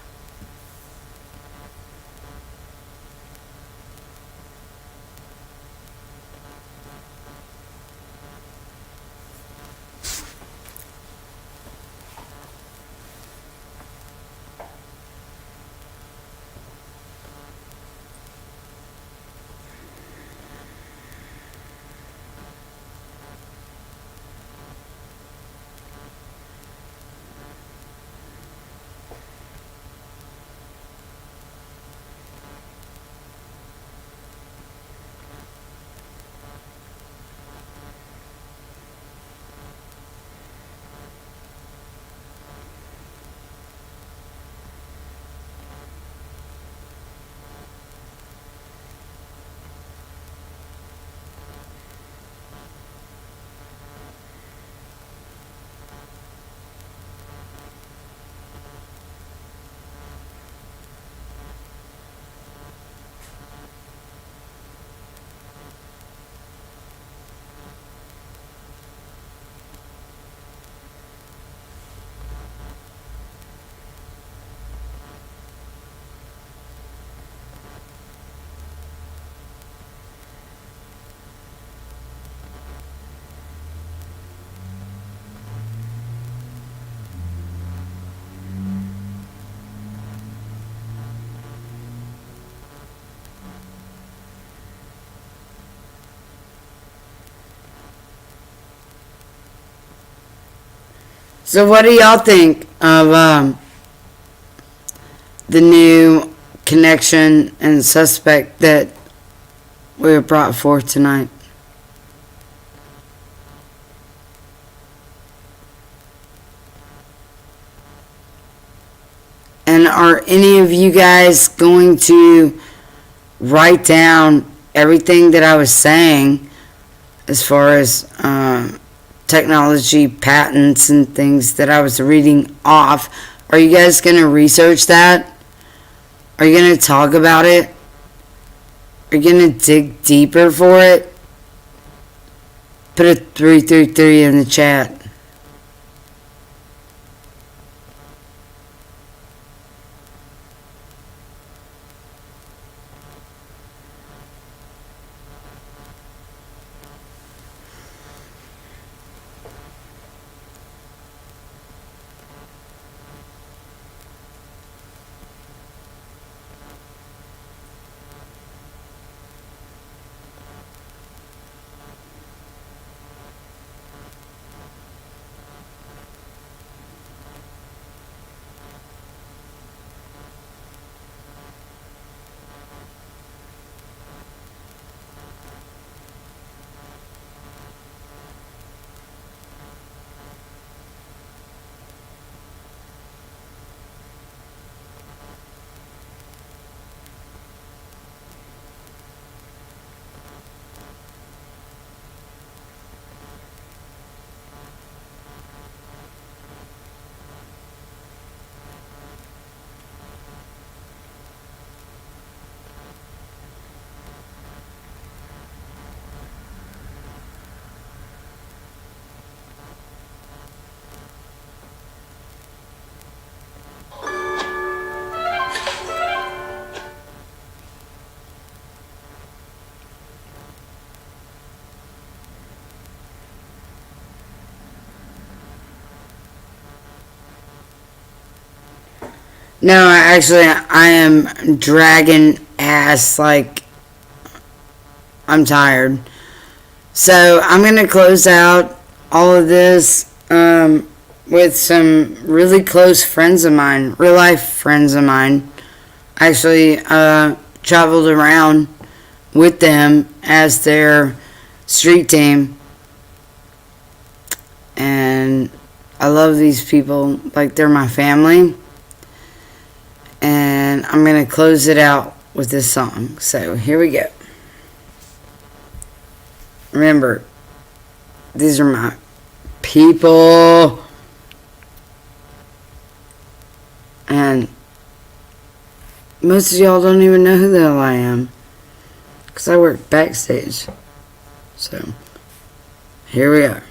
Speaker 4: So what do y'all think of the new connection and suspect that we were brought forth tonight? And are any of you guys going to write down everything that I was saying as far as technology patents and things that I was reading off? Are you guys going to research that? Are you going to talk about it? Are you going to dig deeper for it? Put a 333 in the chat. No, actually, I am dragging ass. Like, I'm tired. So, I'm going to close out all of this with some really close friends of mine, real life friends of mine. Actually, traveled around with them as their street team. And I love these people like they're my family. And I'm going to close it out with this song. So here we go. Remember, these are my people. And most of y'all don't even know who the hell I am. Because I work backstage. So, here we are.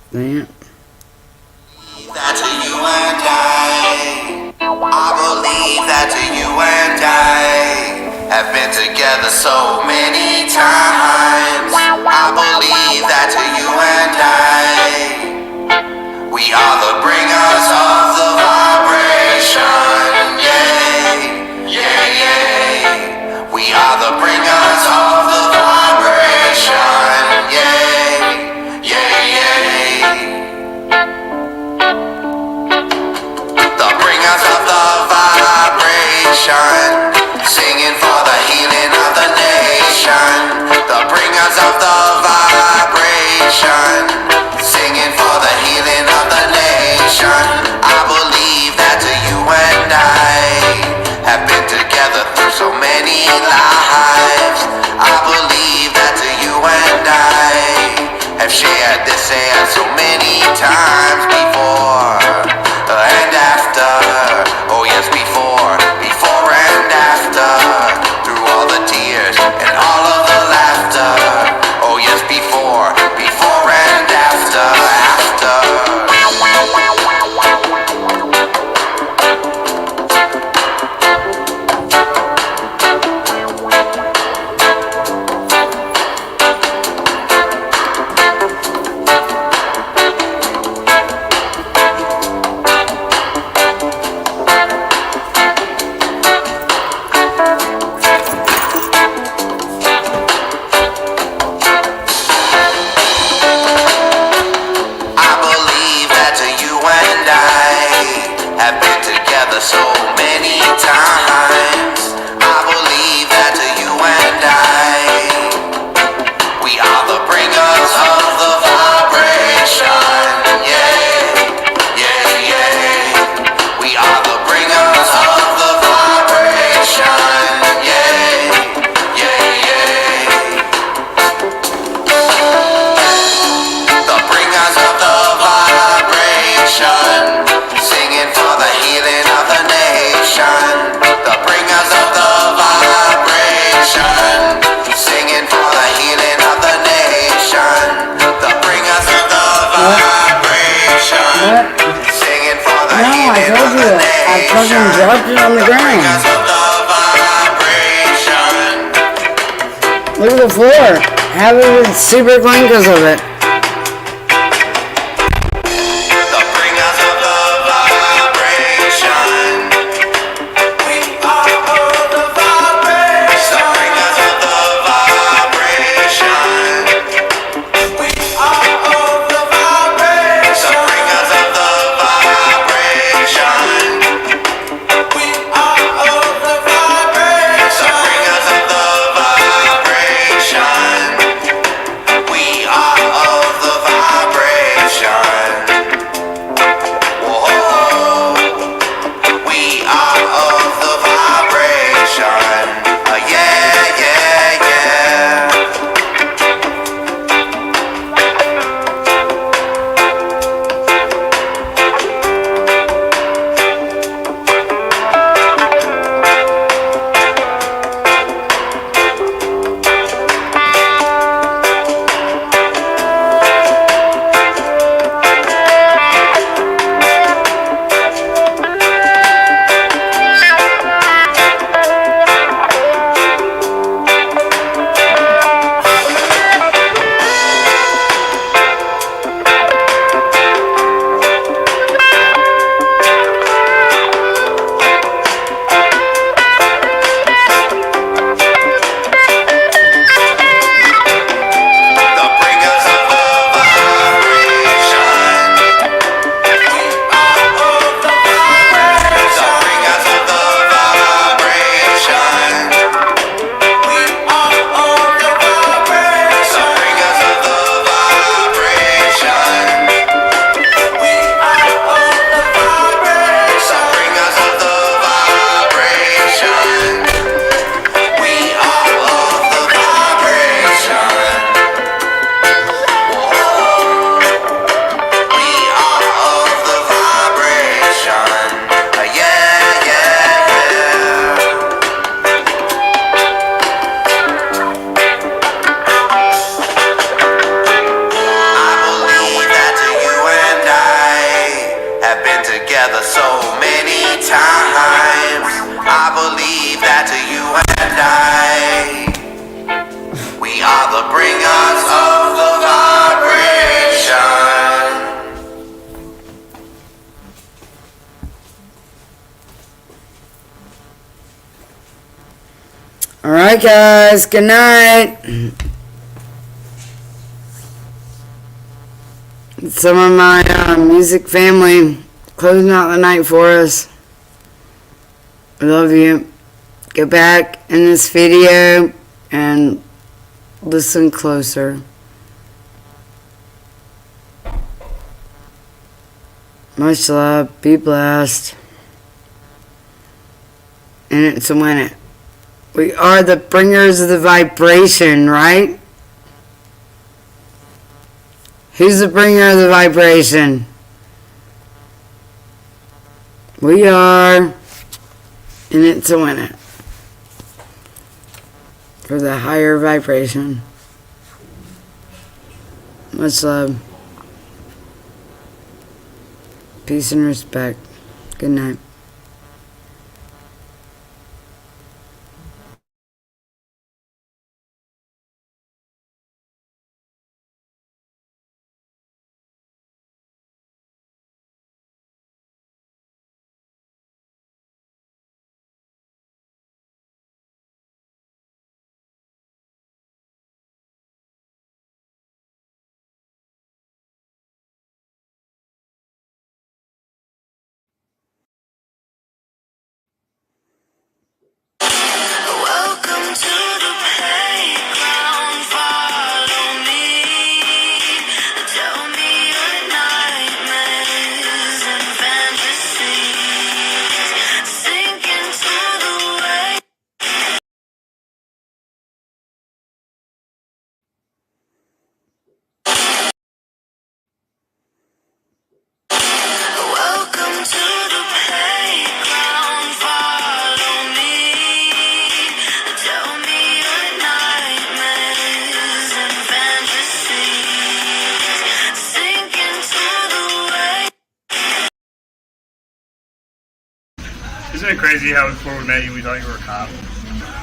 Speaker 4: That.
Speaker 1: That you and I believe that you and I have been together so many times. I believe that you and I, we are the bringers of the vibration. Yeah, yeah, yeah. We are the bringers of the vibration. Yeah, yeah, yeah. The bringers of the vibration, singing for the healing of the nation. The bringers of the vibration, singing for the healing of the nation. I believe that you and I have been together through so many lives. I believe that you and I have shared this air so many times before and after. Oh yes, before and after. Through all the tears and all of the laughter. Oh yes, before and after. So many times, I believe that you and I, we are the bringers of the vibration. Yeah, yeah, yeah. We are the bringers of the vibration. Yeah, yeah, yeah. The bringers of the vibration, singing for the healing of the nation. The bringers of the vibration, singing for the healing of the nation. The bringers of the vibration, singing for the healing of the nation.
Speaker 4: I fucking dropped it on the ground. Look at the floor. Have it with super clean because of it.
Speaker 1: We are
Speaker 4: Alright guys, good night. Some of my music family closing out the night for us. I love you. Go back in this video and listen closer. Much love. Be blessed. And it's a win it. We are the bringers of the vibration, right? Who's the bringer of the vibration? We are. And it's a win it. For the higher vibration. Much love. Peace and respect. Good night.
Speaker 1: Welcome to the playground, follow me. Tell me your nightmares and fantasies. Sink into the waves. Welcome to the playground, follow me. Tell me your nightmares and fantasies. Sink into the waves.
Speaker 2: Isn't it crazy how before we met you, we thought you were a cop?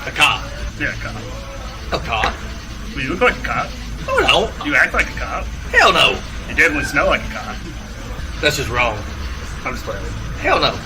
Speaker 3: A cop.
Speaker 2: Yeah, a cop.
Speaker 3: A cop.
Speaker 2: Well, you look like a cop.
Speaker 3: Oh no.
Speaker 2: You act like a cop.
Speaker 3: Hell no.
Speaker 2: You definitely smell like a cop.
Speaker 3: That's just wrong.
Speaker 2: I'm just playing.
Speaker 3: Hell no.